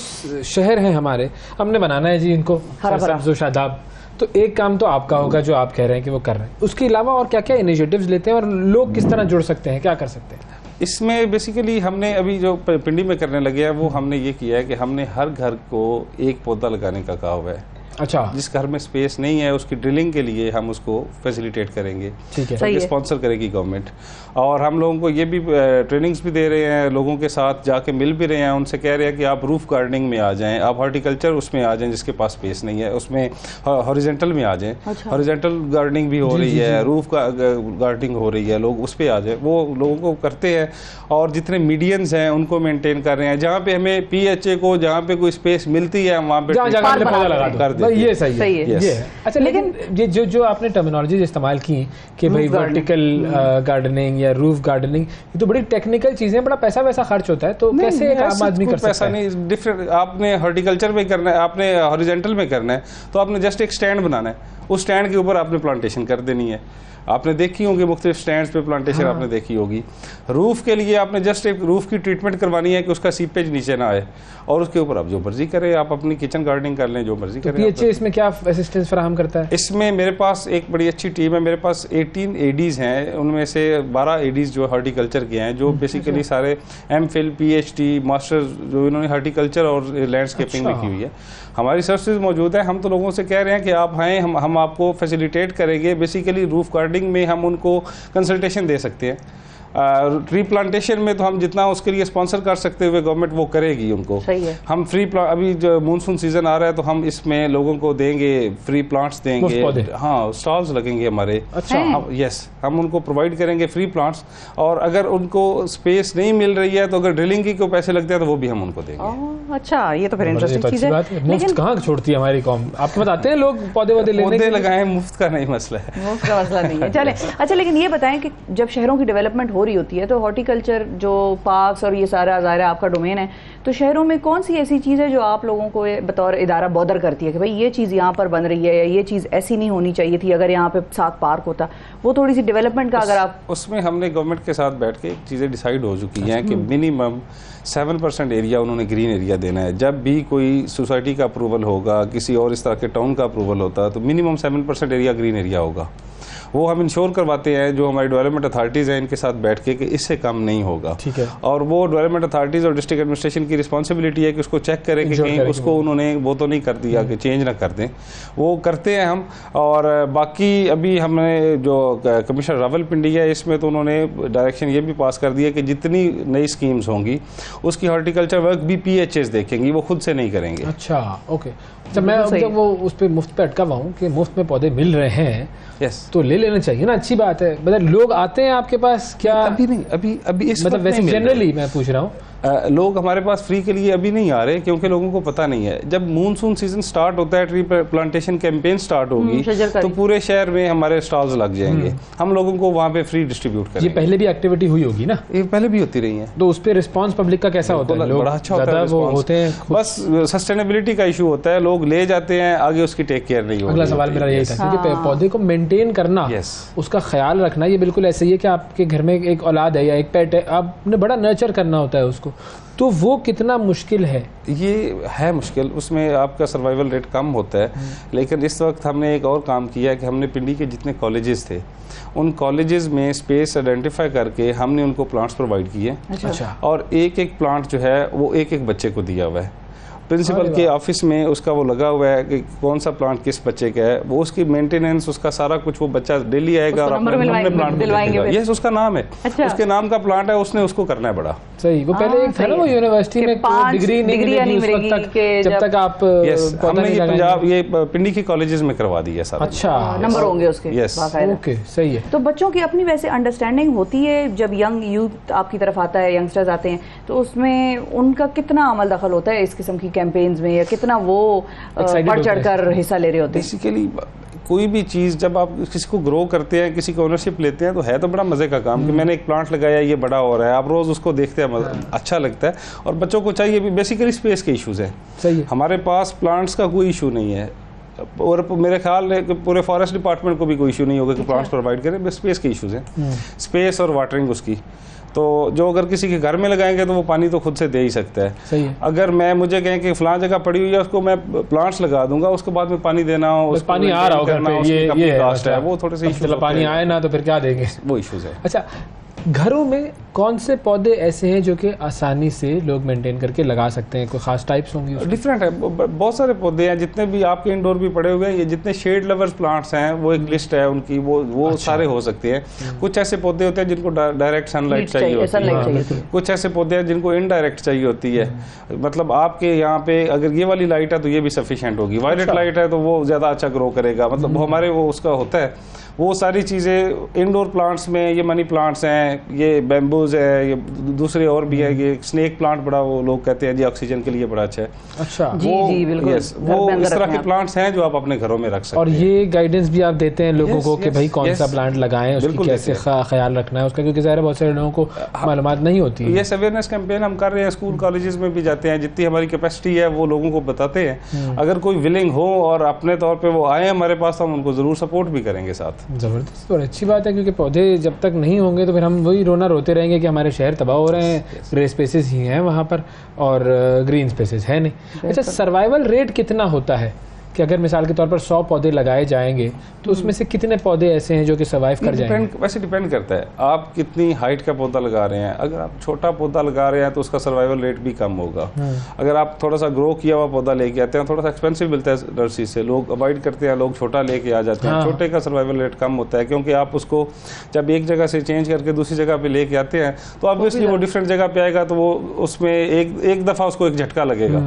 शहर हैं हमारे, हमने बनाना है जी इनको सब्ज़ो शादाब, तो एक काम तो आपका होगा जो आप कह रहे हैं कि वो कर रहे हैं, उसके अलावा और क्या क्या इनिशिएटिव्स लेते हैं और लोग किस तरह जुड़ सकते हैं, क्या कर सकते हैं? इसमें बेसिकली हमने अभी जो पिंडी में करने लगे हैं वो हमने ये किया है कि हमने हर घर को एक पौधा लगाने का कहा हुआ है। अच्छा, जिस घर में स्पेस नहीं है उसकी ड्रिलिंग के लिए हम उसको फैसिलिटेट करेंगे, ठीक है, तो स्पॉन्सर करेगी गवर्नमेंट। और हम लोगों को ये भी ट्रेनिंग्स भी दे रहे हैं, लोगों के साथ जाके मिल भी रहे हैं, उनसे कह रहे हैं कि आप रूफ गार्डनिंग में आ जाएं, आप हॉर्टिकल्चर उसमें आ जाएं जिसके पास स्पेस नहीं है, उसमें हॉरिजेंटल में आ जाएं। हॉरिजेंटल गार्डनिंग भी हो रही है, रूफ गार्डनिंग हो रही है, लोग उस पर आ जाए, वो लोगों को करते हैं। और जितने मीडियंस हैं उनको मेंटेन कर रहे हैं। जहाँ पे हमें PHA को जहाँ पे कोई स्पेस मिलती है वहाँ पे कर दे, ये सही है, ये है। अच्छा, लेकिन ये जो आपने टर्मिनोलॉजी इस्तेमाल की कि भाई वर्टिकल गार्डनिंग या रूफ गार्डनिंग, ये तो बड़ी टेक्निकल चीजें, बड़ा पैसा वैसा खर्च होता है, तो कैसे एक आम आदमी कर सकता है? पैसा नहीं, डिफरेंट आपने हॉर्टिकल्चर में करना है, आपने हॉरिजेंटल में करना है तो आपने जस्ट एक स्टैंड बनाना है, उस स्टैंड के ऊपर आपने प्लांटेशन कर देनी है। आपने देखी होगी मुख्तलिफ स्टैंड्स पे प्लांटेशन, आपने देखी होगी। रूफ के लिए आपने जस्ट एक रूफ की ट्रीटमेंट करवानी है कि उसका सीपेज नीचे ना आए, और उसके ऊपर आप जो मर्जी करें, आप अपनी किचन गार्डनिंग कर लें, जो मर्जी करें। PHA इसमें क्या असिस्टेंस फराहम करता है? इसमें मेरे पास एक बड़ी अच्छी टीम है, मेरे पास 18 ADs हैं, उनमें से 12 ADs जो हार्टिकल्चर के हैं, जो बेसिकली सारे MPhil PhD मास्टर्स जो इन्होंने हार्टिकल्चर और लैंडस्केपिंग में की हुई है। हमारी सर्विसेज मौजूद है। हम तो लोगों से कह रहे हैं कि आप आएँ, हम आपको फैसिलिटेट करेंगे। बेसिकली रूफ गार्डनिंग में हम उनको कंसल्टेशन दे सकते हैं। ट्री प्लांटेशन में तो हम जितना उसके लिए स्पॉन्सर कर सकते हुए गवर्नमेंट वो करेगी उनको। सही है। हम फ्री अभी जो मानसून सीजन आ रहा है तो हम इसमें लोगों को देंगे, फ्री प्लांट्स देंगे, हाँ स्टॉल्स लगेंगे हमारे। अच्छा, यस, हम उनको प्रोवाइड करेंगे फ्री प्लांट्स। और अगर उनको स्पेस नहीं मिल रही है तो अगर ड्रिलिंग की कोई पैसे लगते हैं तो वो भी हम उनको देंगे। अच्छा, ये तो फिर इंटरेस्टिंग चीज है। मुफ्त कहाँ छोड़ती है हमारी कौम? आपको बताते हैं लोग पौधे पौधे लगाएं, मुफ्त का नहीं मसला है, मुफ्त का मसला नहीं है। चले, अच्छा, लेकिन ये बताएं कि जब शहरों की डेवलपमेंट हो रही होती है तो हॉर्टिकल्चर जो पार्क्स और ये सारा ज़ाहिर है आपका डोमेन है, तो शहरों में कौन सी ऐसी चीज़ है जो आप लोगों को बतौर इदारा बॉदर करती है कि भाई ये चीज़ यहाँ पर बन रही है या ये चीज़ ऐसी नहीं होनी चाहिए थी, अगर यहाँ पे साथ पार्क होता, वो थोड़ी सी डेवलपमेंट का अगर आप उसमें हमने गवर्नमेंट के साथ बैठ के चीज़ें डिसाइड हो चुकी हैं कि मिनिमम 7% एरिया उन्होंने ग्रीन एरिया देना है। जब भी कोई सोसाइटी का अप्रूवल होगा, किसी और इस तरह के टाउन का अप्रूवल होता है तो मिनिमम 7% एरिया ग्रीन एरिया होगा। वो हम इंश्योर करवाते हैं, जो हमारी डेवलपमेंट अथॉरिटीज़ हैं इनके साथ बैठ के, कि इससे कम नहीं होगा। ठीक है। और वो डेवलपमेंट अथॉरिटीज़ और डिस्ट्रिक्ट एडमिनिस्ट्रेशन की रिस्पॉन्सिबिलिटी है कि उसको चेक करें कि कहीं उसको उन्होंने वो तो नहीं कर दिया कि चेंज ना कर दें, वो करते हैं हम। और बाकी अभी हमने जो कमिश्नर रावलपिंडी है इसमें तो उन्होंने डायरेक्शन ये भी पास कर दिया कि जितनी नई स्कीम्स होंगी उसकी हॉर्टिकल्चर वर्क भी PHAs देखेंगी, वो खुद से नहीं करेंगे। अच्छा, ओके। जब मैं जब वो उस पर मुफ्त पे अटका हुआ हूँ कि मुफ्त में पौधे मिल रहे हैं, तो ले लेना चाहिए ना, अच्छी बात है। मतलब लोग आते हैं आपके पास क्या? अभी नहीं, अभी इस मतलब वैसे जनरली मैं पूछ रहा हूँ, लोग हमारे पास फ्री के लिए अभी नहीं आ रहे क्योंकि लोगों को पता नहीं है। जब मानसून सीजन स्टार्ट होता है, ट्री प्लांटेशन कैंपेन स्टार्ट होगी तो पूरे शहर में हमारे स्टॉल्स लग जाएंगे, हम लोगों को वहाँ पे फ्री डिस्ट्रीब्यूट करेंगे। ये पहले भी एक्टिविटी हुई होगी ना? ये पहले भी होती रही है। तो उस पर रिस्पॉन्स पब्लिक का कैसा होता है? बड़ा अच्छा होता है। बस सस्टेनेबिलिटी का इशू होता है, लोग ले जाते हैं, आगे उसकी टेक केयर नहीं होती। अगला सवाल मेरा यही था कि पौधे को मेंटेन करना, उसका ख्याल रखना, ये बिल्कुल ऐसे ही है कि आपके घर में एक औलाद है या एक पेट है, आपने बड़ा नर्चर करना होता है उसको। को, तो वो कितना मुश्किल है? ये है मुश्किल, उसमें आपका सर्वाइवल रेट कम होता है। लेकिन इस वक्त हमने एक और काम किया है कि हमने पिंडी के जितने कॉलेजेस थे उन कॉलेजेस में स्पेस आइडेंटिफाई करके हमने उनको प्लांट्स प्रोवाइड किए। अच्छा। और एक एक प्लांट जो है वो एक एक बच्चे को दिया हुआ है। प्रिंसिपल के ऑफिस में उसका वो लगा हुआ है कि कौन सा प्लांट किस बच्चे का है, वो उसकी मेंटेनेंस, उसका सारा कुछ, वो बच्चा डेली आएगा और अपने प्लांट दिलवाएंगे। यस, उसका नाम है, उसके नाम का प्लांट है, उसने उसको करना है बड़ा। सही, वो पहले एक था ना वो यूनिवर्सिटी में डिग्री नहीं मिलेगी जब तक आप। यस, हमने ये पंजाब, ये पिंडी की कॉलेजेस में करवा दिया सारा। अच्छा, नंबर होंगे उसके। यस, ओके, सही है। तो बच्चों की अपनी वैसे अंडरस्टैंडिंग होती है जब यंग यूथ आपकी तरफ आता है, यंगस्टर्स आते हैं, तो उसमें उनका कितना अमल दखल होता है इस किस्म की कैंपेन्स में, या कितना वो बढ़ चढ़कर हिस्सा ले रहे होते हैं? बेसिकली कोई भी चीज़ जब आप किसी को ग्रो करते हैं, किसी को ओनरशिप लेते हैं, तो है तो बड़ा मज़े का काम कि मैंने एक प्लांट लगाया, ये बड़ा हो रहा है, आप रोज़ उसको देखते हैं, अच्छा लगता है। और बच्चों को चाहिए भी, बेसिकली स्पेस के इश्यूज़ हैं। सही है, हमारे पास प्लांट्स का कोई इशू नहीं है, और मेरे ख्याल है कि पूरे फॉरेस्ट डिपार्टमेंट को भी कोई इशू नहीं होगा कि प्लांट्स प्रोवाइड करें, बस स्पेस के इश्यूज़ हैं, स्पेस और वाटरिंग उसकी। तो जो अगर किसी के घर में लगाएंगे तो वो पानी तो खुद से दे ही सकता है। सही है। अगर मैं मुझे कहें कि फलां जगह पड़ी हुई है, उसको मैं प्लांट्स लगा दूंगा, उसके बाद में पानी देना हो, उसको पानी आ रहा होगा, ये कास्ट है, वो थोड़े से इशू, पानी आए ना तो फिर क्या देंगे, वो इशूज है। अच्छा, घरों में कौन से पौधे ऐसे हैं जो कि आसानी से लोग मेंटेन करके लगा सकते हैं? कोई खास टाइप्स होंगी? डिफरेंट है, बहुत सारे पौधे हैं, जितने भी आपके इंडोर भी पड़े हुए हैं, ये जितने शेड लवर्स प्लांट्स हैं वो एक लिस्ट है उनकी, वो अच्छा। सारे हो सकते हैं। कुछ ऐसे पौधे होते हैं जिनको डायरेक्ट सनलाइट चाहिए होती है, कुछ ऐसे पौधे हैं जिनको इनडायरेक्ट चाहिए होती है। मतलब आपके यहाँ पे अगर ये वाली लाइट है तो ये भी सफिशिएंट होगी, वायलेट लाइट है तो वो ज़्यादा अच्छा ग्रो करेगा। मतलब हमारे वो उसका होता है, वो सारी चीज़ें इंडोर प्लांट्स में, ये मनी प्लांट्स हैं, ये बैम्बूज है, ये दूसरे और भी है, ये स्नेक प्लांट बड़ा वो लोग कहते हैं जी ऑक्सीजन के लिए बड़ा अच्छा है। अच्छा, जी बिल्कुल। यस, वो इस तरह के प्लांट्स हैं जो आप अपने घरों में रख सकते हैं। और ये गाइडेंस भी आप देते हैं लोगों को कि भाई कौन सा प्लांट लगाएं, उसकी कैसे ख्याल रखना है उसका, क्योंकि ज़ाहिर बहुत सारे लोगों को मालूमात नहीं होती है। ये अवेयरनेस कैंपेन हम कर रहे हैं, स्कूल कॉलेजेस में भी जाते हैं, जितनी हमारी कैपेसिटी है वो लोगों को बताते हैं। अगर कोई विलिंग हो और अपने तौर पर वो आए हमारे पास, तो हम उनको ज़रूर सपोर्ट भी करेंगे साथ। ज़बरदस्त, और अच्छी बात है, क्योंकि पौधे जब तक नहीं होंगे तो फिर हम वही रोना रोते रहेंगे कि हमारे शहर तबाह हो रहे हैं, ग्रे स्पेसेस ही हैं वहाँ पर और ग्रीन स्पेसेस है नहीं। अच्छा, सर्वाइवल रेट कितना होता है कि अगर मिसाल के तौर पर 100 पौधे लगाए जाएंगे तो उसमें से कितने पौधे ऐसे हैं जो कि सर्वाइव कर जाएंगे? वैसे डिपेंड करता है आप कितनी हाइट का पौधा लगा रहे हैं। अगर आप छोटा पौधा लगा रहे हैं तो उसका सर्वाइवल रेट भी कम होगा। अगर आप थोड़ा सा ग्रो किया हुआ पौधा लेके आते हैं, थोड़ा सा एक्सपेंसिव मिलता है नर्सरी से, लोग अवॉइड करते हैं, लोग छोटा लेके आ जाते हैं। छोटे का सर्वाइवल रेट कम होता है, क्योंकि आप उसको जब एक जगह से चेंज करके दूसरी जगह पे लेके आते हैं तो ऑब्वियसली वो डिफरेंट जगह पे आएगा, तो वो उसमें एक दफ़ा उसको एक झटका लगेगा।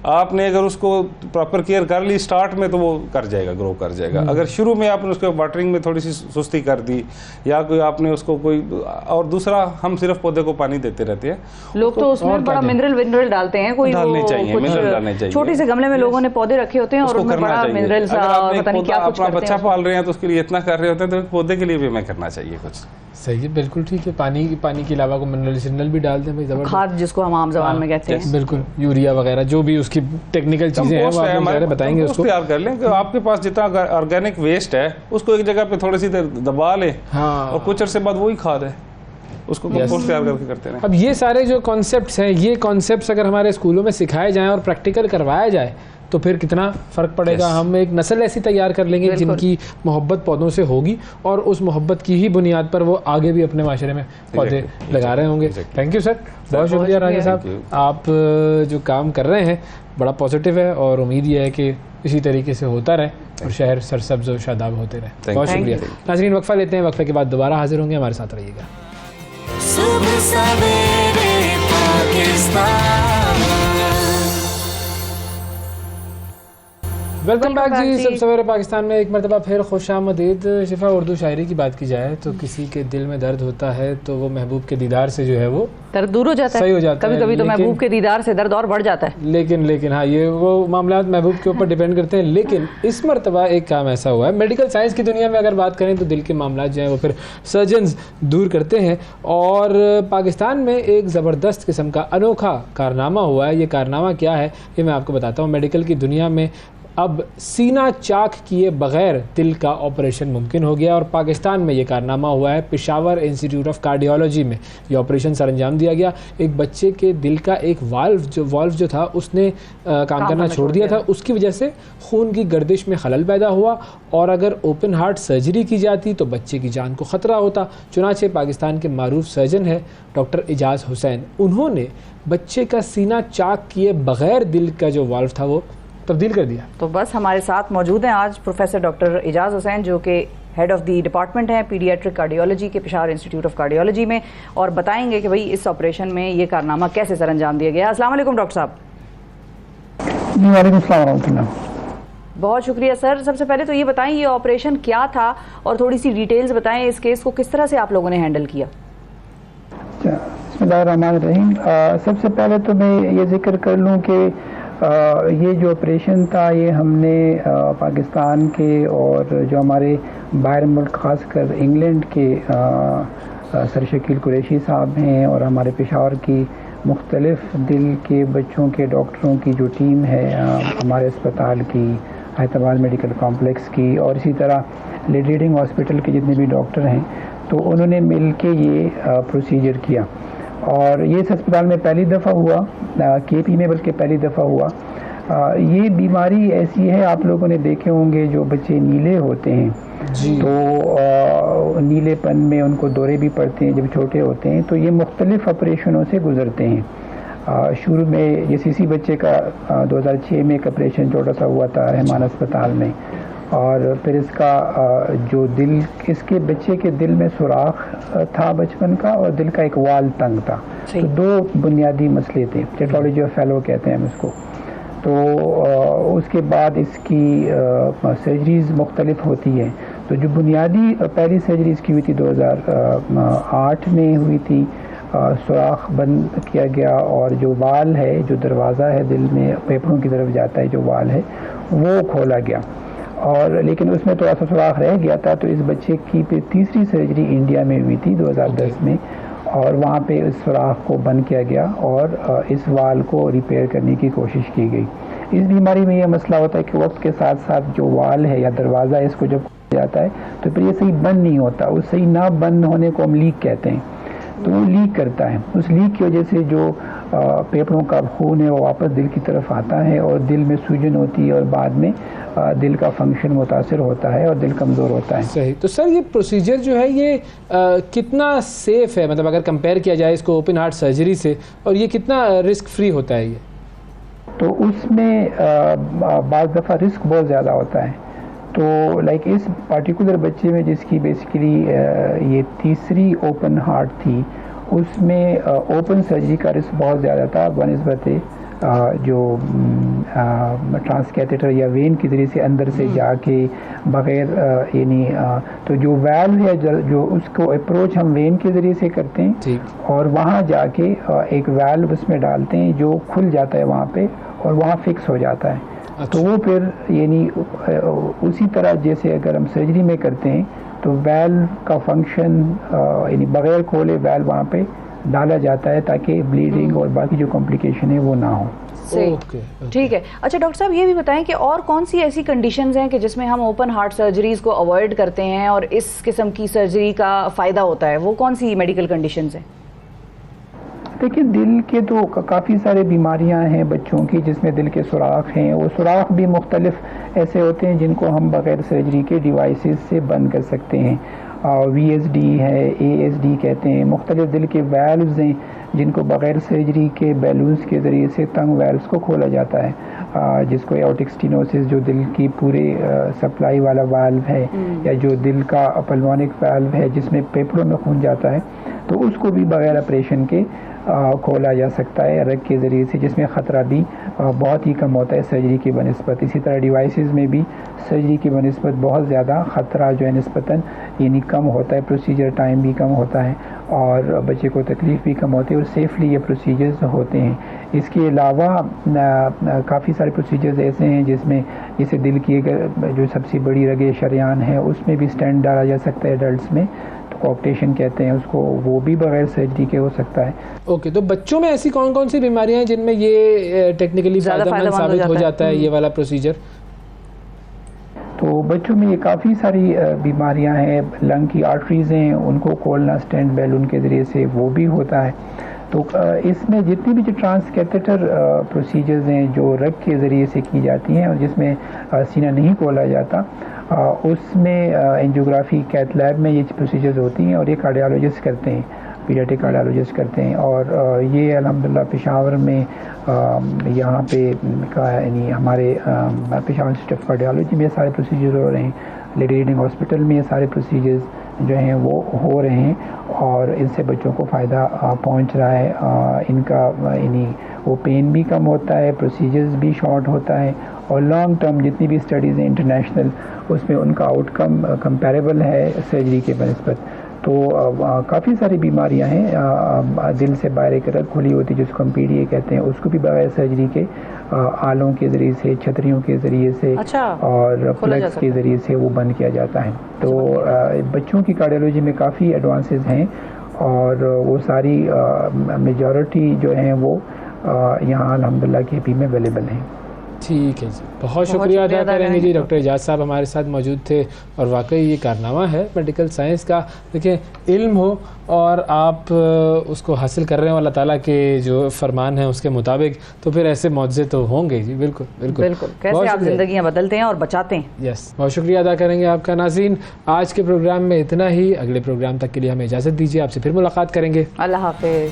आपने अगर उसको प्रॉपर केयर कर ली स्टार्ट में तो वो कर जाएगा, ग्रो कर जाएगा। अगर शुरू में आपने उसको वाटरिंग में थोड़ी सी सुस्ती कर दी, या कोई आपने उसको कोई, और दूसरा हम सिर्फ पौधे को पानी देते रहते हैं, लोग तो उसमें बड़ा मिनरल डालते हैं, कोई डालने चाहिए, मिनरल डालने चाहिए। छोटे से गमले में लोगों ने पौधे रखे होते हैं और उनमें बड़ा मिनरल सा, पता नहीं क्या कुछ अपना बच्चा पाल रहे हैं तो उसके लिए इतना कर रहे होते हैं, तो पौधे के लिए भी हमें करना चाहिए कुछ। सही है, बिल्कुल ठीक है। पानी के अलावा को मिनरल भी डाल दें भाई, जबरदस्त, खाद जिसको हम आम ज़बान में कहते हैं, बिल्कुल, यूरिया वगैरह जो भी उसकी टेक्निकल चीजें हैं वो आप बताएंगे, उसको तैयार कर लें। आपके पास जितना ऑर्गेनिक वेस्ट है उसको एक जगह पे थोड़ी सी देर दबा लें, और कुछ अरसे बाद वही खाद है, उसको कंपोस्ट तैयार करके करते हैं। अब ये सारे जो कॉन्सेप्ट्स हैं, ये कॉन्सेप्ट्स अगर हमारे स्कूलों में सिखाए जाएं और प्रैक्टिकल करवाया जाए तो फिर कितना फ़र्क पड़ेगा। हम एक नस्ल ऐसी तैयार कर लेंगे जिनकी मोहब्बत पौधों से होगी, और उस मोहब्बत की ही बुनियाद पर वो आगे भी अपने माशरे में पौधे लगा रहे होंगे। थैंक यू सर, बहुत शुक्रिया राजा साहब। आप जो काम कर रहे हैं बड़ा पॉजिटिव है, और उम्मीद ये है कि इसी तरीके से होता रहे और शहर सरसब्ज और शादाब होते रहे। बहुत शुक्रिया नाज़रीन। वक्फा लेते हैं, वक्फे के बाद दोबारा हाजिर होंगे, हमारे साथ रहिएगा। सुबह सवेरे पाकिस्तान। वेलकम बैक जी, सब सवेरे पाकिस्तान में एक मरतबा फिर खुशामदीद। शिफा, उर्दू शायरी की बात की जाए तो किसी के दिल में दर्द होता है तो वो महबूब के दीदार से जो है वो दर्द दूर हो जाता है, सही हो जाता है। कभी कभी तो महबूब के दीदार से दर्द और बढ़ जाता है। लेकिन हाँ, ये वो मामलात महबूब के ऊपर डिपेंड करते हैं। लेकिन इस मरतबा एक काम ऐसा हुआ है, मेडिकल साइंस की दुनिया में अगर बात करें तो दिल के मामलात जो हैं वो फिर सर्जन्स दूर करते हैं, और पाकिस्तान में एक ज़बरदस्त किस्म का अनोखा कारनामा हुआ है। ये कारनामा क्या है ये मैं आपको बताता हूँ। मेडिकल की दुनिया में अब सीना चाक किए बगैर दिल का ऑपरेशन मुमकिन हो गया और पाकिस्तान में ये कारनामा हुआ है। पेशावर इंस्टीट्यूट ऑफ कार्डियोलॉजी में ये ऑपरेशन सर अंजाम दिया गया। एक बच्चे के दिल का एक वाल्व जो था उसने काम करना छोड़ दिया था, उसकी वजह से खून की गर्दिश में खलल पैदा हुआ और अगर ओपन हार्ट सर्जरी की जाती तो बच्चे की जान को ख़तरा होता। चुनांचे पाकिस्तान के मारूफ सर्जन है डॉक्टर एजाज़ हुसैन, उन्होंने बच्चे का सीना चाक किए बगैर दिल का जो वाल्व था वो तब्दील कर दिया। तो बस हमारे साथ मौजूद हैं आज प्रोफेसर डॉक्टर एजाज़ हुसैन जो कि हेड ऑफ द डिपार्टमेंट हैं पीडियाट्रिक कार्डियोलॉजी के पेशावर इंस्टीट्यूट ऑफ कार्डियोलॉजी में, और बताएंगे कि भाई इस ऑपरेशन में ये कारनामा कैसे सर अंजाम दिया गया। अस्सलाम वालेकुम डॉक्टर साहब। वालेकुम अस्सलाम। बहुत शुक्रिया सर। सबसे पहले तो ये बताएं ये ऑपरेशन क्या था और थोड़ी सी डिटेल्स बताएं, इस केस को किस तरह से आप लोगों ने हैंडल किया। बिस्मिल्लाहिर्रहमानिर्रहीम। सबसे पहले तो मैं ये जिक्र कर लूँ कि ये जो ऑपरेशन था ये हमने पाकिस्तान के और जो हमारे बाहर मुल्क ख़ासकर इंग्लैंड के सर शकील कुरैशी साहब हैं और हमारे पेशावर की मुख्तलिफ दिल के बच्चों के डॉक्टरों की जो टीम है हमारे अस्पताल की, हैदराबाद मेडिकल कॉम्प्लेक्स की और इसी तरह लीडिंग हॉस्पिटल के जितने भी डॉक्टर हैं, तो उन्होंने मिल के ये प्रोसीजर किया। और ये इस अस्पताल में पहली दफ़ा हुआ, KP में बल्कि पहली दफ़ा हुआ। ये बीमारी ऐसी है, आप लोगों ने देखे होंगे जो बच्चे नीले होते हैं तो नीलेपन में उनको दौरे भी पड़ते हैं जब छोटे होते हैं, तो ये मुख्तलिफ ऑपरेशनों से गुजरते हैं। शुरू में जैसे इसी बच्चे का 2006 में एक ऑपरेशन छोटा सा हुआ था रहमान अस्पताल में, और फिर इसका जो दिल, इसके बच्चे के दिल में सुराख था बचपन का और दिल का एक वाल तंग था। तो दो बुनियादी मसले थे, टेट्रोलॉजी ऑफ फेलो कहते हैं हम इसको। तो उसके बाद इसकी सर्जरीज मुख्तलिफ होती हैं। तो जो बुनियादी पहली सर्जरी इसकी हुई थी 2008 में हुई थी, सुराख बंद किया गया और जो वाल है, जो दरवाज़ा है दिल में फेफड़ों की तरफ जाता है, जो वाल है वो खोला गया। और लेकिन उसमें थोड़ा सा सुराख रह गया था, तो इस बच्चे की फिर तीसरी सर्जरी इंडिया में हुई थी 2010 में, और वहाँ पे इस सुराख को बंद किया गया और इस वाल को रिपेयर करने की कोशिश की गई। इस बीमारी में यह मसला होता है कि वक्त के साथ साथ जो वाल है या दरवाज़ा है, इसको जब जाता है तो फिर ये सही बंद नहीं होता। उस सही ना बंद होने को हम लीक कहते हैं। तो वो लीक करता है, उस लीक की वजह से जो फेफड़ों का खून है वो वापस दिल की तरफ आता है और दिल में सूजन होती है और बाद में दिल का फंक्शन मुतासर होता है और दिल कमज़ोर होता है। सही। तो सर ये प्रोसीजर जो है ये कितना सेफ़ है, मतलब अगर कंपेयर किया जाए इसको ओपन हार्ट सर्जरी से, और ये कितना रिस्क फ्री होता है ये? तो उसमें बाज़ दफ़ा रिस्क बहुत ज़्यादा होता है। तो लाइक इस पार्टिकुलर बच्चे में जिसकी बेसिकली ये तीसरी ओपन हार्ट थी, उसमें ओपन सर्जरी का रिस्क बहुत ज़्यादा था बनिस्बत जो ट्रांसकैथेटर या वेन के ज़रिए से अंदर से जाके बग़ैर यानी तो जो वाल्व है जो उसको अप्रोच हम वेन के ज़रिए से करते हैं और वहाँ जाके एक वाल्व उसमें डालते हैं जो खुल जाता है वहाँ पे और वहाँ फिक्स हो जाता है। तो वो फिर यानी उसी तरह जैसे अगर हम सर्जरी में करते हैं तो वाल्व का फंक्शन यानी बग़ैर खोले वाल्व वहाँ पे डाला जाता है ताकि ब्लीडिंग और बाकी जो कॉम्प्लिकेशन है वो ना हो। ठीक है। अच्छा डॉक्टर साहब ये भी बताएं कि और कौन सी ऐसी कंडीशंस हैं कि जिसमें हम ओपन हार्ट सर्जरीज को अवॉइड करते हैं और इस किस्म की सर्जरी का फ़ायदा होता है, वो कौन सी मेडिकल कंडीशंस हैं? देखिए दिल के तो काफ़ी सारे बीमारियां हैं बच्चों की जिसमें दिल के सुराख हैं। वो सुराख भी मुख्तलिफ ऐसे होते हैं जिनको हम बग़ैर सर्जरी के डिवाइसेस से बंद कर सकते हैं। VSD है, ASD कहते हैं, मुख्तलिफ दिल के वाल्व्स हैं जिनको बग़ैर सर्जरी के बैलून्स के ज़रिए से तंग वाल्व्स को खोला जाता है, जिसको एओर्टिक स्टेनोसिस जो दिल की पूरे सप्लाई वाला वाल्व है या जो दिल का पल्मोनिक वाल्व है जिसमें फेफड़ों में खून जाता है, तो उसको भी बग़ैर ऑपरेशन के खोला जा सकता है रग के ज़रिए से, जिसमें ख़तरा भी बहुत ही कम होता है सर्जरी की बनिस्बत। इसी तरह डिवाइसेस में भी सर्जरी की बनिस्बत बहुत ज़्यादा ख़तरा जो है निस्बतन यानी कम होता है, प्रोसीजर टाइम भी कम होता है और बच्चे को तकलीफ़ भी कम होती है और सेफली ये प्रोसीजर्स होते हैं। इसके अलावा काफ़ी सारे प्रोसीजर्स ऐसे हैं जिसमें जैसे दिल की जो सबसे बड़ी रगे शरियान है उसमें भी स्टेंट डाला जा सकता है एडल्ट्स में, कोऑप्टेशन कहते हैं उसको, वो भी बगैर सर्जरी के हो सकता है। ओके, तो बच्चों में ऐसी कौन कौन सी बीमारियां हैं जिनमें ये टेक्निकली फ़ायदेमंद साबित हो जाता है ये वाला प्रोसीजर? तो बच्चों में ये काफ़ी सारी बीमारियां हैं, लंग की आर्टरीज़ हैं, उनको खोलना स्टेंट बैलून के ज़रिए से वो भी होता है। तो इसमें जितनी भी जो ट्रांसकैथेटर प्रोसीजर्स हैं जो रग के ज़रिए से की जाती हैं और जिसमें सीना नहीं खोला जाता, उसमें एंजियोग्राफी कैथ लैब में ये प्रोसीजर्स होती हैं और ये कार्डियोलॉजिस्ट करते हैं, पीडियाट्रिक कार्डियोलॉजिस्ट करते हैं। और ये अल्हम्दुलिल्लाह पेशावर में यहाँ पे यानी हमारे पेशावर इंस्टीट्यूट ऑफ कार्डियोलॉजी में सारे प्रोसीजर हो रहे हैं। लेडी रीडिंग हॉस्पिटल में ये सारे प्रोसीजर्स जो हैं वो हो रहे हैं और इनसे बच्चों को फ़ायदा पहुंच रहा है। इनका यानी वो पेन भी कम होता है, प्रोसीजर्स भी शॉर्ट होता है और लॉन्ग टर्म जितनी भी स्टडीज़ हैं इंटरनेशनल, उसमें उनका आउटकम कंपैरेबल है सर्जरी के बनस्बत। तो काफ़ी सारी बीमारियां हैं, दिल से बाहर एक रग खुली होती है जिसको हम पीडीए कहते हैं, उसको भी बगैर सर्जरी के आलों के ज़रिए से, छतरियों के ज़रिए से और प्लग्स के ज़रिए से वो बंद किया जाता है। तो बच्चों की कार्डियोलॉजी में काफ़ी एडवांसेस हैं और वो सारी मेजॉरिटी जो हैं वो यहाँ अल्हम्दुलिल्लाह KP में अवेलेबल हैं। ठीक है जी, बहुत शुक्रिया अदा करेंगे जी। डॉक्टर एजाज साहब हमारे साथ मौजूद थे और वाकई ये कारनामा है मेडिकल साइंस का। देखिए, इल्म हो और आप उसको हासिल कर रहे हैं अल्लाह ताला के जो फरमान है उसके मुताबिक, तो फिर ऐसे मौजज़े तो होंगे जी। बिल्कुल बिल्कुल बिल्कुल, कैसे आप ज़िंदगियाँ बदलते हैं और बचाते हैं। यस, बहुत शुक्रिया अदा करेंगे आपका। नाज़रीन, आज के प्रोग्राम में इतना ही। अगले प्रोग्राम तक के लिए हमें इजाज़त दीजिए, आपसे फिर मुलाकात करेंगे। अल्लाह हाफ़िज़।